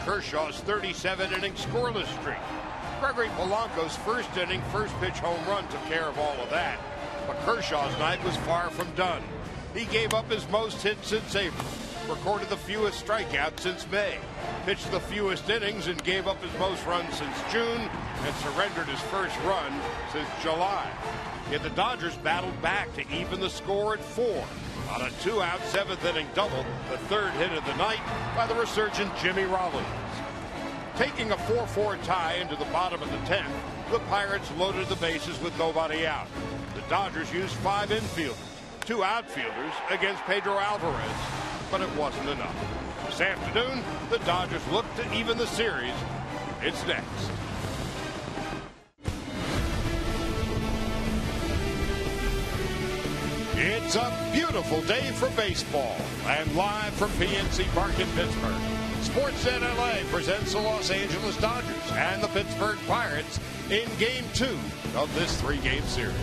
Kershaw's 37-inning scoreless streak. Gregory Polanco's first-inning, first-pitch home run took care of all of that. But Kershaw's night was far from done. He gave up his most hits since April, recorded the fewest strikeouts since May, pitched the fewest innings and gave up his most runs since June, and surrendered his first run since July. Yet the Dodgers battled back to even the score at 4 on a 2-out 7th-inning double, the third hit of the night by the resurgent Jimmy Rollins. Taking a 4-4 tie into the bottom of the 10th, the Pirates loaded the bases with nobody out. The Dodgers used 5 infielders, 2 outfielders against Pedro Alvarez, but it wasn't enough. This afternoon, the Dodgers look to even the series. It's next. It's a beautiful day for baseball, and live from PNC Park in Pittsburgh, Sportsnet LA presents the Los Angeles Dodgers and the Pittsburgh Pirates in Game 2 of this 3-game series.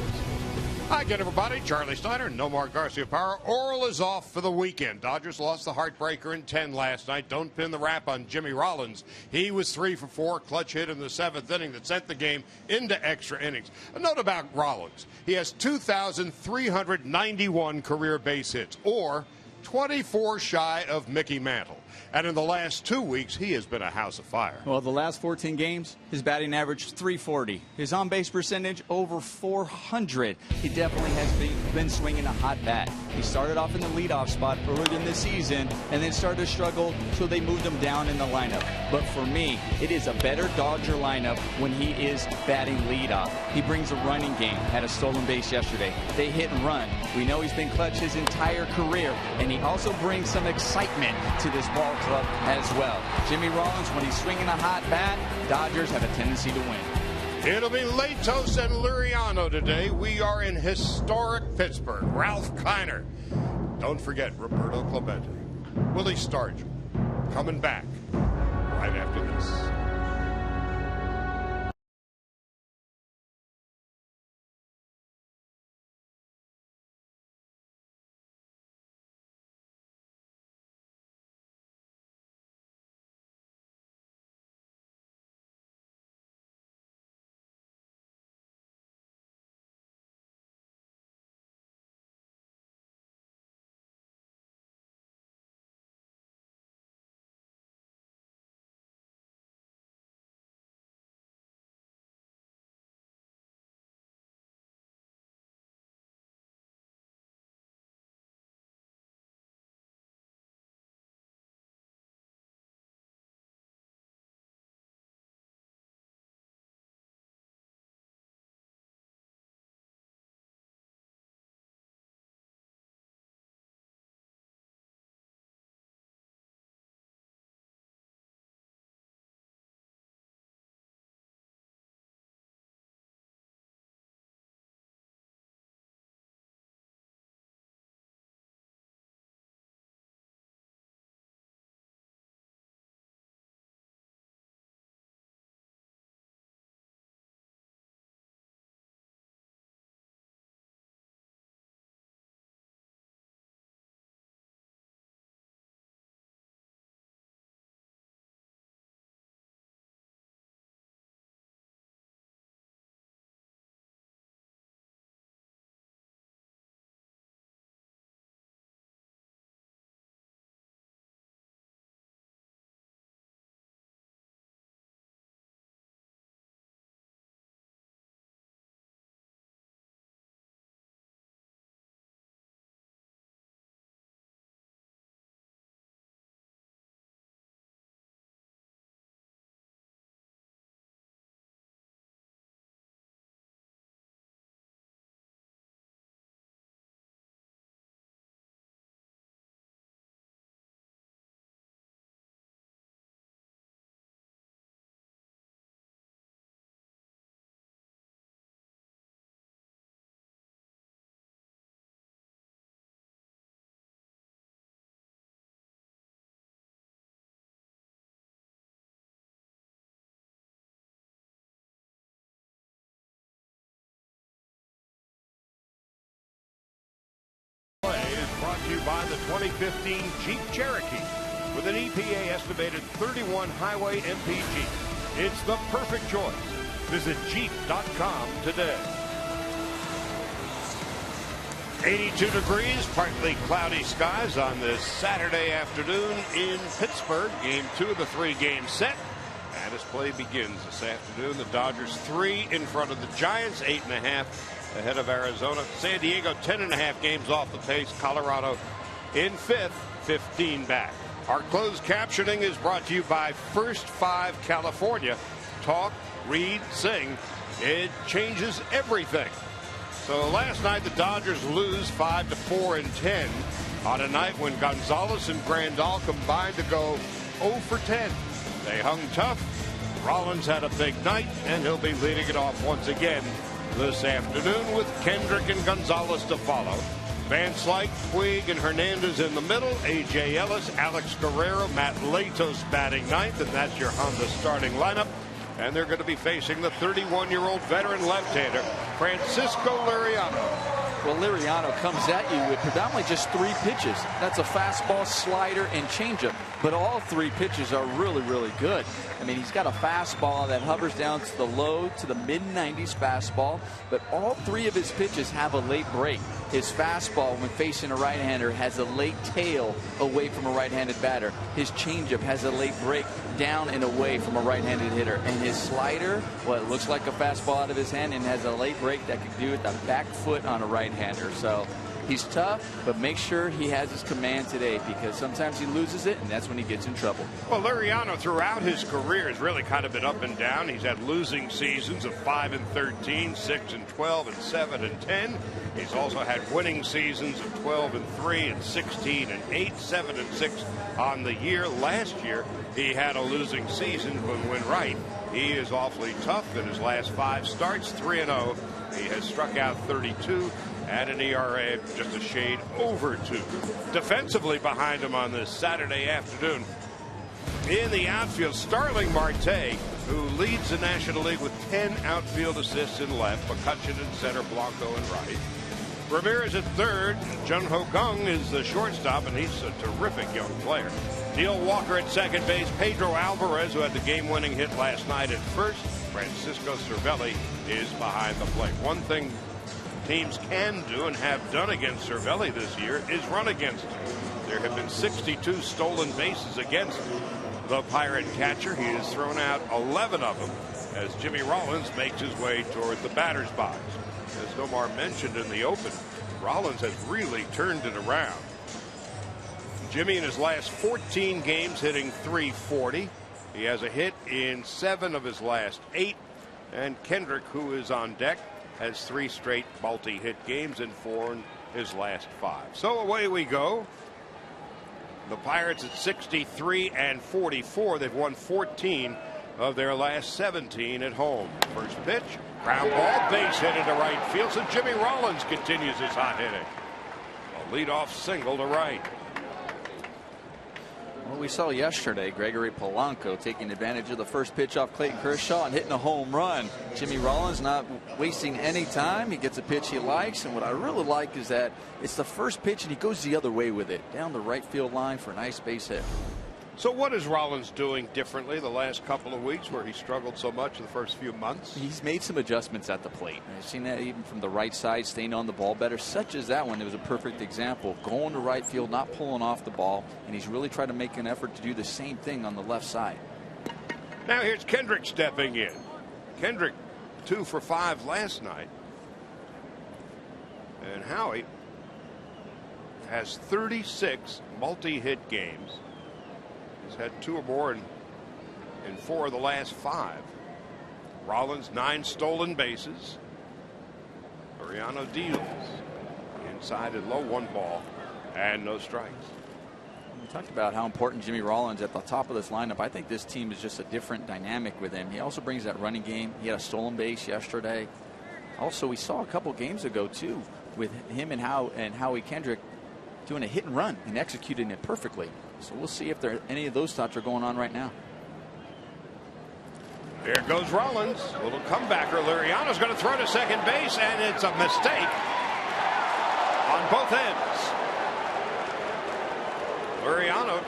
Hi again, everybody. Charlie Steiner, Nomar Garcia-Parra. Oral is off for the weekend. Dodgers lost the heartbreaker in 10 last night. Don't pin the rap on Jimmy Rollins. He was 3 for 4, clutch hit in the 7th inning that sent the game into extra innings. A note about Rollins. He has 2,391 career base hits, or 24 shy of Mickey Mantle. And in the last 2 weeks, he has been a house of fire. Well, the last 14 games, his batting average 340. His on-base percentage over 400. He definitely has been swinging a hot bat. He started off in the leadoff spot earlier in the season and then started to struggle, so they moved him down in the lineup. But for me, it is a better Dodger lineup when he is batting leadoff. He brings a running game. Had a stolen base yesterday. They hit and run. We know he's been clutch his entire career, and he also brings some excitement to this ball club as well. Jimmy Rollins, when he's swinging a hot bat, Dodgers have a tendency to win. It'll be Latos and Liriano today. We are in historic Pittsburgh. Ralph Kiner. Don't forget Roberto Clemente. Willie Stargell coming back right after this. Is brought to you by the 2015 Jeep Cherokee. with an EPA estimated 31 highway MPG. It's the perfect choice. Visit Jeep.com today. 82 degrees, partly cloudy skies on this Saturday afternoon in Pittsburgh. Game 2 of the 3-game set. And as play begins this afternoon, the Dodgers 3 in front of the Giants, 8.5 ahead of Arizona. San Diego 10.5 games off the pace. Colorado in 5th, 15 back. Our closed captioning is brought to you by First 5 California. Talk, read, sing. It changes everything. So last night the Dodgers lose 5-4 in 10 on a night when Gonzalez and Grandal combined to go 0 for 10. They hung tough. Rollins had a big night, and he'll be leading it off once again this afternoon with Kendrick and Gonzalez to follow. Van Slyke, Puig, and Hernandez in the middle. A.J. Ellis, Alex Guerrero, Matt Latos batting ninth, and that's your Honda starting lineup. And they're going to be facing the 31-year-old veteran left-hander, Francisco Liriano. Well, Liriano comes at you with predominantly just 3 pitches. That's a fastball, slider, and changeup. But all 3 pitches are really, really good. I mean, he's got a fastball that hovers down to the low to the mid-90s fastball. But all 3 of his pitches have a late break. His fastball, when facing a right-hander, has a late tail away from a right-handed batter. His changeup has a late break down and away from a right-handed hitter. And his slider, well, it looks like a fastball out of his hand and has a late break that can do with the back foot on a right-hander. So he's tough, but make sure he has his command today, because sometimes he loses it, and that's when he gets in trouble. Well, Liriano throughout his career has really kind of been up and down. He's had losing seasons of 5-13, 6-12, and 7-10. He's also had winning seasons of 12-3 and 16-8, 7-6 on the year. Last year, he had a losing season, but when right, he is awfully tough. In his last 5 starts, 3-0. He has struck out 32 at an ERA just a shade over 2. Defensively behind him on this Saturday afternoon in the outfield, Starling Marte, who leads the National League with 10 outfield assists in left. McCutcheon in center, Blanco in right. Ramirez at third. Jung Ho Kang is the shortstop, and he's a terrific young player. Neil Walker at second base. Pedro Alvarez, who had the game-winning hit last night at first. Francisco Cervelli is behind the plate. One thing teams can do and have done against Cervelli this year is run against him. There have been 62 stolen bases against the Pirate catcher. He has thrown out 11 of them as Jimmy Rollins makes his way toward the batter's box. As Omar mentioned in the open, Rollins has really turned it around. Jimmy in his last 14 games hitting .340. He has a hit in 7 of his last 8. And Kendrick, who is on deck, has 3 straight multi-hit games and 4 in his last 5. So away we go. The Pirates at 63-44. They've won 14 of their last 17 at home. First pitch, ground ball, base hit into right field. So Jimmy Rollins continues his hot hitting. A leadoff single to right. Well, we saw yesterday Gregory Polanco taking advantage of the first pitch off Clayton Kershaw and hitting a home run. Jimmy Rollins not wasting any time. He gets a pitch he likes, and what I really like is that it's the first pitch and he goes the other way with it down the right field line for a nice base hit. So what is Rollins doing differently the last couple of weeks where he struggled so much in the first few months? He's made some adjustments at the plate. I've seen that even from the right side, staying on the ball better, such as that one. It was a perfect example. Going to right field, not pulling off the ball, and he's really tried to make an effort to do the same thing on the left side. Now here's Kendrick stepping in. Kendrick 2 for 5 last night. And Howie has 36 multi-hit games. He's had 2 or more in 4 of the last 5. Rollins 9 stolen bases. Liriano deals inside and low, 1 ball and no strikes. We talked about how important Jimmy Rollins at the top of this lineup. I think this team is just a different dynamic with him. He also brings that running game. He had a stolen base yesterday. Also, we saw a couple games ago too with him and Howie Kendrick doing a hit and run and executing it perfectly. So we'll see if there any of those thoughts are going on right now. There goes Rollins. A little comebacker. Liriano's going to throw to second base, and it's a mistake on both ends. Liriano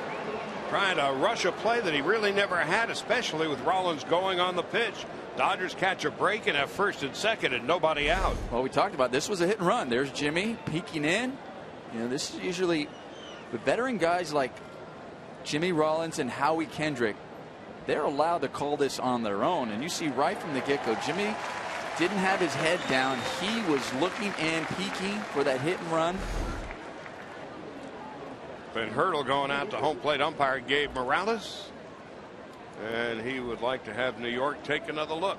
Trying to rush a play that he really never had, especially with Rollins going on the pitch. Dodgers catch a break and have first and second and nobody out. Well, we talked about this was a hit and run. There's Jimmy peeking in. You know, this is usually the veteran guys like Jimmy Rollins and Howie Kendrick. They're allowed to call this on their own. And you see right from the get-go, Jimmy didn't have his head down. He was looking and peeking for that hit and run. Ben Hurdle going out to home plate umpire Gabe Morales. And he would like to have New York take another look.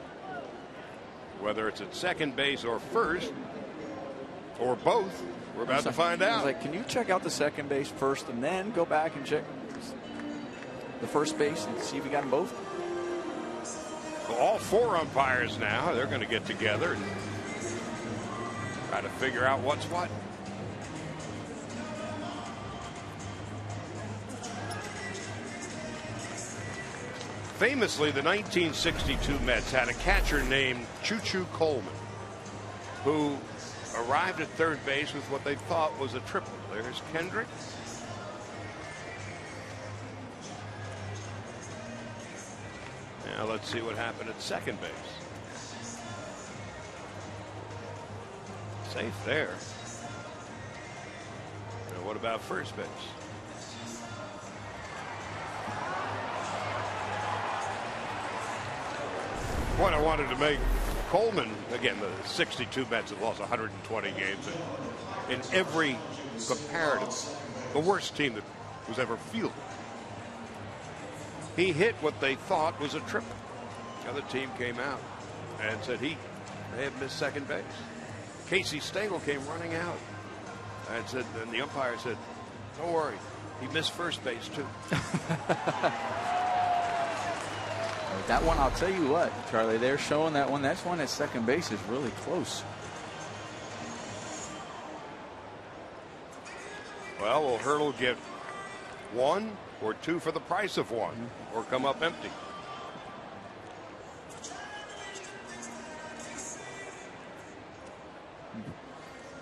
Whether it's at second base or first or both, we're about to find out. I was like, can you check out the second base first and then go back and check the first base and see if you got them both? Well, all four umpires now, they're going to get together and try to figure out what's what. Famously, the 1962 Mets had a catcher named Choo Choo Coleman, who arrived at third base with what they thought was a triple. There's Kendrick. Now let's see what happened at second base. Safe there. Now what about first base? What I wanted to make Coleman, again, the 62 Mets have lost 120 games in every comparative, the worst team that was ever fielded. He hit what they thought was a triple. The other team came out and said they had missed second base. Casey Stengel came running out and the umpire said, don't worry, he missed first base too. That one, I'll tell you what, Charlie, they're showing that one. That's one at second base is really close. Well, will Hurdle get one or two for the price of one, or come up empty?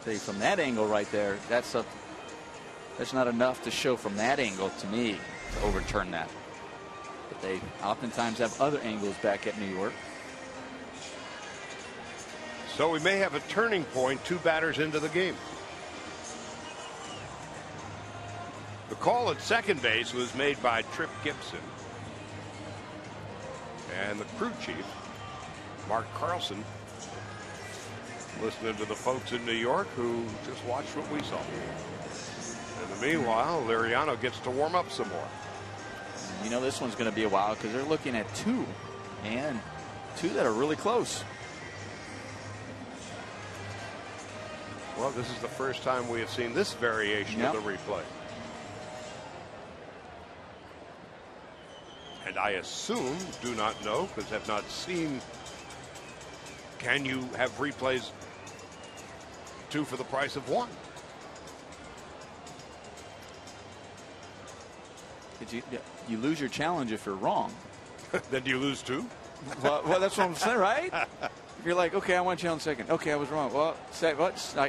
Tell you from that angle right there, that's not enough to show from that angle to me to overturn that. But they oftentimes have other angles back at New York. So we may have a turning point 2 batters into the game. The call at second base was made by Trip Gibson. And the crew chief, Mark Carlson, listening to the folks in New York who just watched what we saw. In the meanwhile, Liriano gets to warm up some more. You know this one's going to be a while because they're looking at 2 and 2 that are really close. Well, this is the first time we have seen this variation of the replay. And I assume, do not know, because have not seen, can you have replays 2 for the price of 1? You lose your challenge if you're wrong. Then you lose 2? Well, that's what I'm saying, right? If you're like, okay, I want you on second. Okay, I was wrong. Well,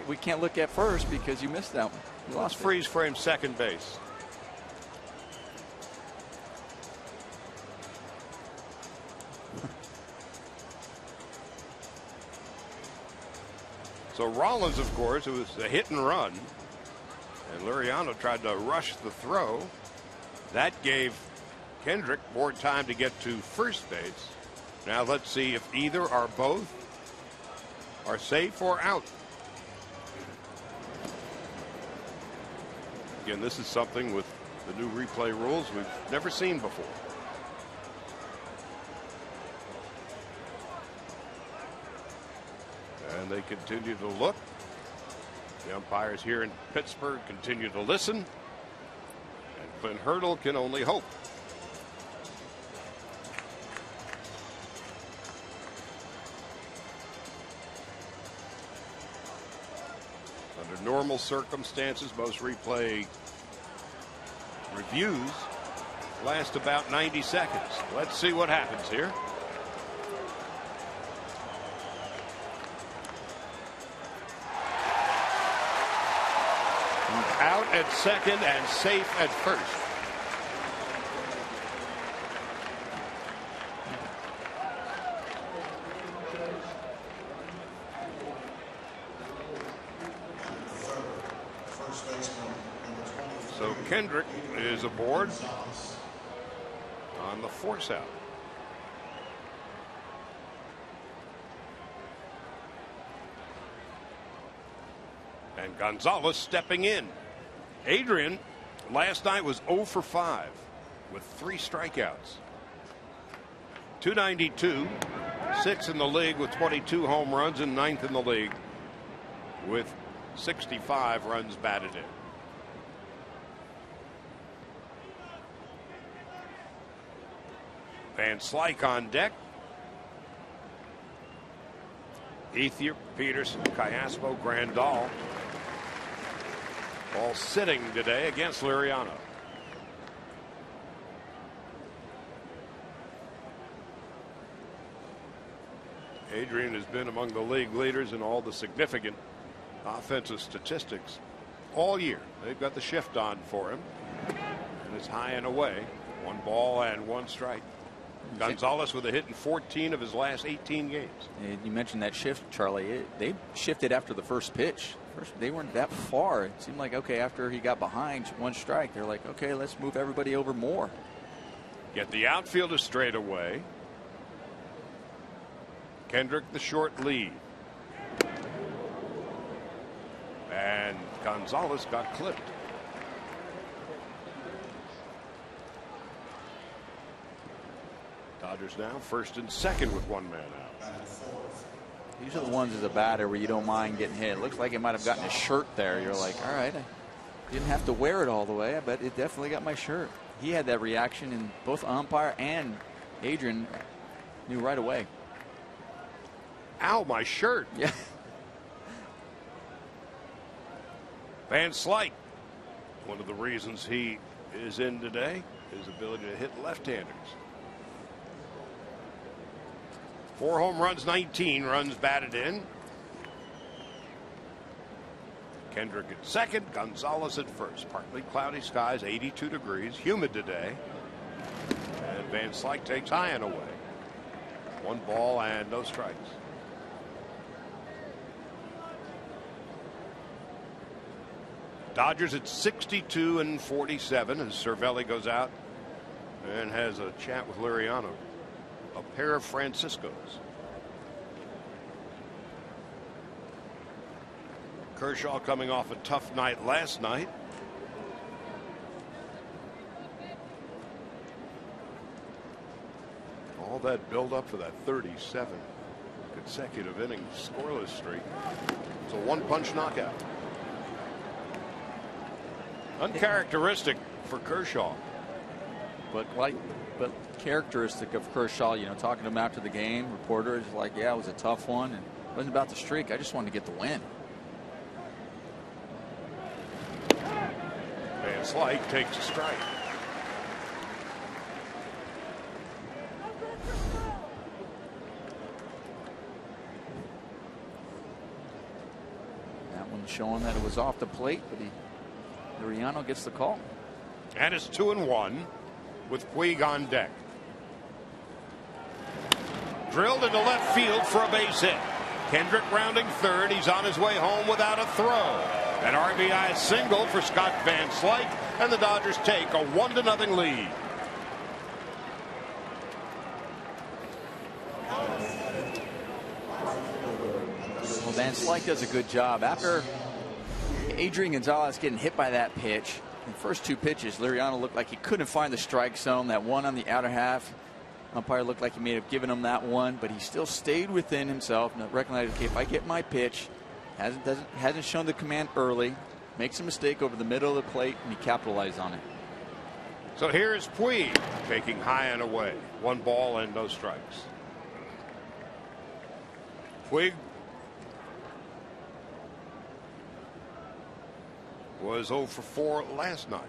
we can't look at first because you missed that one. Let's freeze frame second base. So Rollins, of course, it was a hit and run, and Liriano tried to rush the throw. That gave Kendrick more time to get to first base. Now let's see if either or both are safe or out. Again, this is something with the new replay rules we've never seen before. And they continue to look. The umpires here in Pittsburgh continue to listen. And Clint Hurdle can only hope. Under normal circumstances, most replay reviews last about 90 seconds. Let's see what happens here. Out at second and safe at first. Kendrick is aboard on the force out. And Gonzalez stepping in. Adrian last night was 0 for 5 with 3 strikeouts. 292, 6th in the league with 22 home runs, and 9th in the league with 65 runs batted in. Van Slyke on deck. Ethier, Peterson, Callaspo, Grandal all sitting today against Liriano. Adrian has been among the league leaders in all the significant offensive statistics all year. They've got the shift on for him, and it's high and away. 1 ball and 1 strike. Gonzalez with a hit in 14 of his last 18 games. You mentioned that shift, Charlie. They shifted after the first pitch. They weren't that far. It seemed like, okay, after he got behind 1 strike, they're like, okay, let's move everybody over more. Get the outfielder straight away. Kendrick the short lead. And Gonzalez got clipped. Dodgers now 1st and 2nd with 1 man out. These are the ones as a batter where you don't mind getting hit. It looks like it might have gotten a shirt there. You're like, all right, I didn't have to wear it all the way, but it definitely got my shirt. He had that reaction, and both umpire and Adrian knew right away. Ow, my shirt. Yeah. Van Slyke, one of the reasons he is in today, his ability to hit left-handers. 4 home runs, 19 runs batted in. Kendrick at second, Gonzalez at first. Partly cloudy skies, 82 degrees, humid today. And Van Slyke takes high and away. 1 ball and no strikes. Dodgers at 62 and 47 as Cervelli goes out and has a chat with Liriano. A pair of Franciscos. Kershaw coming off a tough night last night. All that build up for that 37 consecutive innings scoreless streak. It's a 1-punch knockout. Uncharacteristic for Kershaw. But characteristic of Kershaw, you know, talking to him after the game, reporter is like, yeah, it was a tough one, and it wasn't about the streak. I just wanted to get the win. Van Slyke takes a strike. That one showing that it was off the plate, but Liriano gets the call. And it's 2-1 with Puig on deck. Drilled into left field for a base hit. Kendrick rounding third. He's on his way home without a throw. An RBI single for Scott Van Slyke, and the Dodgers take a 1-0 lead. Well, Van Slyke does a good job. After Adrian Gonzalez getting hit by that pitch, the first 2 pitches, Liriano looked like he couldn't find the strike zone. That one on the outer half, umpire looked like he may have given him that one, but he still stayed within himself and recognized, okay, if I get my pitch, hasn't shown the command early, makes a mistake over the middle of the plate, and he capitalized on it. So here's Puig taking high and away. 1 ball and no strikes. Puig was 0 for 4 last night.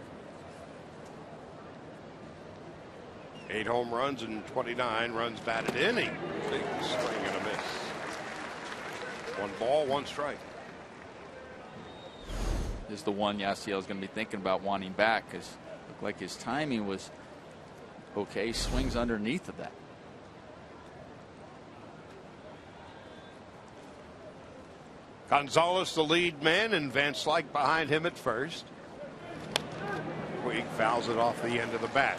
8 home runs and 29 runs batted in. Big swing and a miss. 1 ball, 1 strike. This is the one Yasiel is going to be thinking about wanting back, because it looked like his timing was okay. Swings underneath of that. Gonzalez the lead man, and Van Slyke behind him at first. Puig fouls it off the end of the bat.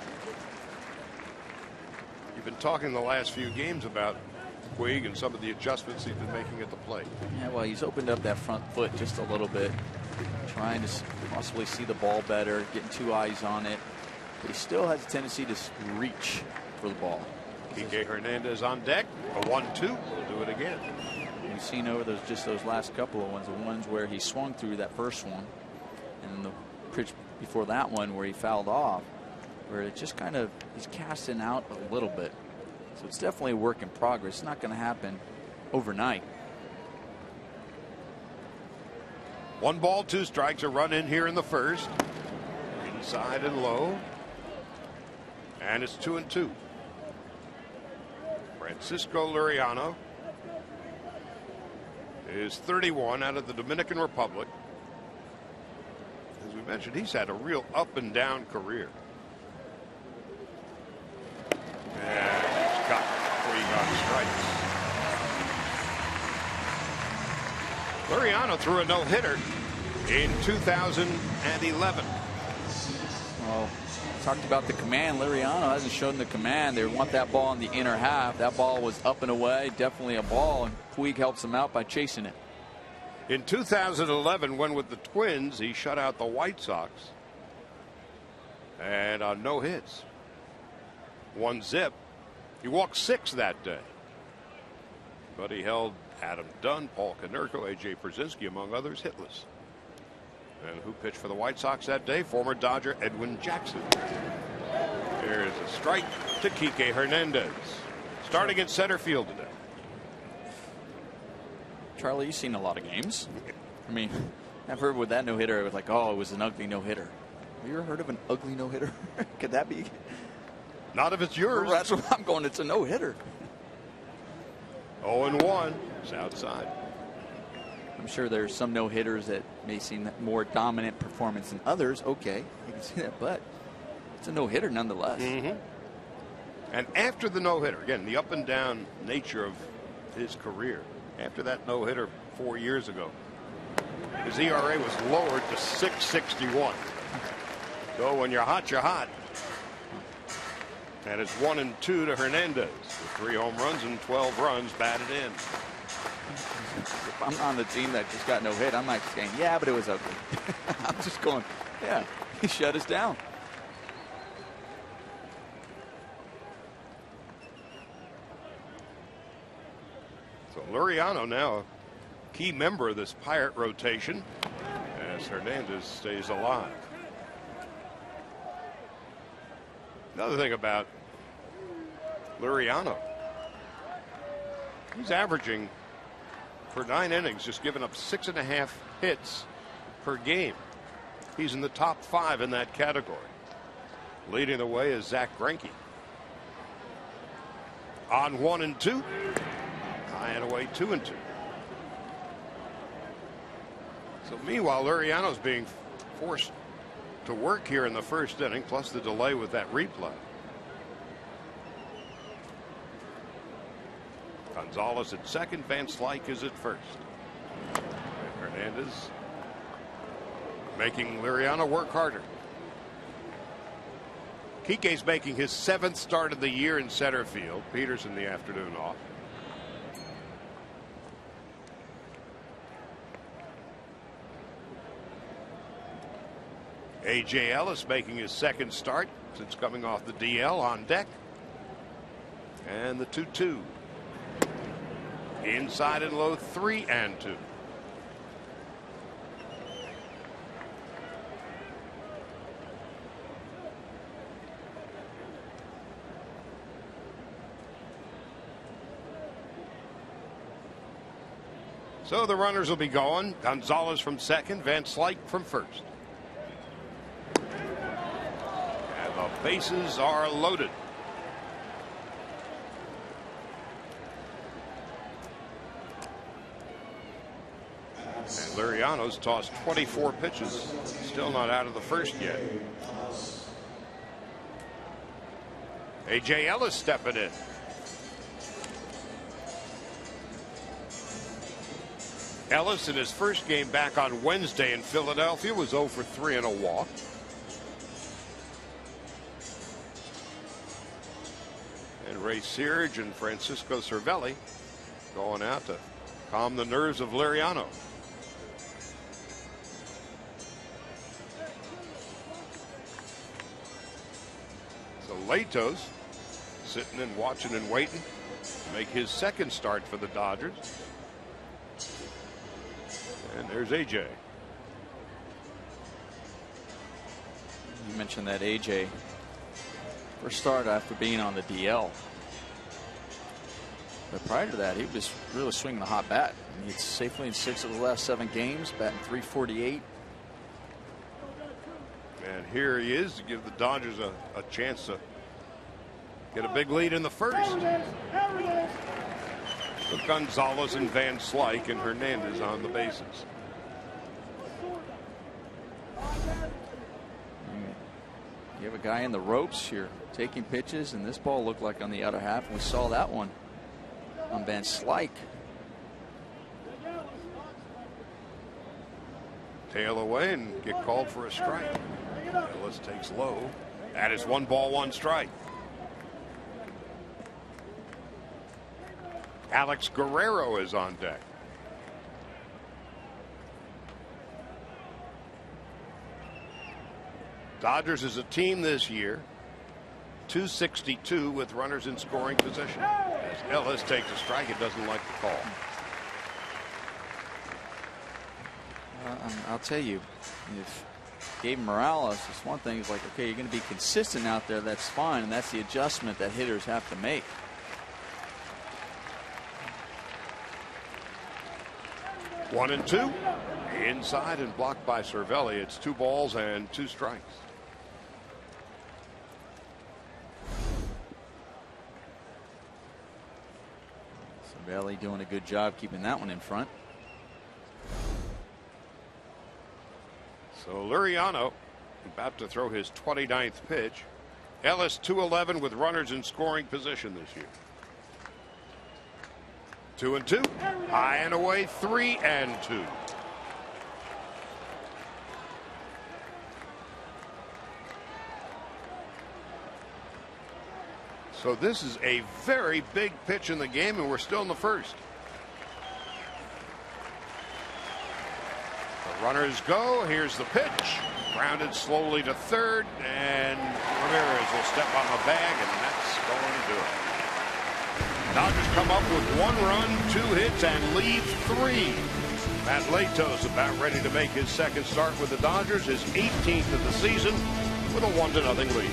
You've been talking the last few games about Puig and some of the adjustments he's been making at the plate. Yeah, well, he's opened up that front foot just a little bit, trying to possibly see the ball better, getting two eyes on it. But he still has a tendency to reach for the ball. Kike Hernandez on deck. A 1-2. We'll do it again. You've seen over those last couple of ones, the ones where he swung through that first one, and the pitch before that one where he fouled off, where it just kind of, he's casting out a little bit. So it's definitely a work in progress. It's not going to happen overnight. 1 ball, 2 strikes. A run in here in the first. Inside and low. And it's 2-2. Francisco Liriano is 31 out of the Dominican Republic. As we mentioned, he's had a real up and down career. And he's got Puig on strikes. Liriano threw a no-hitter in 2011. Well, talked about the command. Liriano hasn't shown the command. They want that ball in the inner half. That ball was up and away, definitely a ball, and Puig helps him out by chasing it. In 2011, when with the Twins, he shut out the White Sox. And on no hits. 1 zip. He walked 6 that day. But he held Adam Dunn, Paul Konerko, A.J. Pierzynski, among others, hitless. And who pitched for the White Sox that day? Former Dodger Edwin Jackson. There's a strike to Kike Hernandez. Starting in center field today. Charlie, you've seen a lot of games. I mean, I've heard with that no-hitter, it was like, oh, it was an ugly no-hitter. Have you ever heard of an ugly no-hitter? Could that be? Not if it's yours. Well, that's what I'm going. It's a no-hitter. 0-1. It's outside. I'm sure there's some no-hitters that may seem more dominant performance than others. Okay, you can see that, but it's a no-hitter nonetheless. And after the no-hitter, again, the up and down nature of his career, after that no-hitter 4 years ago, his ERA was lowered to 6.61. So when you're hot, you're hot. And it's 1-2 to Hernandez with 3 home runs and 12 runs batted in. If I'm on the team that just got no hit, I'm not saying, yeah, but it was ugly. I'm just going, yeah, he shut us down. So Liriano now a key member of this Pirate rotation as Hernandez stays alive. Another thing about Liriano, he's averaging for 9 innings, just giving up 6.5 hits per game. He's in the top 5 in that category. Leading the way is Zach Greinke. On 1-2. High and away 2-2. So meanwhile, Liriano's being forced to work here in the first inning, plus the delay with that replay. Gonzalez at second, Van Slyke is at first. And Hernandez making Liriano work harder. Kike's making his 7th start of the year in center field. Peterson the afternoon off. A.J. Ellis making his 2nd start since coming off the DL on deck. And the 2-2. Inside and low, 3-2. So the runners will be going. Gonzalez from second, Van Slyke from first. And the bases are loaded. And Liriano's tossed 24 pitches. Still not out of the first yet. A.J. Ellis stepping in. Ellis in his first game back on Wednesday in Philadelphia was 0 for 3 and a walk. Ray Searage and Francisco Cervelli going out to calm the nerves of Liriano. So Latos sitting and watching and waiting to make his second start for the Dodgers. And there's AJ. You mentioned that AJ first start after being on the DL. But prior to that, he was really swinging the hot bat. He's safely in 6 of the last 7 games, batting .348. And here he is to give the Dodgers a chance to get a big lead in the first. With Gonzalez and Van Slyke and Hernandez on the bases. You have a guy in the ropes here taking pitches, and this ball looked like on the other half. We saw that one on Van Slyke. Tail away and get called for a strike. Ellis takes low. That is 1 ball, 1 strike. Alex Guerrero is on deck. Dodgers as a team this year, .262 with runners in scoring position. As Ellis takes a strike, it doesn't like the call. I'll tell you, if Gabe Morales is one thing, it's like, okay, you're going to be consistent out there, that's fine, and that's the adjustment that hitters have to make. One and two. Inside and blocked by Cervelli. It's 2 balls and 2 strikes. Cervelli doing a good job keeping that one in front. So Liriano about to throw his 29th pitch. Ellis 2-11 with runners in scoring position this year. 2 and 2. High and away, 3 and 2. So this is a very big pitch in the game, and we're still in the first. The runners go. Here's the pitch. Grounded slowly to third, and Ramirez will step on the bag, and that's going to do it. Dodgers come up with 1 run, 2 hits, and leave 3. Matt Latos about ready to make his second start with the Dodgers, his 18th of the season, with a 1-0 lead.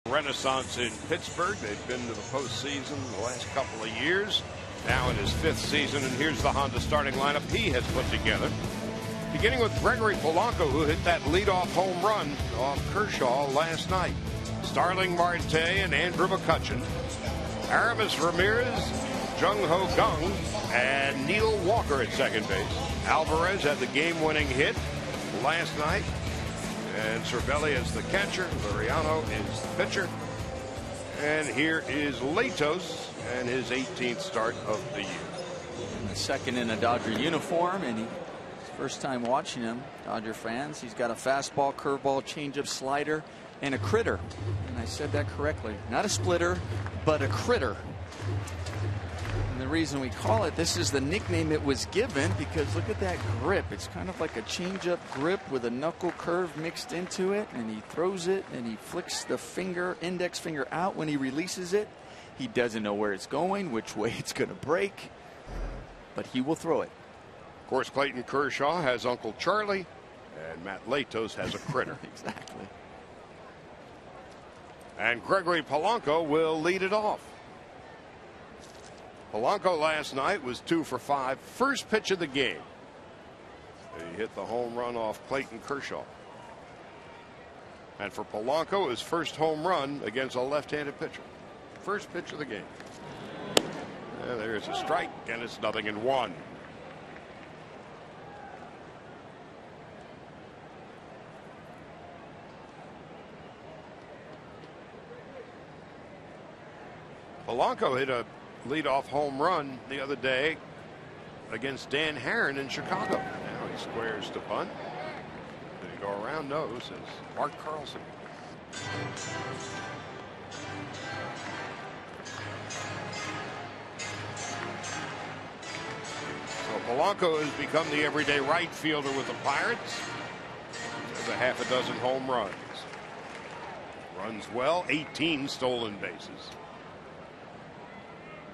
Renaissance in Pittsburgh. They've been to the postseason the last couple of years. Now in his 5th season, and here's the Honda starting lineup he has put together. Beginning with Gregory Polanco, who hit that leadoff home run off Kershaw last night. Starling Marte and Andrew McCutchen. Aramis Ramirez, Jung Ho Kang, and Neil Walker at second base. Alvarez had the game-winning hit. last night. And Cervelli is the catcher. Liriano is the pitcher. And here is Latos and his 18th start of the year. Second in a Dodger uniform, and his first time watching him, Dodger fans. He's got a fastball, curveball, changeup, slider, and a critter. And I said that correctly. Not a splitter, but a critter. And the reason we call it, this is the nickname it was given, because look at that grip. It's kind of like a changeup grip with a knuckle curve mixed into it, and he throws it and he flicks the finger, index finger out when he releases it. He doesn't know where it's going, which way it's going to break, but he will throw it. Of course, Clayton Kershaw has Uncle Charlie, and Matt Latos has a critter. Exactly. And Gregory Polanco will lead it off. Polanco last night was 2 for 5. First pitch of the game. He hit the home run off Clayton Kershaw. And for Polanco, his first home run against a left-handed pitcher. First pitch of the game. And there's a strike, and it's 0-1. Polanco hit a leadoff home run the other day against Dan Herron in Chicago. Now he squares to bunt. Did he go around? No, says Mark Carlson. So Polanco has become the everyday right fielder with the Pirates. Has a half a dozen home runs. Runs well, 18 stolen bases.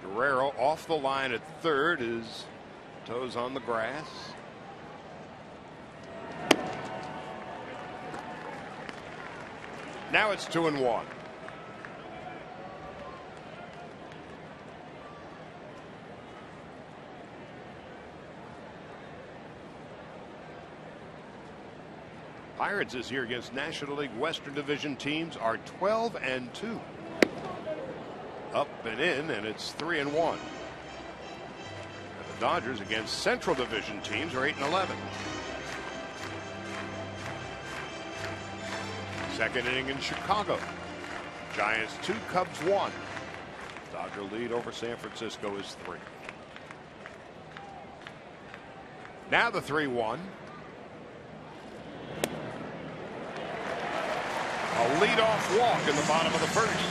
Guerrero off the line at third, his toes on the grass. Now it's 2-1. Pirates this year against National League Western Division teams are 12-2. Up and in, and it's 3-1. And the Dodgers against Central Division teams are 8-11. Second inning in Chicago. Giants 2, Cubs 1. Dodger lead over San Francisco is 3. Now the 3-1. A leadoff walk in the bottom of the first.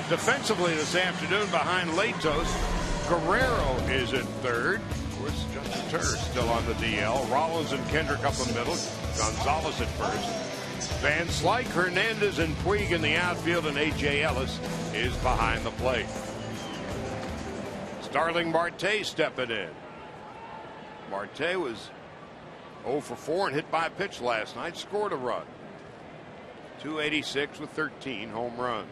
Defensively this afternoon behind Latos, Guerrero is in third. Of course, Justin Turner still on the DL. Rollins and Kendrick up the middle. Gonzalez at first. Van Slyke, Hernandez, and Puig in the outfield, and A.J. Ellis is behind the plate. Starling Marte stepping in. Marte was 0 for 4 and hit by a pitch last night. Scored a run. 286 with 13 home runs.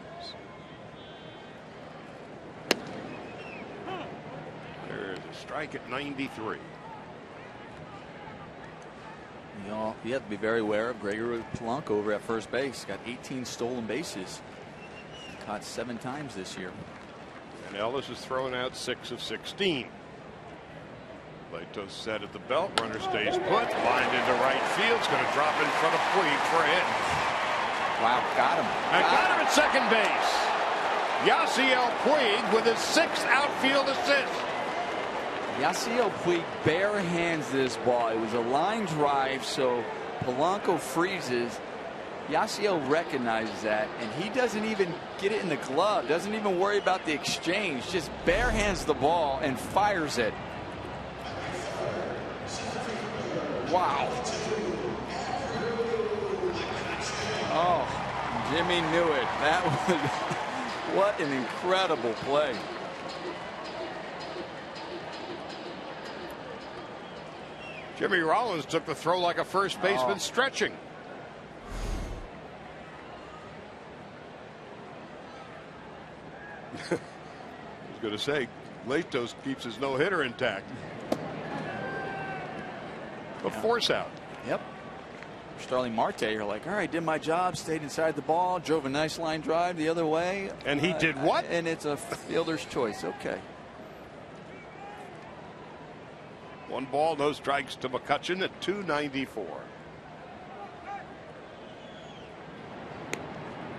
There's a strike at 93. You have to be very aware of Gregory Polanco over at first base. Got 18 stolen bases. Caught 7 times this year. And Ellis is throwing out 6 of 16. Latos set at the belt. Runner stays put. Lined into right field. It's going to drop in front of Puig for a hit. Wow, got him. And got him at second base. Yasiel Puig with his 6th outfield assist. Yasiel Puig bare hands this ball. It was a line drive, so Polanco freezes. Yasiel recognizes that, and he doesn't even get it in the glove. Doesn't even worry about the exchange. Just bare hands the ball and fires it. Wow. Oh, Jimmy knew it. That was what an incredible play. Jimmy Rollins took the throw like a first baseman stretching. I was going to say, Latos keeps his no-hitter intact. A force out. Yep. Starling Marte, you're like, all right, did my job, stayed inside the ball, drove a nice line drive the other way. And he did what? And it's a fielder's choice. Okay. 1 ball, no strikes to McCutchen at 294.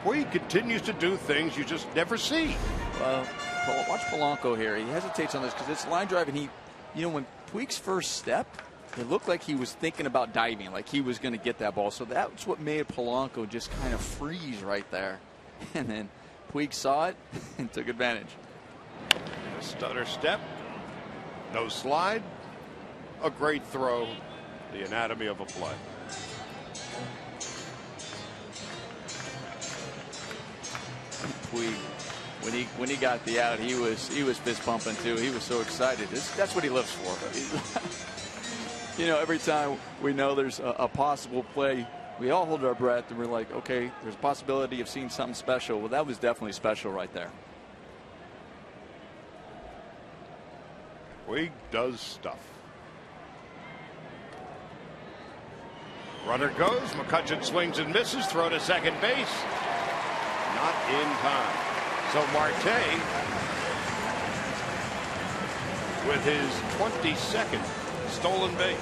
Puig continues to do things you just never see. Watch Polanco here. He hesitates on this because it's line drive, and when Puig's first step, it looked like he was thinking about diving, like he was going to get that ball. So that's what made Polanco just kind of freeze right there. And then Puig saw it and took advantage. A stutter step, no slide, a great throw, the anatomy of a play. Puig, when he got the out, he was fist pumping too. He was so excited. That's what he lives for. Every time we know there's a possible play, we all hold our breath and we're like, okay, there's a possibility of seeing something special. Well, that was definitely special right there. Puig does stuff. Runner goes. McCutchen swings and misses. Throw to second base. Not in time. So Marte with his 22nd stolen base.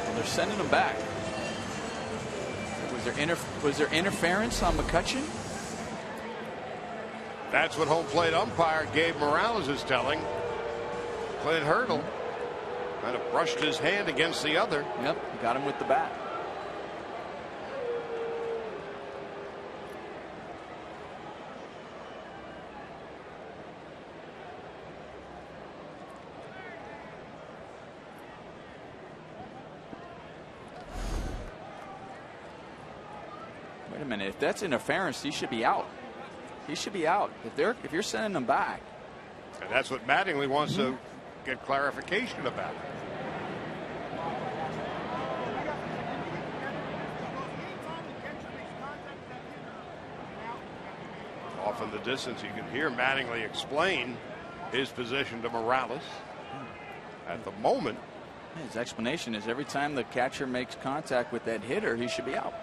Well, they're sending him back. Was there interference on McCutchen? That's what home plate umpire Gabe Morales is telling. Clint Hurdle kind of brushed his hand against the other. Yep, got him with the bat. Wait a minute, if that's interference, he should be out. He should be out. If you're sending them back. And that's what Mattingly wants to get clarification about. Off in the distance, you can hear Mattingly explain his position to Morales. At the moment, his explanation is every time the catcher makes contact with that hitter, he should be out.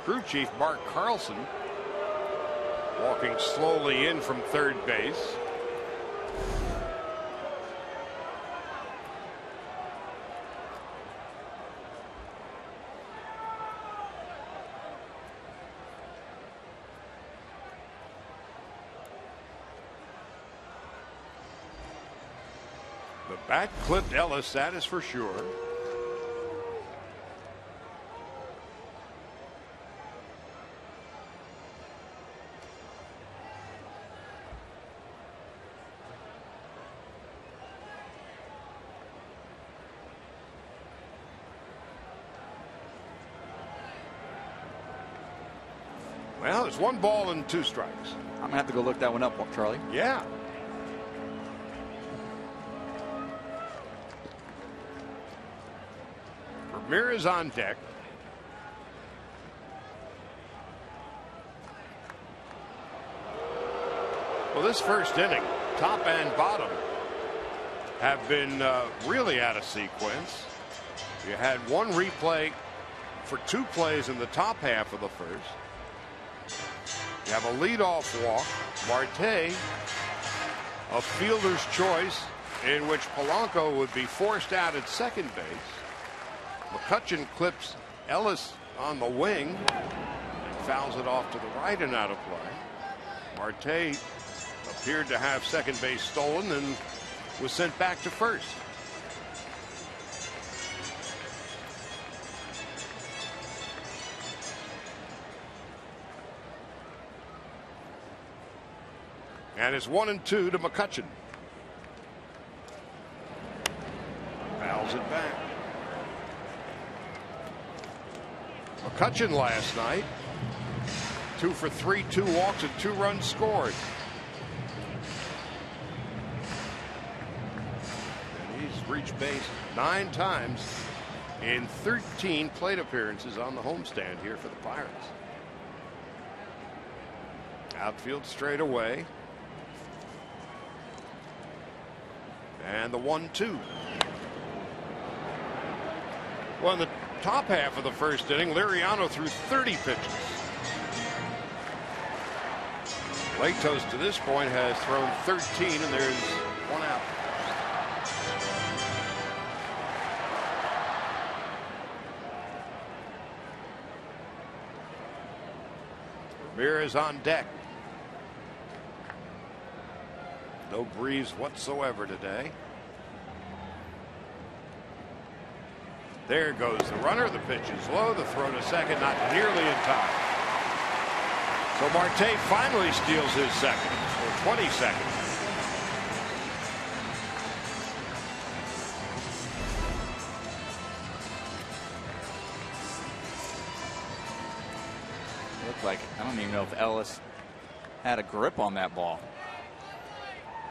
Crew chief Mark Carlson walking slowly in from third base. The bat clipped Ellis, that is for sure. Well, it's 1 ball and 2 strikes. I'm going to have to go look that one up, Charlie. Yeah. Ramirez on deck. Well, this first inning, top and bottom have been really out of sequence. You had one replay for 2 plays in the top half of the first. You have a leadoff walk. Marte, a fielder's choice in which Polanco would be forced out at second base. McCutchen clips Ellis on the wing and fouls it off to the right and out of play. Marte appeared to have second base stolen and was sent back to first. And it's 1-2 to McCutchen. Fouls it back. McCutchen last night, 2 for 3, 2 walks and 2 runs scored. And he's reached base 9 times in 13 plate appearances on the homestand here for the Pirates. Outfield straight away. And the 1-2. Well, in the top half of the first inning, Liriano threw 30 pitches. Latos to this point has thrown 13, and there's one out. Ramirez on deck. No breeze whatsoever today. There goes the runner. The pitch is low. The throw to second, not nearly in time. So Marte finally steals his second, or 22nd. Looked like, I don't even know if Ellis had a grip on that ball.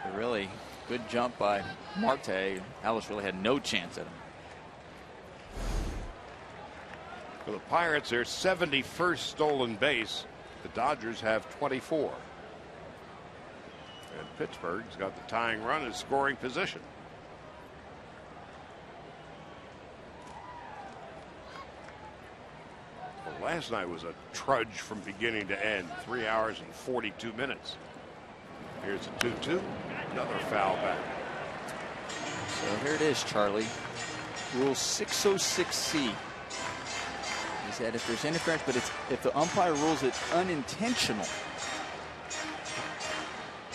A really good jump by Marte. Ellis really had no chance at him. For the Pirates, their 71st stolen base. The Dodgers have 24. And Pittsburgh's got the tying run in scoring position. Well, last night was a trudge from beginning to end. 3 hours and 42 minutes. Here's a 2-2. Another foul back. So here it is, Charlie. Rule 606C. He said if there's interference, but if the umpire rules it unintentional,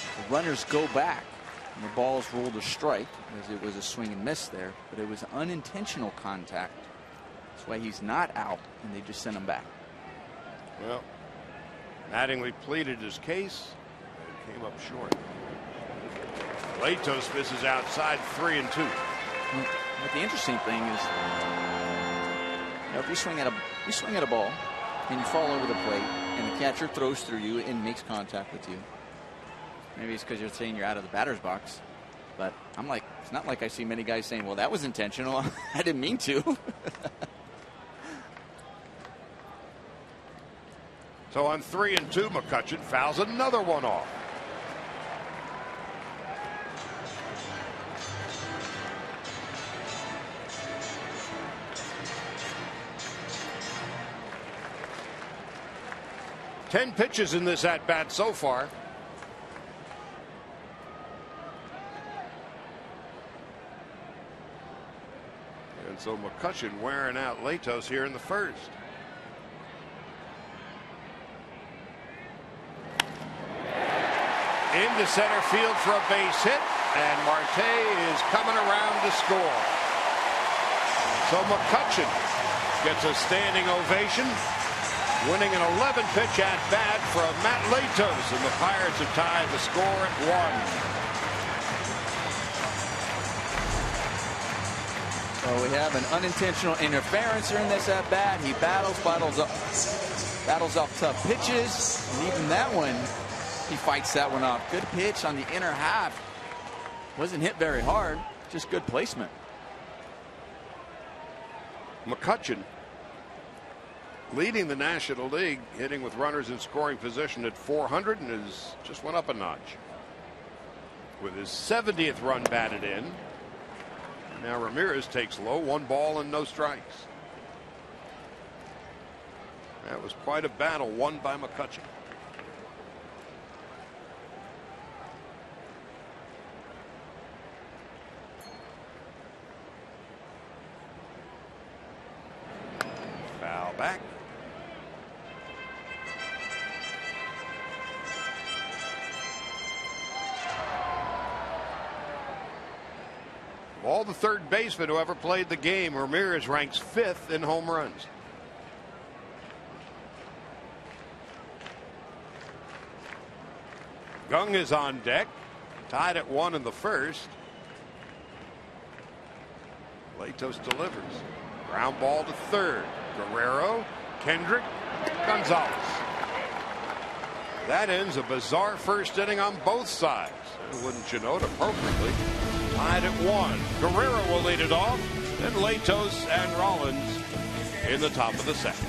the runners go back and the ball is ruled a strike, as it was a swing and miss there, but it was unintentional contact. That's why he's not out, and they just sent him back. Well, Mattingly pleaded his case and came up short. Latos misses outside 3-2. But the interesting thing is, if you swing at a ball and you fall over the plate and the catcher throws through you and makes contact with you, maybe it's because you're saying you're out of the batter's box, but I'm like, it's not like I see many guys saying, well, that was intentional. I didn't mean to. So on 3-2, McCutchen fouls another one off. Ten pitches in this at bat so far. And so McCutchen wearing out Latos here in the first. Into center field for a base hit, and Marte is coming around to score. So McCutchen gets a standing ovation, winning an 11-pitch at bat from Matt Latos, and the Pirates have tied the score at 1. So we have an unintentional interference here in this at bat. He battles off tough pitches, and even that one, he fights that one off. Good pitch on the inner half. Wasn't hit very hard, just good placement. McCutchen leading the National League, hitting with runners in scoring position at 400, and has just went up a notch with his 70th run batted in. Now Ramirez takes low, 1 ball and no strikes. That was quite a battle won by McCutchen. Foul back. Of all the third basemen who ever played the game, Ramirez ranks 5th in home runs. Gung is on deck, tied at 1 in the first. Latos delivers. Ground ball to third. Guerrero, Kendrick, Gonzalez. That ends a bizarre first inning on both sides. Wouldn't you know it, appropriately tied at 1. Guerrero will lead it off, then Latos and Rollins in the top of the second.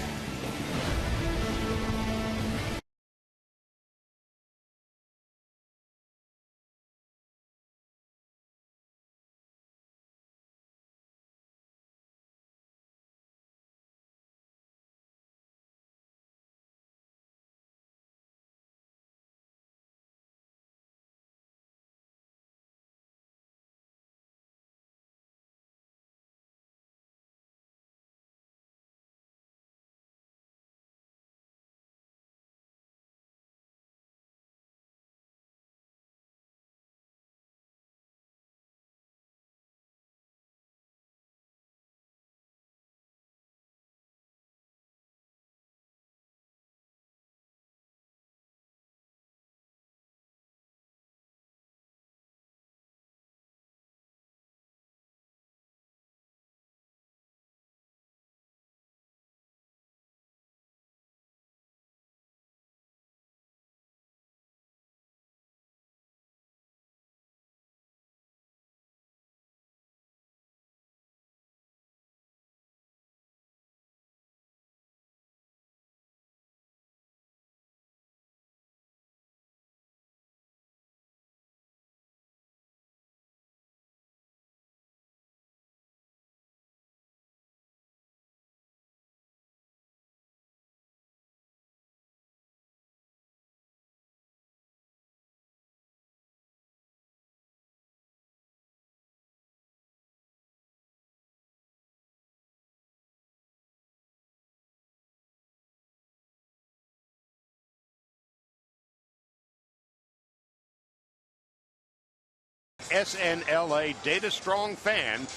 SNLA Data Strong fan,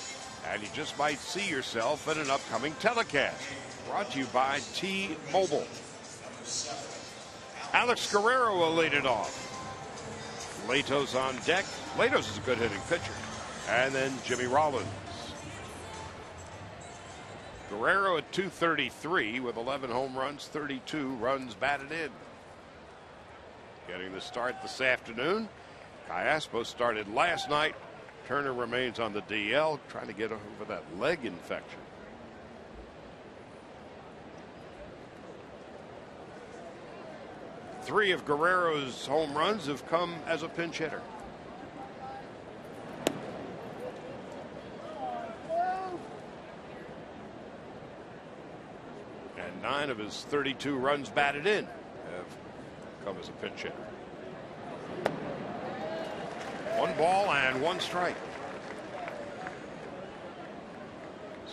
and you just might see yourself in an upcoming telecast. Brought to you by T-Mobile. Alex Guerrero will lead it off. Lato's on deck. Lato's is a good hitting pitcher. And then Jimmy Rollins. Guerrero at 233 with 11 home runs, 32 runs batted in. Getting the start this afternoon. Callaspo started last night. Turner remains on the DL, trying to get over that leg infection. Three of Guerrero's home runs have come as a pinch hitter. And 9 of his 32 runs batted in have come as a pinch hitter. 1 ball and 1 strike.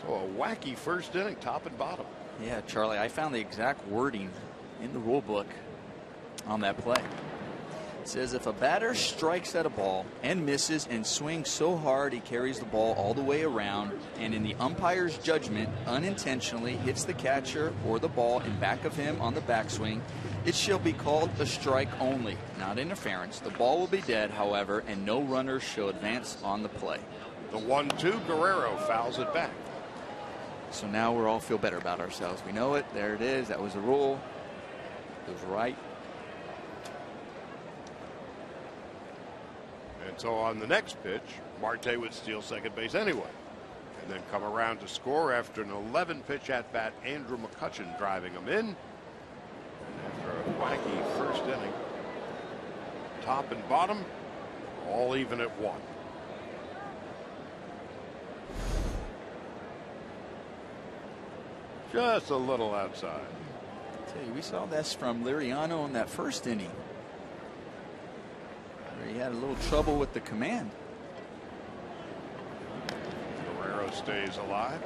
So a wacky first inning, top and bottom. Yeah, Charlie, I found the exact wording in the rule book on that play. It says if a batter strikes at a ball and misses and swings so hard he carries the ball all the way around and in the umpire's judgment unintentionally hits the catcher or the ball in back of him on the backswing, it shall be called a strike only, not interference. The ball will be dead, however, and no runners shall advance on the play. The 1-2, Guerrero fouls it back. So now we all feel better about ourselves. We know it. There it is. That was the rule. It was right. And so on the next pitch, Marte would steal second base anyway. And then come around to score after an 11-pitch at-bat, Andrew McCutchen driving him in. And after a wacky first inning, top and bottom, all even at 1. Just a little outside. I tell you, we saw this from Liriano in that first inning, where he had a little trouble with the command. Guerrero stays alive.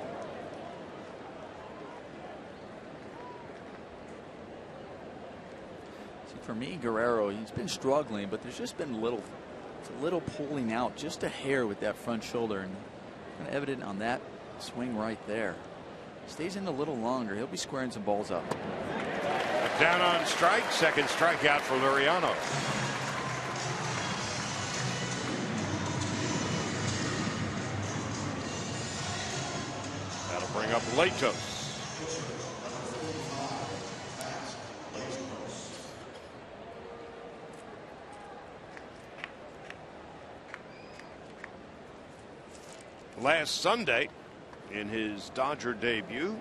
See, for me, Guerrero, he's been struggling, but there's just been it's a little pulling out, just a hair with that front shoulder, and kind of evident on that swing right there. Stays in a little longer, he'll be squaring some balls up. Down on strike, second strikeout for Liriano. That'll bring up Latos. Last Sunday, in his Dodger debut,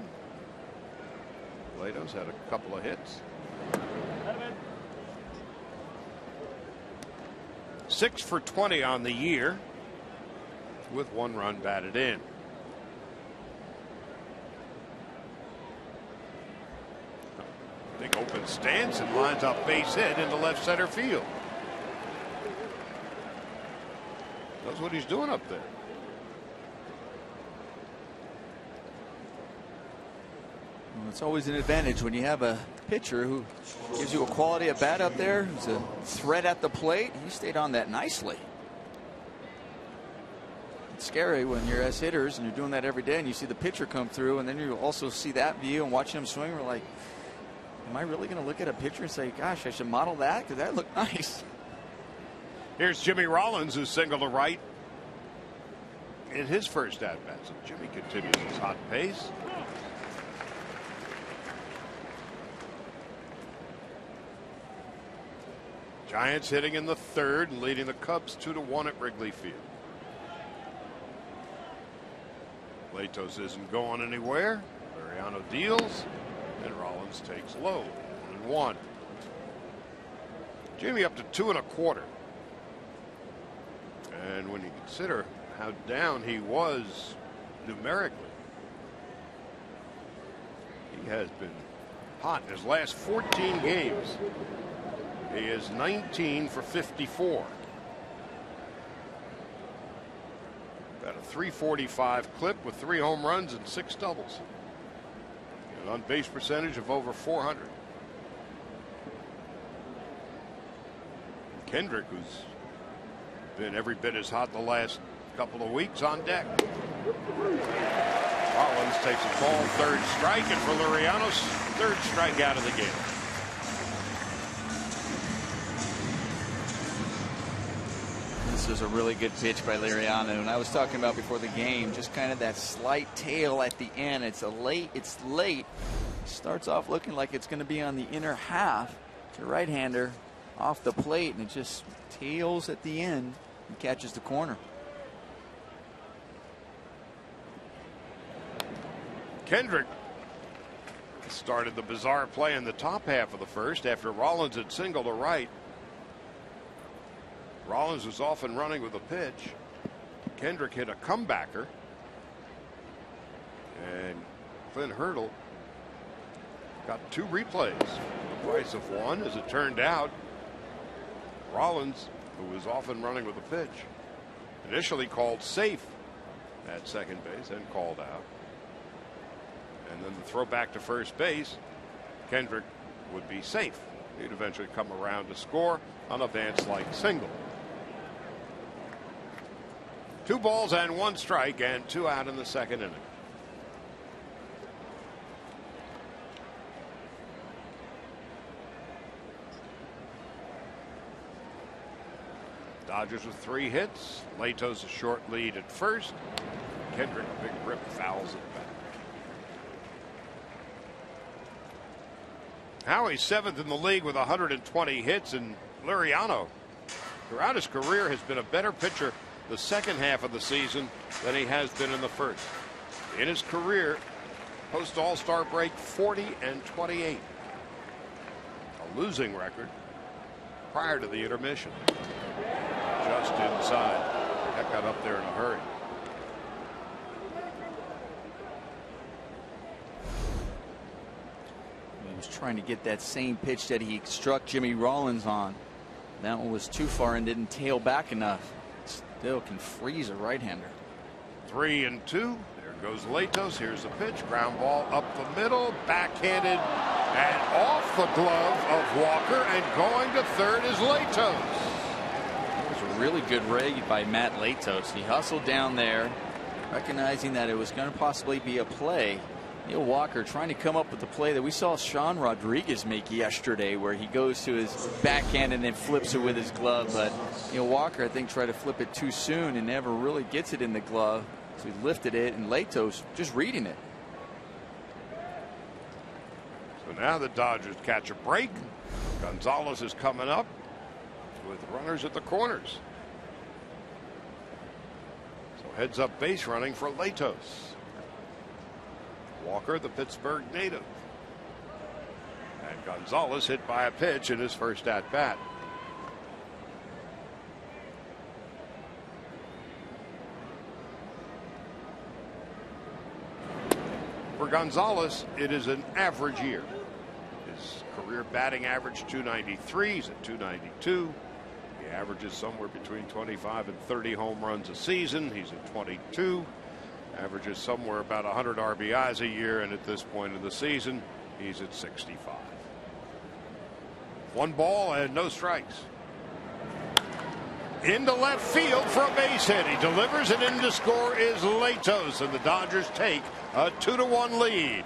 Latos had a couple of hits. 6 for 20 on the year with 1 run batted in. Big open stance and lines up base hit into left center field. That's what he's doing up there. Well, it's always an advantage when you have a pitcher who gives you a quality at bat up there, who's a threat at the plate. He stayed on that nicely. It's scary when you're as hitters and you're doing that every day and you see the pitcher come through and then you also see that view and watching him swing. We're like, am I really going to look at a pitcher and say, gosh, I should model that because that looked nice? Here's Jimmy Rollins, who singled to right in his first at bat. So Jimmy continues his hot pace. Giants hitting in the third and leading the Cubs 2-1 at Wrigley Field. Latos isn't going anywhere. Liriano deals, and Rollins takes low. 1-1. Jimmy up to 2 1/4. And when you consider how down he was numerically, he has been hot in his last 14 games. He is 19 for 54. Got a .345 clip with 3 home runs and 6 doubles. An on base percentage of over .400. Kendrick, who's been every bit as hot the last couple of weeks. On deck. Marlins takes a ball, third strike, and for Liriano's third strikeout of the game. This is a really good pitch by Liriano, and I was talking about before the game, just kind of that slight tail at the end. It's late. Starts off looking like it's going to be on the inner half. It's a right-hander off the plate, and it just tails at the end and catches the corner. Kendrick started the bizarre play in the top half of the first after Rollins had singled to right. Rollins was off and running with a pitch. Kendrick hit a comebacker. And Clint Hurdle got 2 replays. The price of 1, as it turned out. Rollins, who was off and running with a pitch, initially called safe at second base and called out. And then the throw back to first base, Kendrick would be safe. He'd eventually come around to score on a Vance-like single. 2 balls and 1 strike and 2 out in the second inning. Dodgers with 3 hits. Latos a short lead at first. Kendrick, big rip, fouls it back. Howie's 7th in the league with 120 hits, and Liriano throughout his career has been a better pitcher the second half of the season than he has been in the first. In his career, post All-Star break, 40-28. A losing record prior to the intermission. Just inside. That got up there in a hurry. Was trying to get that same pitch that he struck Jimmy Rollins on. That one was too far and didn't tail back enough. Still can freeze a right-hander. 3-2. There goes Latos. Here's the pitch. Ground ball up the middle. Backhanded and off the glove of Walker, and going to third is Latos. It was a really good raid by Matt Latos. He hustled down there, recognizing that it was going to possibly be a play. Neil Walker trying to come up with the play that we saw Sean Rodriguez make yesterday, where he goes to his backhand and then flips it with his glove. But Neil Walker, I think, tried to flip it too soon and never really gets it in the glove. So he lifted it, and Latos just reading it. So now the Dodgers catch a break. Gonzalez is coming up with runners at the corners. So heads up base running for Latos. Walker, the Pittsburgh native. And Gonzalez hit by a pitch in his first at bat. For Gonzalez, it is an average year. His career batting average 293. He's at 292. He averages somewhere between 25 and 30 home runs a season. He's at 22. Averages somewhere about 100 RBIs a year, and at this point in the season, he's at 65. 1 ball and no strikes. Into left field for a base hit. He delivers, and in to score is Latos, and the Dodgers take a 2-1 lead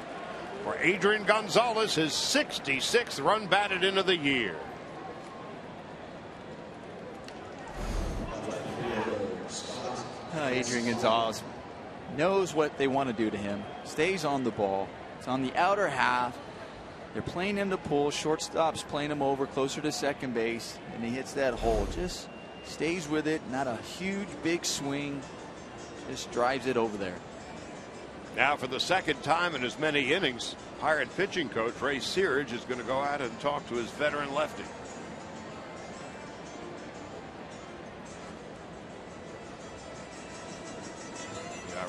for Adrian Gonzalez, his 66th run batted into the year. Adrian Gonzalez knows what they want to do to him. Stays on the ball. It's on the outer half. They're playing him to pull. Shortstop's playing him over closer to second base, and he hits that hole. Just stays with it. Not a huge, big swing. Just drives it over there. Now, for the second time in as many innings, Pirate pitching coach Ray Searage is going to go out and talk to his veteran lefty.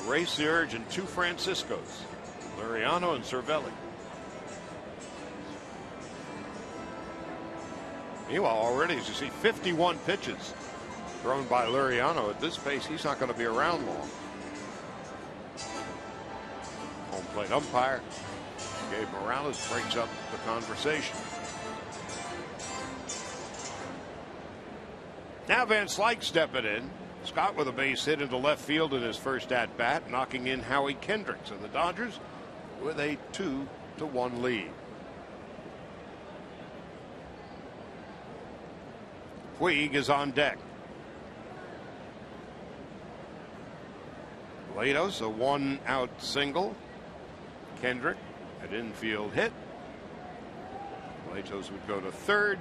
Ray Searage and 2 Franciscos, Liriano and Cervelli. Meanwhile, already, as you see, 51 pitches thrown by Liriano. At this pace, he's not going to be around long. Home plate umpire Gabe Morales breaks up the conversation. Now Van Slyke stepping in. Scott with a base hit into left field in his first at bat, knocking in Howie Kendricks, and the Dodgers with a 2-1 lead. Puig is on deck. Latos, a 1-out single. Kendrick, an infield hit. Latos would go to third,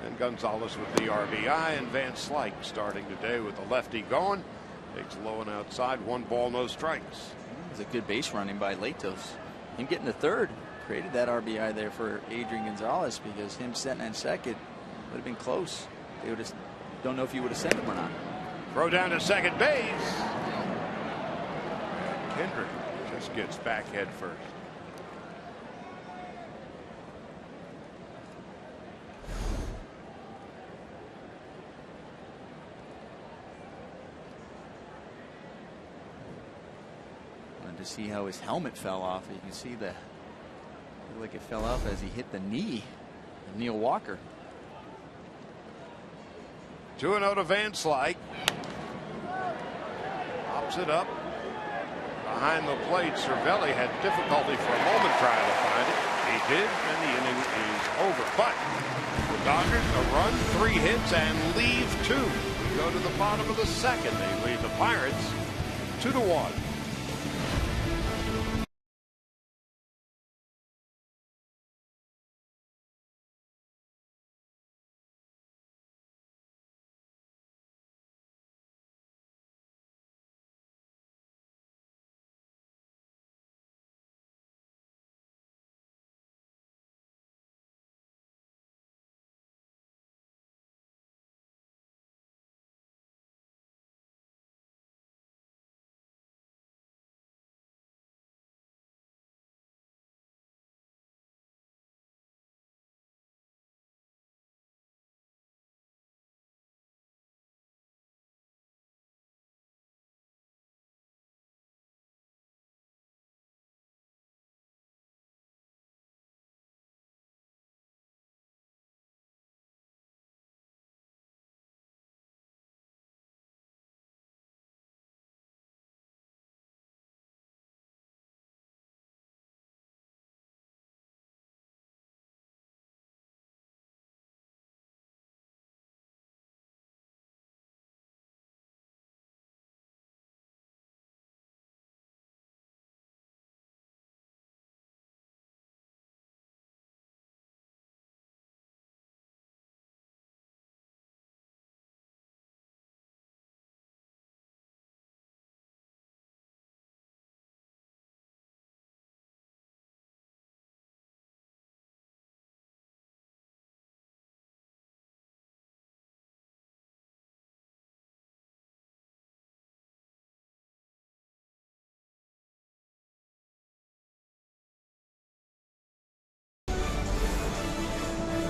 and Gonzalez with the RBI, and Van Slyke starting today with the lefty going. Takes low and outside, 1 ball, no strikes. It was a good base running by Latos. Him getting to third created that RBI there for Adrian Gonzalez, because him setting in second would have been close. They would have, don't know if you would have sent him or not. Throw down to second base. And Kendrick just gets back head first. To see how his helmet fell off. You can see looked like it fell off as he hit the knee of Neil Walker. 2-0 to Van Slyke. Pops it up behind the plate. Cervelli had difficulty for a moment trying to find it. He did, and the inning is over. But the Dodgers a run, 3 hits, and leave 2. We go to the bottom of the second. They lead the Pirates 2-1.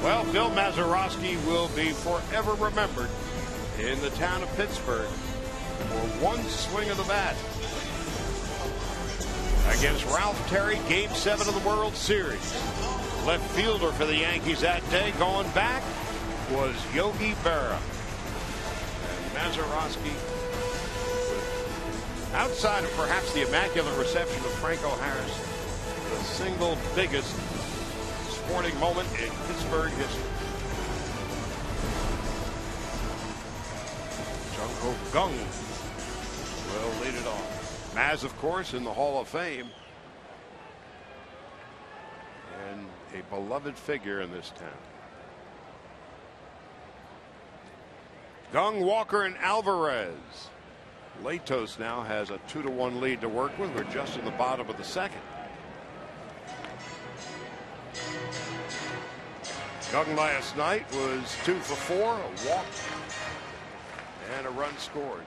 Well, Bill Mazeroski will be forever remembered in the town of Pittsburgh for one swing of the bat against Ralph Terry, Game 7 of the World Series. Left fielder for the Yankees that day going back was Yogi Berra. And Mazeroski, outside of perhaps the immaculate reception of Franco Harris, the single biggest sporting moment in Pittsburgh history. Jung-Ho Kang will lead it off. Maz, of course, in the Hall of Fame, and a beloved figure in this town. Kang, Walker, and Alvarez. Latos now has a 2-1 lead to work with. We're just in the bottom of the second. Kang last night was 2 for 4, a walk and a run scored.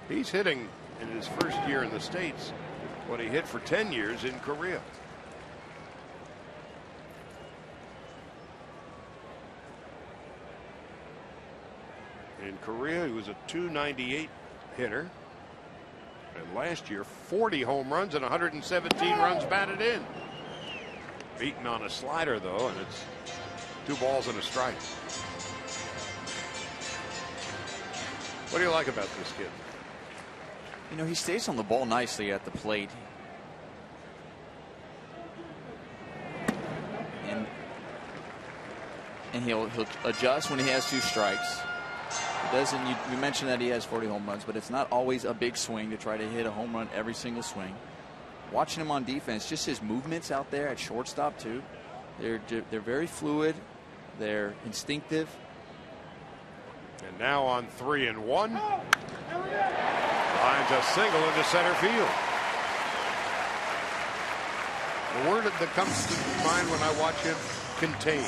He's hitting in his first year in the States what he hit for 10 years in Korea. In Korea, he was a .298 hitter. And last year, 40 home runs and 117 runs batted in. Beaten on a slider, though, and it's 2 balls and a strike. What do you like about this kid? You know, he stays on the ball nicely at the plate. And he'll adjust when he has 2 strikes. It doesn't. You mentioned that he has 40 home runs, but it's not always a big swing to try to hit a home run every single swing. Watching him on defense, just his movements out there at shortstop too. They're very fluid. They're instinctive. And now on 3-1. Lines a single into center field. The word that comes to mind when I watch him: contain.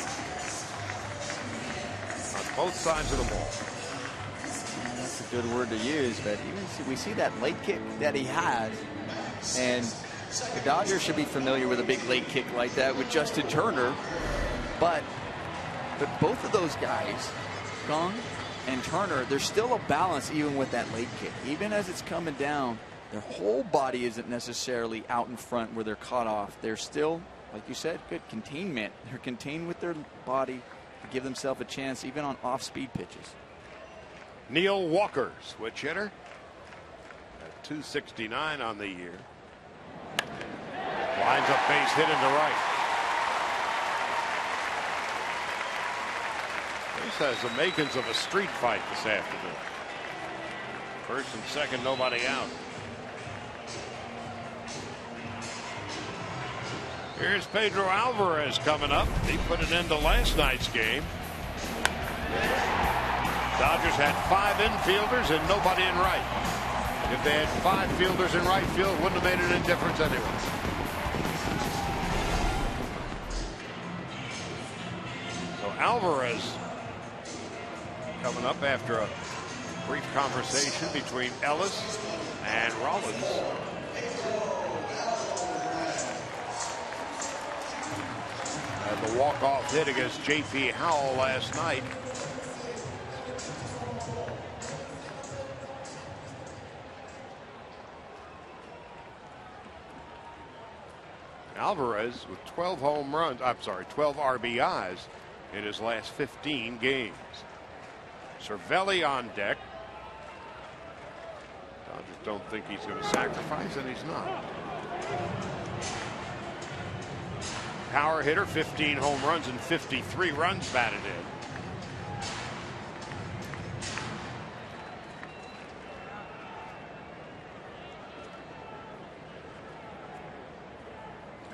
On both sides of the ball. That's a good word to use, but even we see that late kick that he has, and the Dodgers should be familiar with a big late kick like that with Justin Turner, but both of those guys, Gong and Turner, there's still a balance even with that late kick. Even as it's coming down, their whole body isn't necessarily out in front where they're caught off. They're still, like you said, good containment. They're contained with their body to give themselves a chance even on off-speed pitches. Neil Walker, switch hitter, at 269 on the year. Lines up base hit into right. This has the makings of a street fight this afternoon. First and second, nobody out. Here's Pedro Alvarez coming up. He put an end to last night's game. Dodgers had 5 infielders and nobody in right. If they had 5 fielders in right field, wouldn't have made any difference anyway. So Alvarez coming up after a brief conversation between Ellis and Rollins. Had the walk-off hit against J.P. Howell last night. Alvarez with 12 home runs, 12 RBIs in his last 15 games. Cervelli on deck. Dodgers don't think he's going to sacrifice, and he's not. Power hitter, 15 home runs and 53 runs batted in.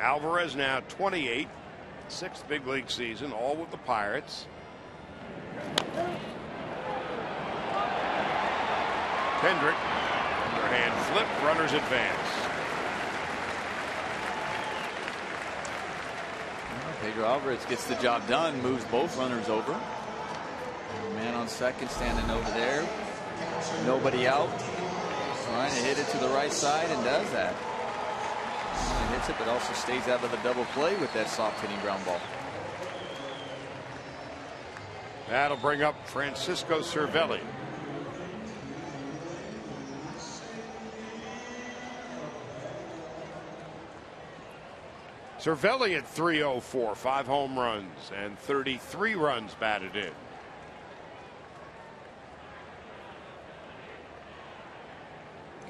Alvarez now 28, 6th big league season, all with the Pirates. Kendrick, underhand flip, runners advance. Pedro Alvarez gets the job done, moves both runners over. Man on second standing over there. Nobody out. Trying to hit it to the right side and does that. Hits it, but also stays out of the double play with that soft hitting ground ball. That'll bring up Francisco Cervelli. Cervelli at 304, 5 home runs and 33 runs batted in.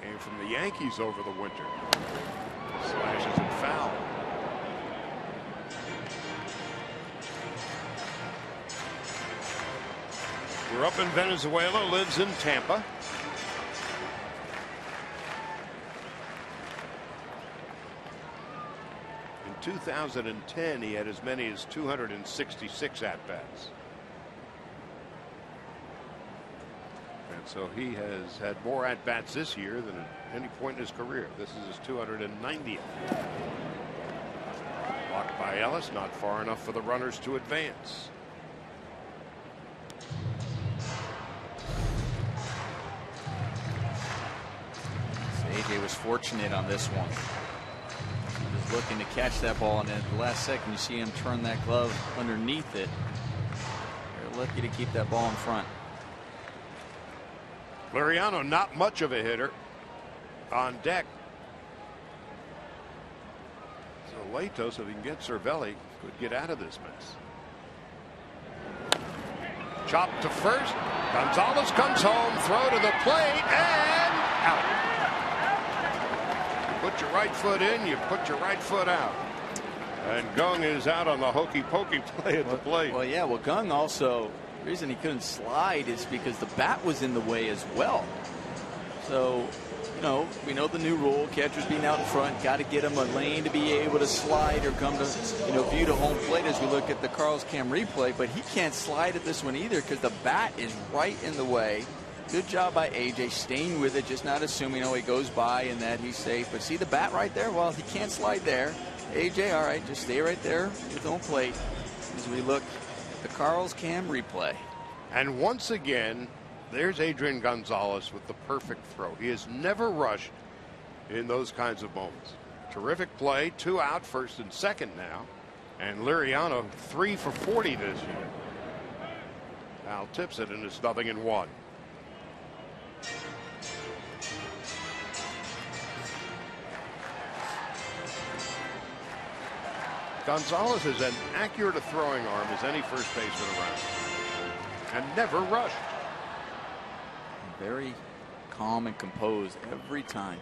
Came from the Yankees over the winter. Slashes and foul. Grew up in Venezuela, lives in Tampa. In 2010, he had as many as 266 at-bats. And so he has had more at-bats this year than at any point in his career. This is his 290th. Blocked by Ellis, not far enough for the runners to advance. AJ was fortunate on this one. He was looking to catch that ball, and at the last second you see him turn that glove underneath it. They're lucky to keep that ball in front. Liriano, not much of a hitter on deck. So Latos, if he can get Cervelli, could get out of this mess. Chop to first. Gonzalez comes home. Throw to the plate and out. You put your right foot in. You put your right foot out. And Gung is out on the hokey pokey play at the plate. Well, yeah. Well, Gung also, the reason he couldn't slide is because the bat was in the way as well. So, you know, we know the new rule, catchers being out in front, got to get him a lane to be able to slide or come to, you know, view to home plate as we look at the Carl's Cam replay. But he can't slide at this one either because the bat is right in the way. Good job by AJ staying with it, just not assuming, oh, he goes by and that he's safe. But see the bat right there? Well, he can't slide there. AJ, all right, just stay right there with home plate as we look at the Carl's Cam replay. And once again, there's Adrian Gonzalez with the perfect throw. He has never rushed in those kinds of moments. Terrific play, 2 out, first and second now. And Liriano 3 for 40 this year. Al tips it and it's 0-1. Gonzalez has an accurate a throwing arm as any first baseman around, and never rushed. Very calm and composed every time.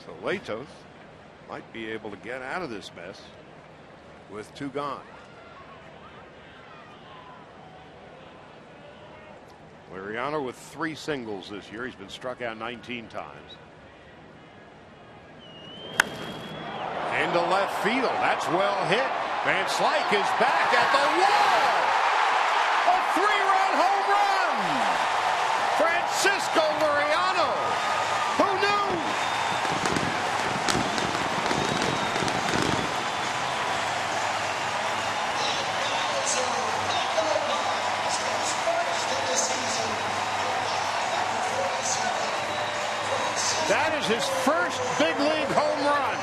So Latos might be able to get out of this mess with 2 gone. Liriano with 3 singles this year. He's been struck out 19 times. Into left field. That's well hit. Van Slyke is back at the wall. A 3-run home run. Francisco Liriano. Who knew? That is his first big league home run.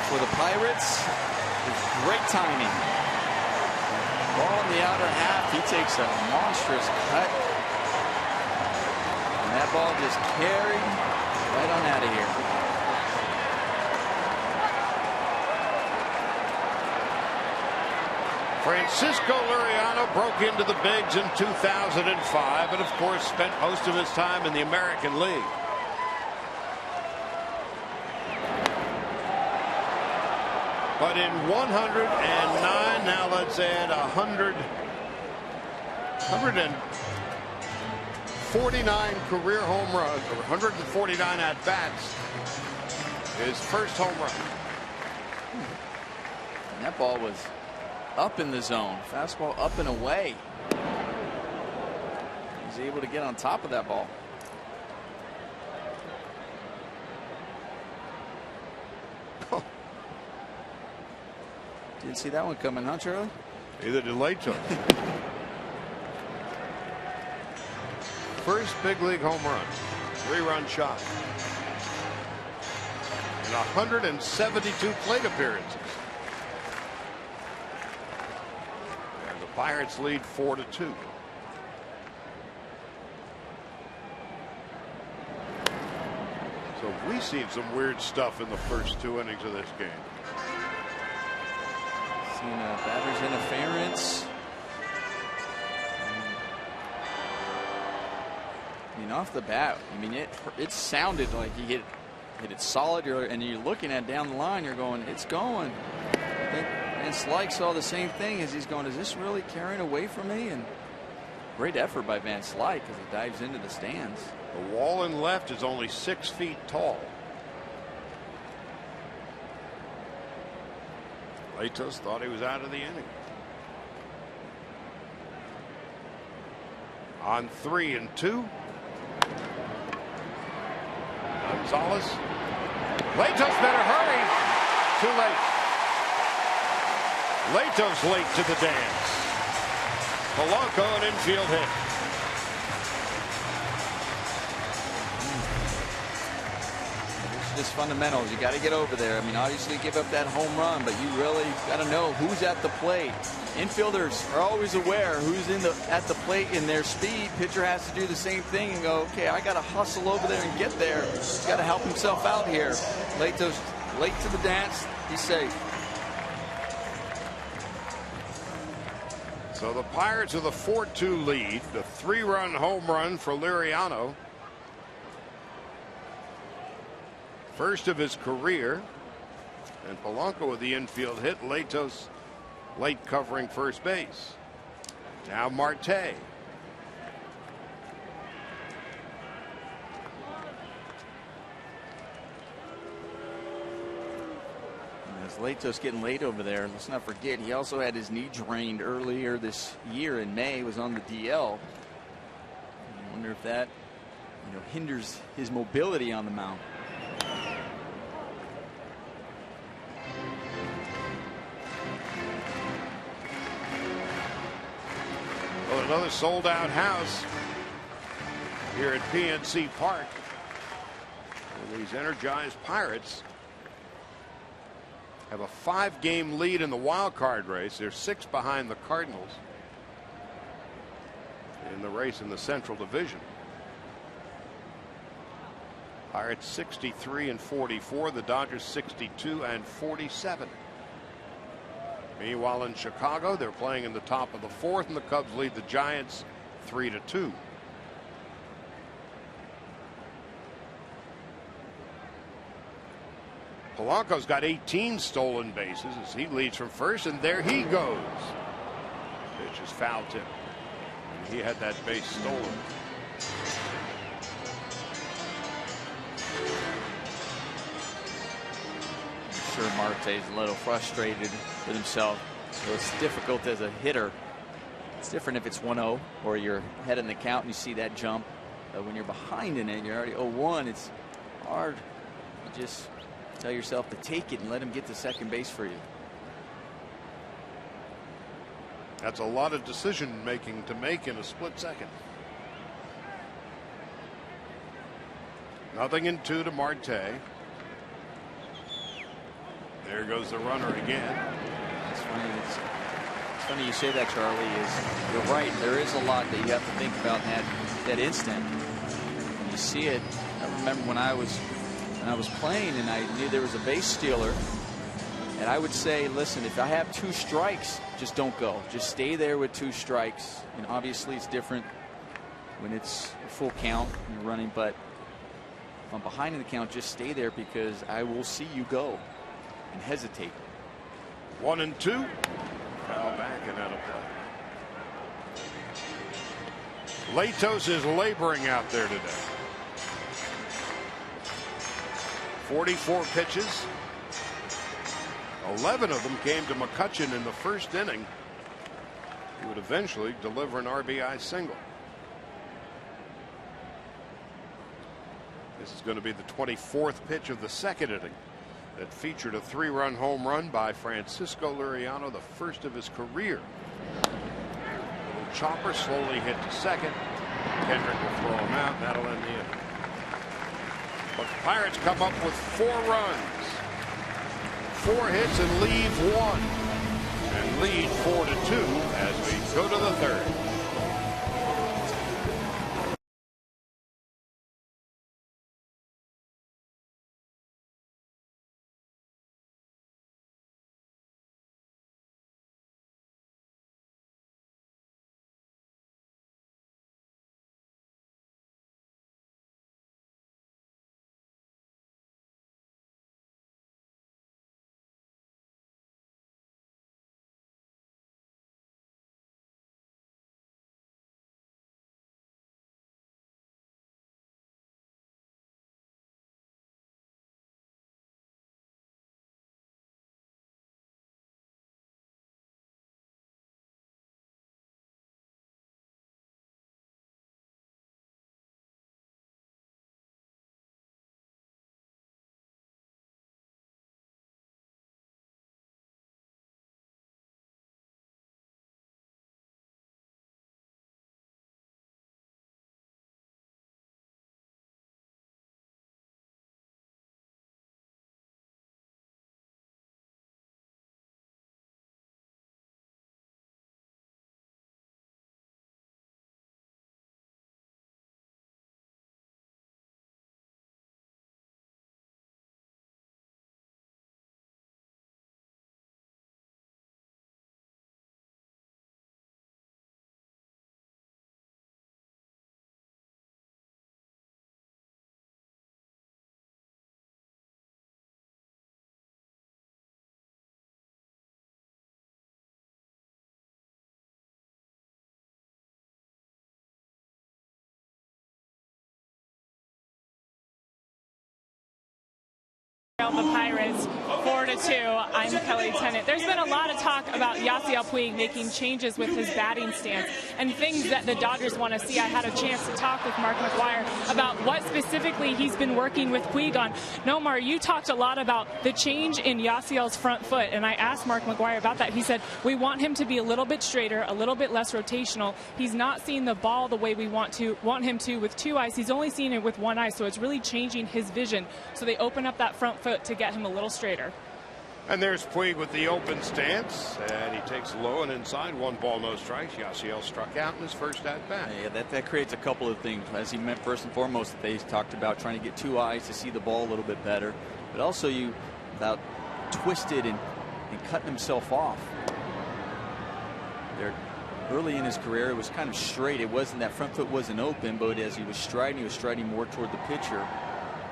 For the Pirates, it's great timing. Ball in the outer half. He takes a monstrous cut. And that ball just carried right on out of here. Francisco Liriano broke into the bigs in 2005 and, of course, spent most of his time in the American League. But in 109, now let's add 149 career home runs, or 149 at-bats, his first home run. And that ball was up in the zone. Fastball up and away. He's able to get on top of that ball. Didn't see that one coming, huh, Charlie? Either did Latos. First big league home run. 3-run shot. In 172 plate appearances. And the Pirates lead 4-2. So we've seen some weird stuff in the first 2 innings of this game. Seen a batter's interference. I mean, off the bat, I mean, it sounded like he hit it solid, and you're looking at down the line, you're going, it's going. I think Van Slyke saw the same thing as he's going, is this really carrying away from me? And great effort by Van Slyke as he dives into the stands. The wall in left is only 6 feet tall. Latos thought he was out of the inning. On 3-2. Gonzalez. Latos better hurry. Too late. Latos late to the dance. Polanco an infield hit. just fundamentals. You got to get over there. I mean, obviously give up that home run, but you really got to know who's at the plate. Infielders are always aware who's at the plate in their speed. Pitcher has to do the same thing and go, okay, I got to hustle over there and get there. He's got to help himself out here. Late to the dance. He's safe. So the Pirates with a 4-2 lead. The 3-run home run for Liriano. First of his career. And Polanco with the infield hit. Latos late covering first base. Now Marte. As Latos getting late over there, let's not forget he also had his knee drained earlier this year in May. Was on the DL. I wonder if that hinders his mobility on the mound. Well, another sold-out house here at PNC Park. And these energized Pirates have a 5-game lead in the wild card race. They're 6 behind the Cardinals in the race in the Central Division. Pirates 63-44. The Dodgers 62-47. Meanwhile, in Chicago, they're playing in the top of the 4th, and the Cubs lead the Giants 3-2. Polanco's got 18 stolen bases as he leads from first, and there he goes. Pitch is foul tip. And he had that base stolen. I'm sure Marte's a little frustrated with himself. So it's difficult as a hitter. It's different if it's 1-0 or you're ahead in the count and you see that jump. But when you're behind in it, you're already 0-1. It's hard. You just tell yourself to take it and let him get to second base for you. That's a lot of decision making to make in a split second. Nothing in 2 to Marte. There goes the runner again. It's funny. It's funny you say that, Charlie. You're right. There is a lot that you have to think about in that instant. When you see it, I remember when I was playing and I knew there was a base stealer, and I would say, listen, if I have 2 strikes, just don't go. Just stay there with 2 strikes. And obviously it's different when it's a full count and you're running, but if I'm behind in the count, just stay there because I will see you go and hesitate. 1-2. Foul back and out of play. Latos is laboring out there today. 44 pitches. 11 of them came to McCutchen in the first inning. He would eventually deliver an RBI single. This is going to be the 24th pitch of the second inning that featured a 3-run home run by Francisco Liriano, the first of his career. Little chopper slowly hit to second. Kendrick will throw him out, and that'll end the inning. But the Pirates come up with 4 runs, 4 hits, and leave 1, and lead 4-2 as we go to the 3rd. The Pirates 4-2. I'm Kelly Tennant. There's been a lot of talk about Yasiel Puig making changes with his batting stance and things that the Dodgers want to see. I had a chance to talk with Mark McGwire about what specifically he's been working with Puig on. Nomar, you talked a lot about the change in Yasiel's front foot, and I asked Mark McGwire about that. He said, we want him to be a little bit straighter, a little bit less rotational. He's not seeing the ball the way we want him to with two eyes. He's only seeing it with one eye, so it's really changing his vision. So they open up that front foot to get him a little straighter. And there's Puig with the open stance, and he takes low and inside. 1 ball, no strikes. Yasiel struck out in his first at bat. Yeah, that creates a couple of things. As he meant, first and foremost, they talked about trying to get 2 eyes to see the ball a little bit better, but also without twisted and cutting himself off. There, early in his career, it was kind of straight. It wasn't, that front foot wasn't open, but as he was striding more toward the pitcher.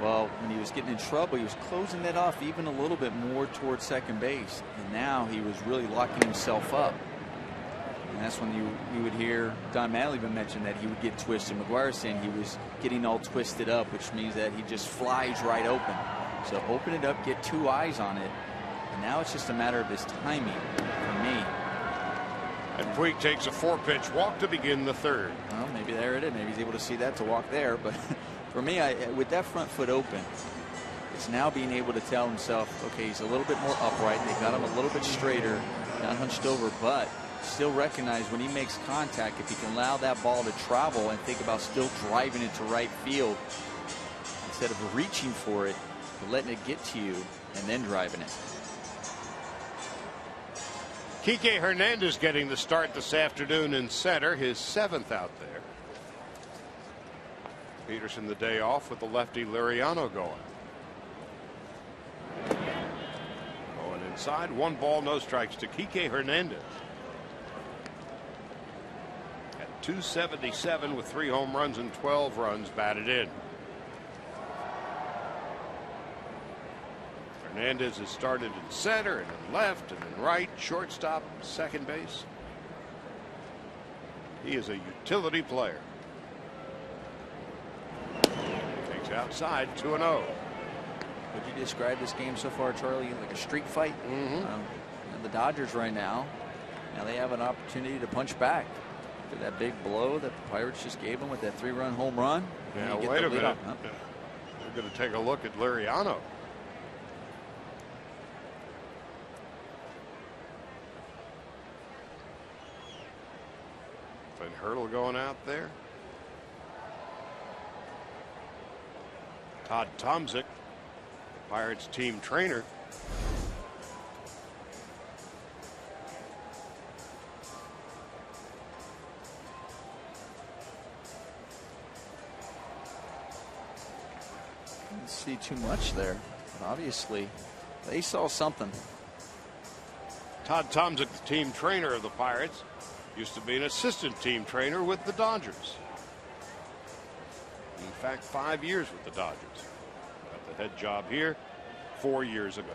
Well, when he was getting in trouble, he was closing that off even a little bit more towards second base. And now he was really locking himself up. And that's when you would hear Don Mattingly even mention that he would get twisted. McGwire saying he was getting all twisted up, which means that he just flies right open. So open it up, get 2 eyes on it. And now it's just a matter of his timing for me. And Puig takes a 4-pitch walk to begin the 3rd. Well, maybe there it is. Maybe he's able to see that to walk there. But for me, with that front foot open, it's now being able to tell himself, okay, he's a little bit more upright. They got him a little bit straighter, not hunched over, but still recognize when he makes contact, if he can allow that ball to travel and think about still driving it to right field instead of reaching for it, but letting it get to you and then driving it. Kike Hernandez getting the start this afternoon in center, his 7th out there. Peterson the day off with the lefty Liriano going. Going inside, 1 ball, no strikes to Kike Hernandez. At .277 with 3 home runs and 12 runs batted in. Hernandez has started in center and in left and in right, shortstop, second base. He is a utility player. Takes outside, 2-0. Would you describe this game so far, Charlie, like a street fight? And the Dodgers right now they have an opportunity to punch back after that big blow that the Pirates just gave them with that 3-run home run. Yeah, wait a minute. We're going to take a look at Liriano. And Hurdle going out there. Todd Tomczyk, Pirates team trainer. Didn't see too much there. Obviously, they saw something. Todd Tomczyk, the team trainer of the Pirates, used to be an assistant team trainer with the Dodgers. In fact, 5 years with the Dodgers. Got the head job here 4 years ago.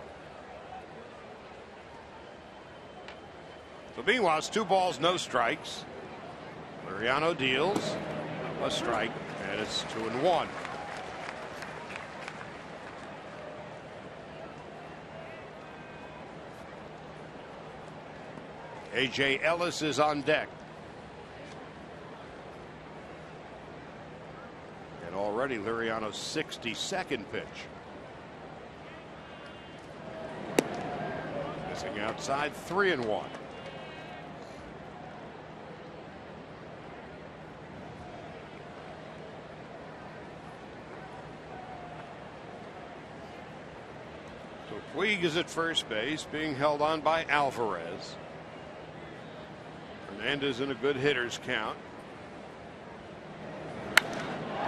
So meanwhile, it's 2 balls, no strikes. Liriano deals a strike, and it's 2-1. A.J. Ellis is on deck. And already Liriano's 62nd pitch. Missing outside, 3-1. So Puig is at first base, being held on by Alvarez. Hernandez in a good hitter's count.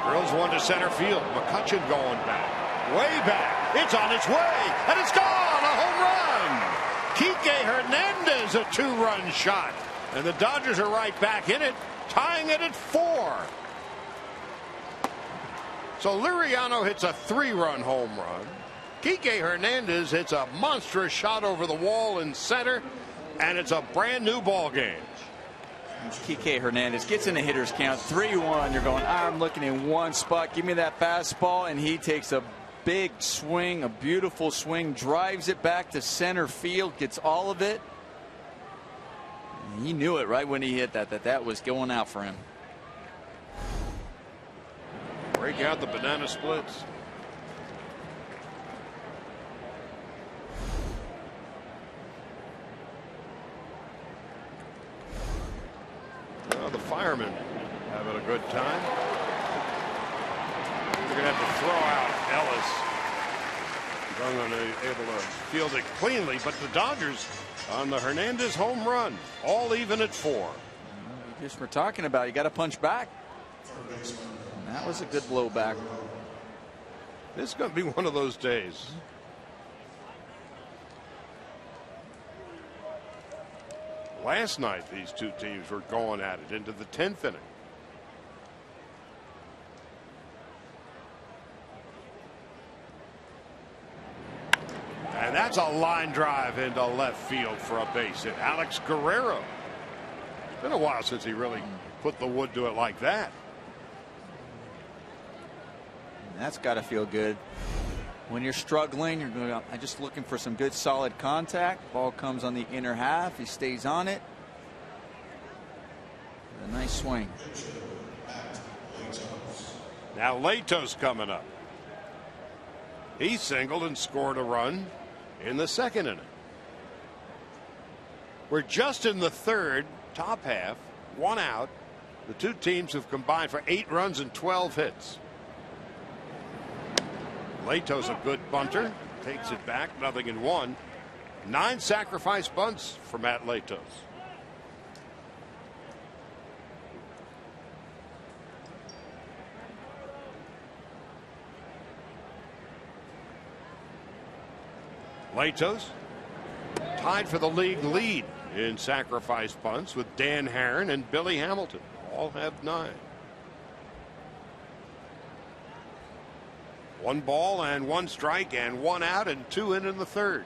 Drills one to center field. McCutchen going back. Way back. It's on its way. And it's gone. A home run. Kike Hernandez, a 2-run shot. And the Dodgers are right back in it, tying it at 4. So Liriano hits a 3-run home run. Kike Hernandez hits a monstrous shot over the wall in center. And it's a brand new ball game. Kike Hernandez gets in the hitter's count, 3-1. You're going, I'm looking in one spot. Give me that fastball, and he takes a big swing, a beautiful swing, drives it back to center field, gets all of it. And he knew it right when he hit that was going out for him. Break out the banana splits. Well, the firemen having a good time. They're going to have to throw out Ellis. Young able to field it cleanly, but the Dodgers on the Hernandez home run, all even at 4. We just were talking about you got to punch back. And that was a good blow back. This is going to be one of those days. Last night, these two teams were going at it into the 10th inning. And that's a line drive into left field for a base hit. Alex Guerrero. It's been a while since he really put the wood to it like that. That's got to feel good. When you're struggling, you're going, I'm just looking for some good solid contact. Ball comes on the inner half. He stays on it. A nice swing. Now Lato's coming up. He singled and scored a run in the second inning. We're just in the third, top half, 1 out. The two teams have combined for 8 runs and 12 hits. Lato's a good bunter, takes it back, 0-1. 9 sacrifice bunts for Matt Latos. Latos tied for the league lead in sacrifice bunts with Dan Herron and Billy Hamilton. All have 9. 1 ball and 1 strike and 1 out and 2 in the third.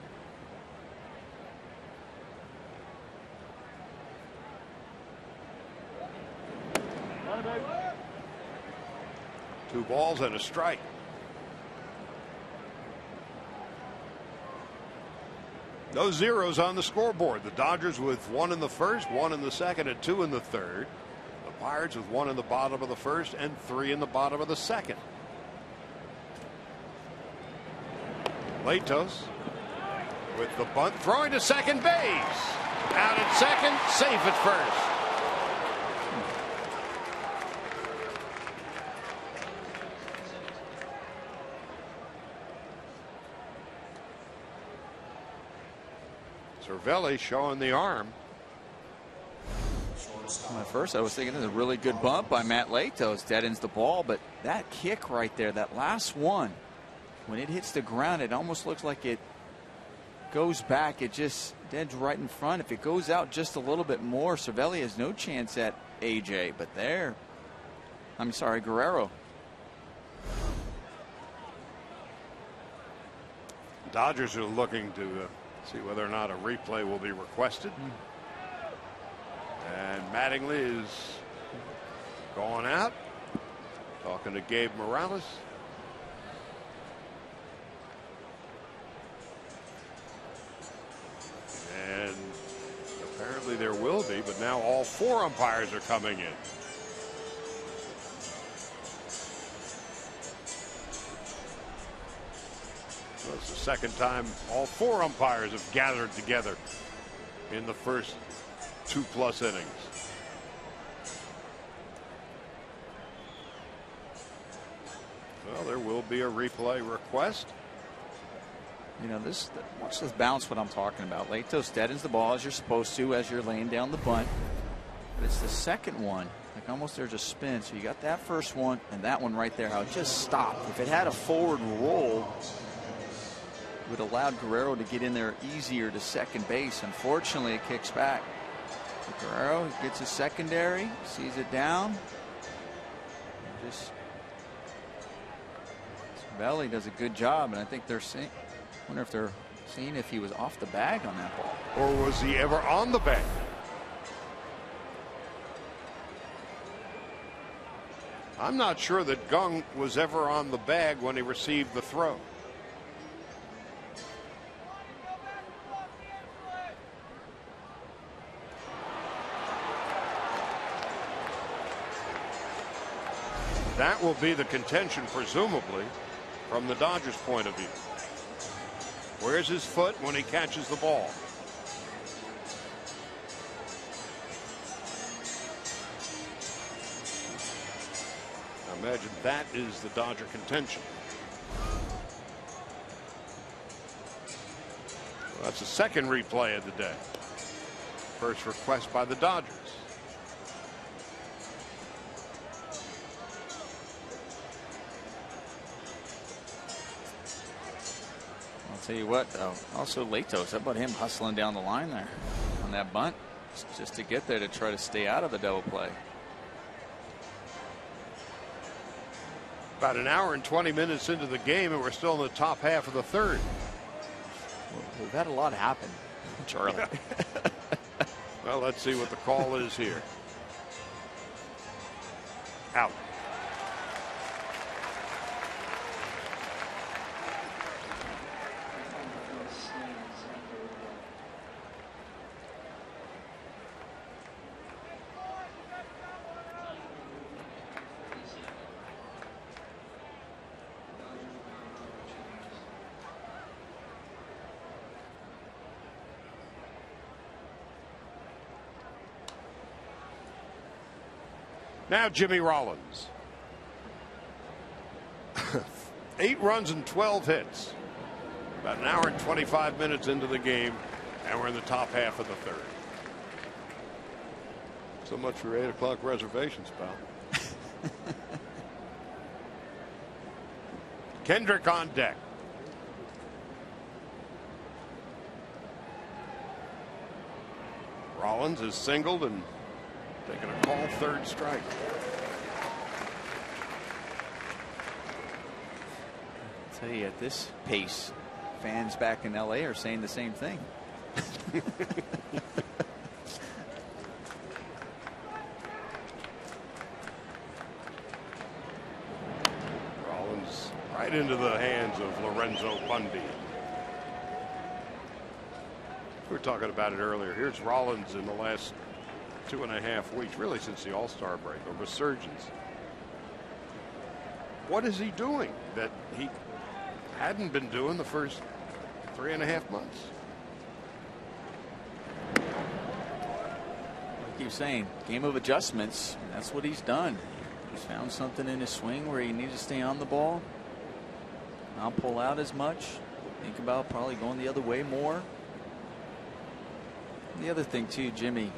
Two balls and a strike. No zeros on the scoreboard. The Dodgers with 1 in the first, 1 in the second, and 2 in the third. The Pirates with 1 in the bottom of the first and 3 in the bottom of the second. Latos with the bunt, throwing to second base. Out at second, safe at first. Cervelli showing the arm. At first I was thinking this is a really good bump by Matt Latos. Deadens the ball, but that kick right there, that last one, when it hits the ground, it almost looks like it goes back. It just deads right in front. If it goes out just a little bit more, Cervelli has no chance at AJ. But there, I'm sorry, Guerrero. Dodgers are looking to see whether or not a replay will be requested. And Mattingly is going out, talking to Gabe Morales. And apparently there will be, but now all 4 umpires are coming in. So it's the second time all 4 umpires have gathered together in the first 2+ innings. Well, there will be a replay request. You know, watch this bounce, what I'm talking about. Latos deadens the ball as you're supposed to as you're laying down the bunt. But it's the second one. Like almost there's a spin. So you got that first one and that one right there. How it just stopped. If it had a forward roll, it would have allowed Guerrero to get in there easier to second base. Unfortunately, it kicks back. So Guerrero gets his secondary, sees it down. Just Belly does a good job, and I think they're seeing. Wonder if they're seeing if he was off the bag on that ball. Or was he ever on the bag? I'm not sure that Gung was ever on the bag when he received the throw. That will be the contention, presumably, from the Dodgers' point of view. Where's his foot when he catches the ball? I imagine that is the Dodger contention. Well, that's the second replay of the day. First request by the Dodgers. I'll tell you what, though, also Latos, how about him hustling down the line there on that bunt just to get there to try to stay out of the double play. About an hour and 20 minutes into the game, and we're still in the top half of the third. Well, we've had a lot happen, Charlie. Well, let's see what the call is here. Out. Now Jimmy Rollins. 8 runs and 12 hits. About an hour and 25 minutes into the game, and we're in the top half of the third. So much for 8 o'clock reservations, pal. Kendrick on deck. Rollins is singled and taking a call, third strike. I'll tell you, at this pace, fans back in LA are saying the same thing. Rollins right into the hands of Lorenzo Bundy. We were talking about it earlier. Here's Rollins in the last 2.5 weeks, really since the All-Star break, a resurgence. What is he doing that he hadn't been doing the first 3.5 months? I keep saying, game of adjustments. That's what he's done. He's found something in his swing where he needs to stay on the ball, not pull out as much, think about probably going the other way more. And the other thing too, Jimmy,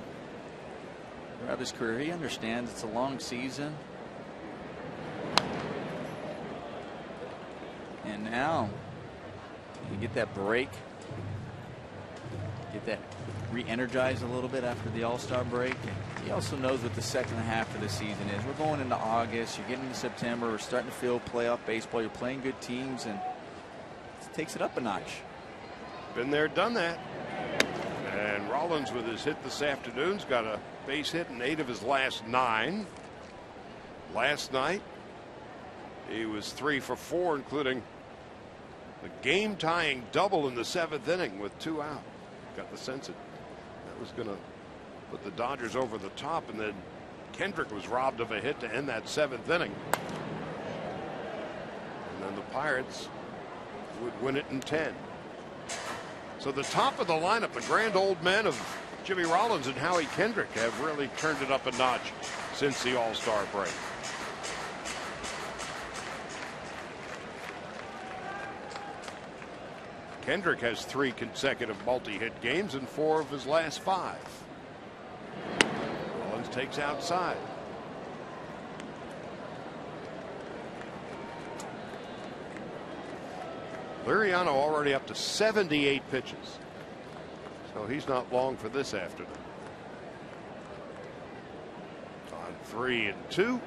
throughout his career, he understands it's a long season. And now you get that break, get that re-energized a little bit after the All-Star break. And he also knows what the second half of the season is. We're going into August, you're getting into September, we're starting to feel playoff baseball, you're playing good teams, and it takes it up a notch. Been there, done that. And Rollins with his hit this afternoon's got a base hit in 8 of his last 9. Last night he was 3 for 4, including the game tying double in the 7th inning with 2 out. Got the sense that was going to put the Dodgers over the top, and then Kendrick was robbed of a hit to end that 7th inning. And then the Pirates would win it in 10. So the top of the lineup, the grand old men of Jimmy Rollins and Howie Kendrick, have really turned it up a notch since the All-Star break. Kendrick has 3 consecutive multi-hit games in 4 of his last 5. Rollins takes outside. Liriano already up to 78 pitches. So he's not long for this afternoon. On 3 and 2.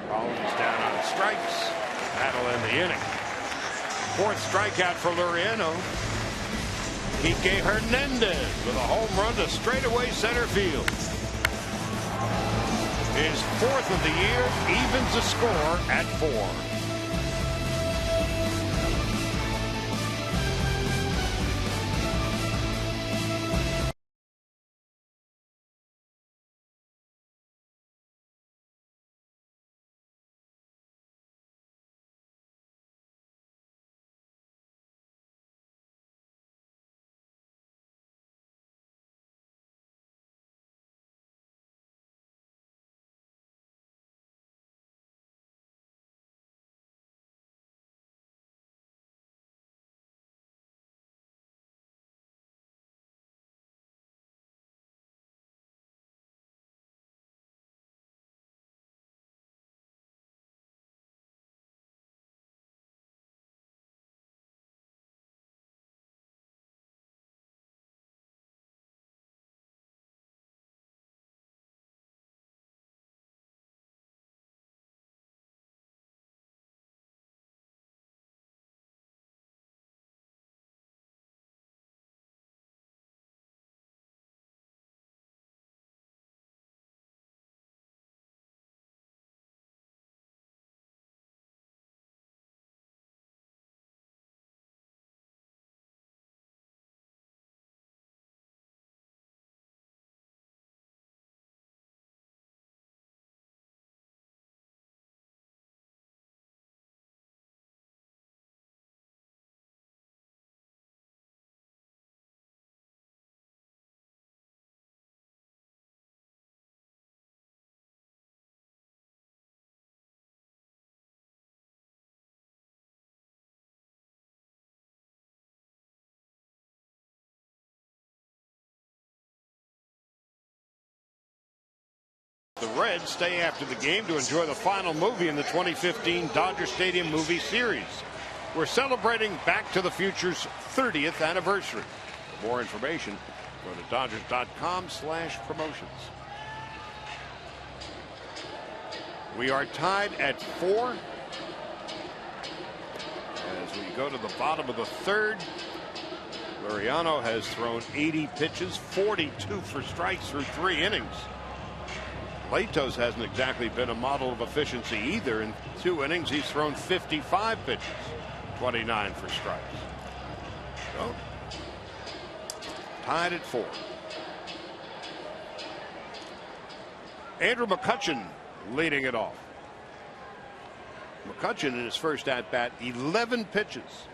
Rollins down on strikes. That'll end the inning. 4th strikeout for Liriano. Kike Hernandez with a home run to straightaway center field. His 4th of the year, evens the score at 4. The Reds stay after the game to enjoy the final movie in the 2015 Dodger Stadium movie series. We're celebrating Back to the Future's 30th anniversary. For more information, go to Dodgers.com/promotions. We are tied at 4 as we go to the bottom of the third. Laureano has thrown 80 pitches, 42 for strikes through 3 innings. Latos hasn't exactly been a model of efficiency either. In 2 innings, he's thrown 55 pitches, 29 for strikes. So, tied at 4. Andrew McCutchen leading it off. McCutchen in his first at-bat, 11 pitches.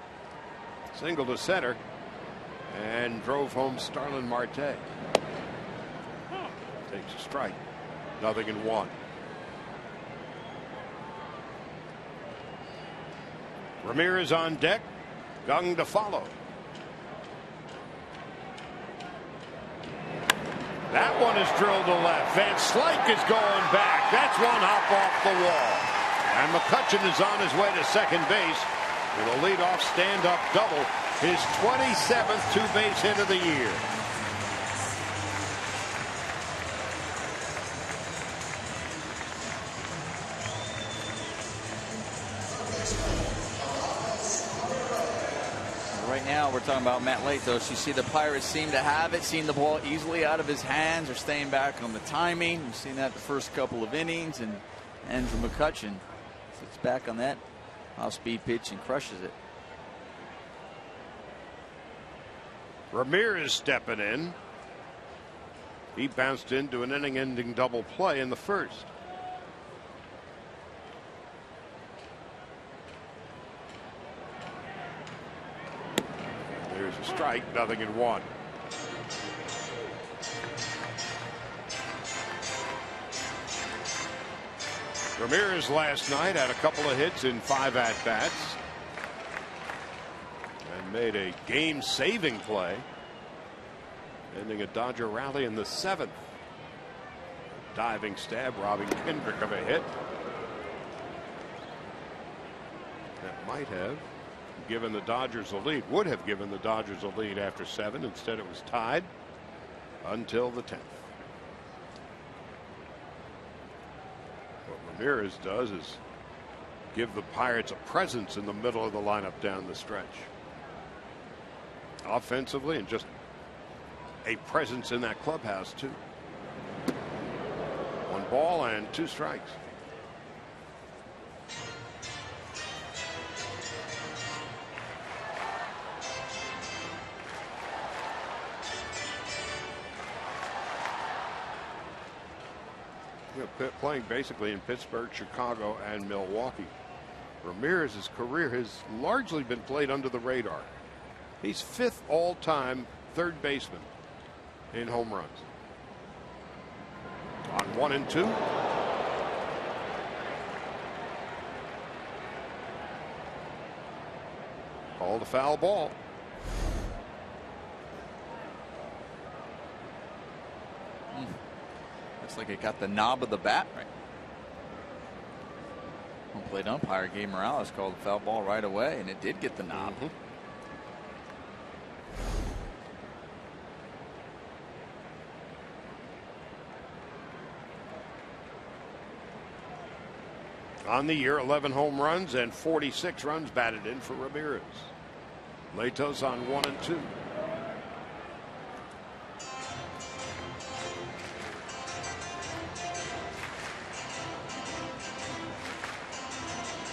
Single to center and drove home Starlin Marte. Takes a strike. 0-1. Ramirez on deck. Gung to follow. That one is drilled to left. Van Slyke is going back. That's one hop off the wall. And McCutchen is on his way to second base with a leadoff stand-up double. His 27th two-base hit of the year. Right now we're talking about Matt Latos. You see the Pirates seem to have it, seeing the ball easily out of his hands, or staying back on the timing. We've seen that the first couple of innings, and Andrew McCutchen sits back on that off-speed pitch and crushes it. Ramirez stepping in. He bounced into an inning-ending double play in the first. There's a strike, 0-1. Ramirez last night had a couple of hits in 5 at-bats and made a game-saving play, ending a Dodger rally in the 7th. Diving stab, robbing Kendrick of a hit. That might have given the Dodgers a lead, would have given the Dodgers a lead after 7. Instead, it was tied until the 10th. What Ramirez does is give the Pirates a presence in the middle of the lineup down the stretch. Offensively, and just a presence in that clubhouse, too. 1 ball and 2 strikes. Playing basically in Pittsburgh, Chicago, and Milwaukee. Ramirez's career has largely been played under the radar. He's 5th all-time third baseman in home runs. On 1 and 2. Called a foul ball. Looks like it got the knob of the bat right. Home plate umpire Gabe Morales called the foul ball right away, and it did get the knob. On the year, 11 home runs and 46 runs batted in for Ramirez. Latos on 1 and 2.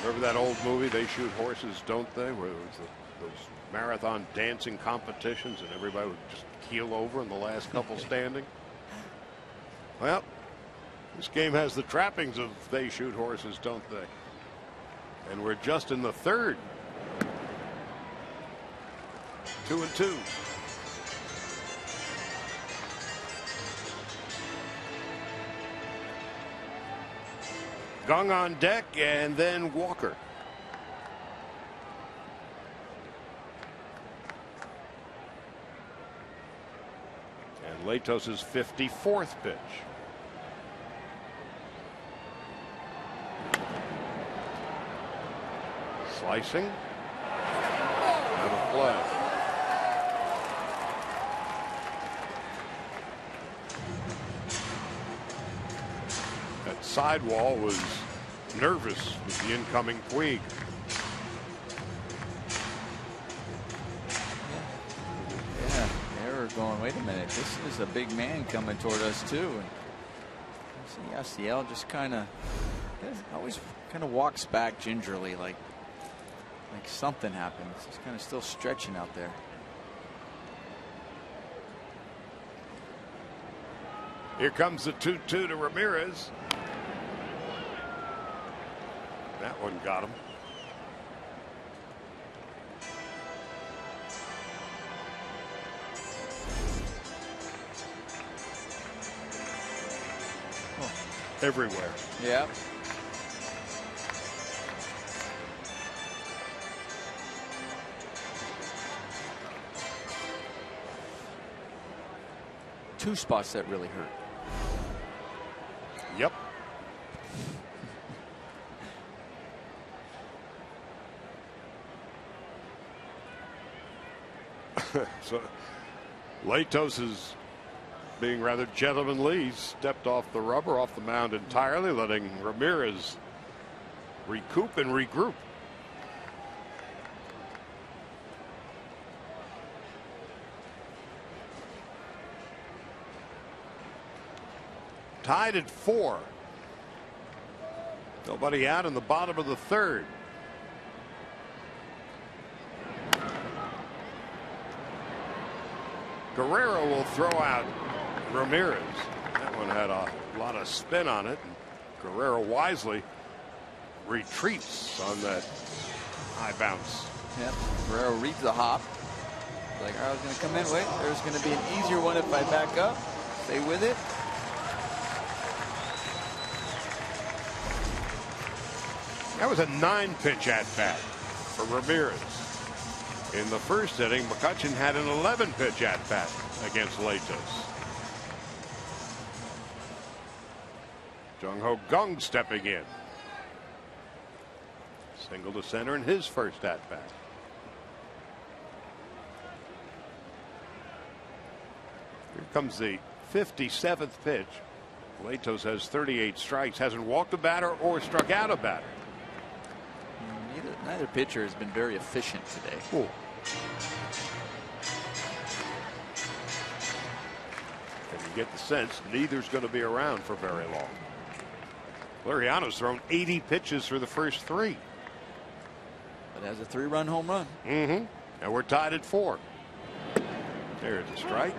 Remember that old movie, They Shoot Horses, Don't They? Where there was those marathon dancing competitions and everybody would just keel over in the last couple standing. Well, this game has the trappings of They Shoot Horses, Don't They? And we're just in the 3rd. 2 and 2. Gung on deck, and then Walker. And Latos' 54th pitch. Slicing. And a play. That sidewall was nervous with the incoming Puig. Yeah, they were going, wait a minute, this is a big man coming toward us too. And see Yasiel just kind of always kind of walks back gingerly, like something happened. He's kind of still stretching out there. Here comes the 2-2 to Ramirez. That one got him. Everywhere. Yeah. Two spots that really hurt. Yep. So Latos is being rather gentlemanly. He stepped off the rubber, off the mound entirely, letting Ramirez recoup and regroup. Tied at 4. Nobody out in the bottom of the 3rd. Guerrero will throw out Ramirez. That one had a lot of spin on it. Guerrero wisely retreats on that high bounce. Yep. Guerrero reads the hop. Like, I was going to come in. Wait, there's going to be an easier one if I back up. Stay with it. That was a 9-pitch at bat for Ramirez. In the first inning, McCutchen had an 11-pitch at bat against Latos. Jung-Ho Kang stepping in. Single to center in his first at bat. Here comes the 57th pitch. Latos has 38 strikes, hasn't walked a batter or struck out a batter. Neither pitcher has been very efficient today. Cool. And you get the sense neither's going to be around for very long. Liriano's thrown 80 pitches through the first 3. But has a 3-run home run. And we're tied at 4. There's a strike.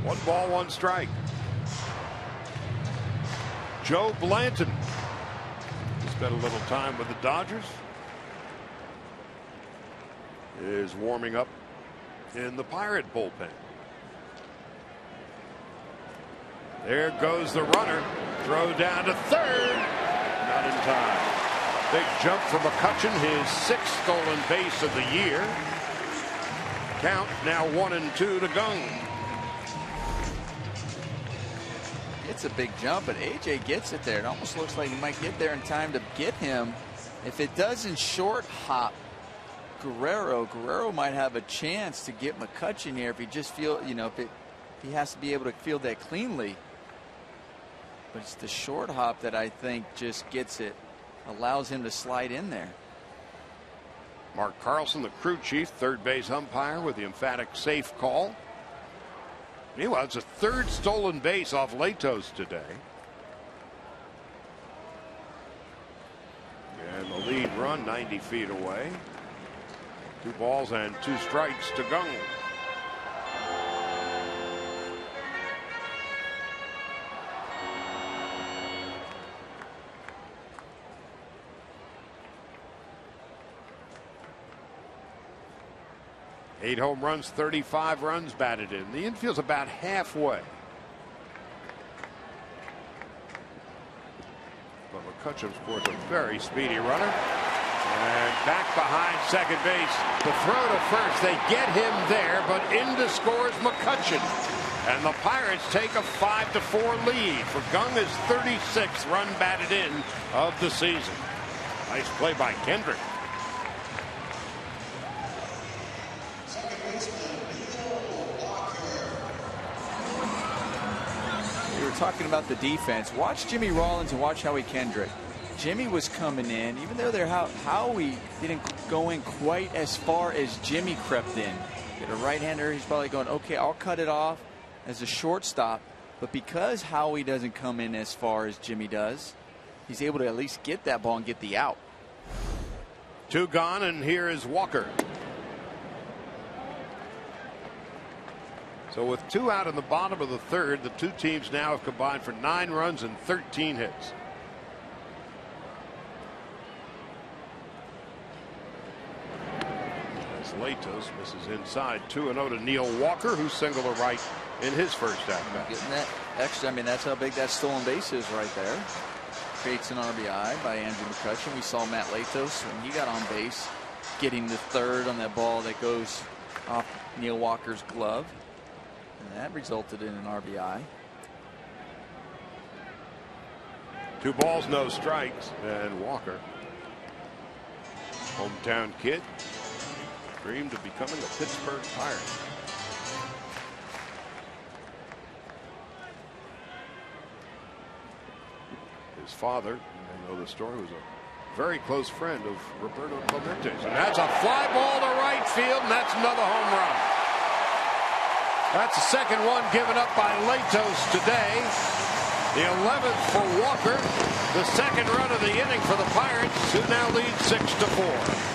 1 ball, 1 strike. Joe Blanton spent a little time with the Dodgers. Is warming up in the Pirate bullpen. There goes the runner. Throw down to 3rd. Not in time. Big jump for McCutchen, his 6th stolen base of the year. Count now 1-2 to Kang. It's a big jump, but AJ gets it there. It almost looks like he might get there in time to get him. If it doesn't short hop Guerrero might have a chance to get McCutchen here if he just if he has to be able to field that cleanly. But it's the short hop that I think just gets it, allows him to slide in there. Mark Carlson, the crew chief, third base umpire, with the emphatic safe call. Meanwhile, it's a 3rd stolen base off Latos today. And the lead run 90 feet away. 2 balls and 2 strikes to Kang. Eight home runs, 35 runs batted in. The infield's about halfway. But McCutchen, of course, a very speedy runner. And back behind second base. The throw to first. They get him there, but into scores McCutchen. And the Pirates take a 5-4 lead for Kang, his 36th run batted in of the season. Nice play by Kendrick. We were talking about the defense. Watch Jimmy Rollins and watch Howie Kendrick. Jimmy was coming in, even though Howie didn't go in quite as far as Jimmy crept in. Get a right-hander, he's probably going, okay, I'll cut it off as a shortstop. But because Howie doesn't come in as far as Jimmy does, he's able to at least get that ball and get the out. 2 gone, and here is Walker. So with 2 out in the bottom of the 3rd, the 2 teams now have combined for 9 runs and 13 hits. As Latos misses inside, 2-0 to Neil Walker, who singled a right in his first at-bat. Getting that extra, I mean, that's how big that stolen base is right there. Creates an RBI by Andrew McCutchen. We saw Matt Latos when he got on base, getting the 3rd on that ball that goes off Neil Walker's glove. And that resulted in an RBI. 2 balls, no strikes, and Walker, hometown kid, dreamed of becoming a Pittsburgh Pirate. His father, I know the story, was a very close friend of Roberto Clemente's. And that's a fly ball to right field, and that's another home run. That's the second one given up by Latos today. The 11th for Walker. The second run of the inning for the Pirates, who now lead 6-4.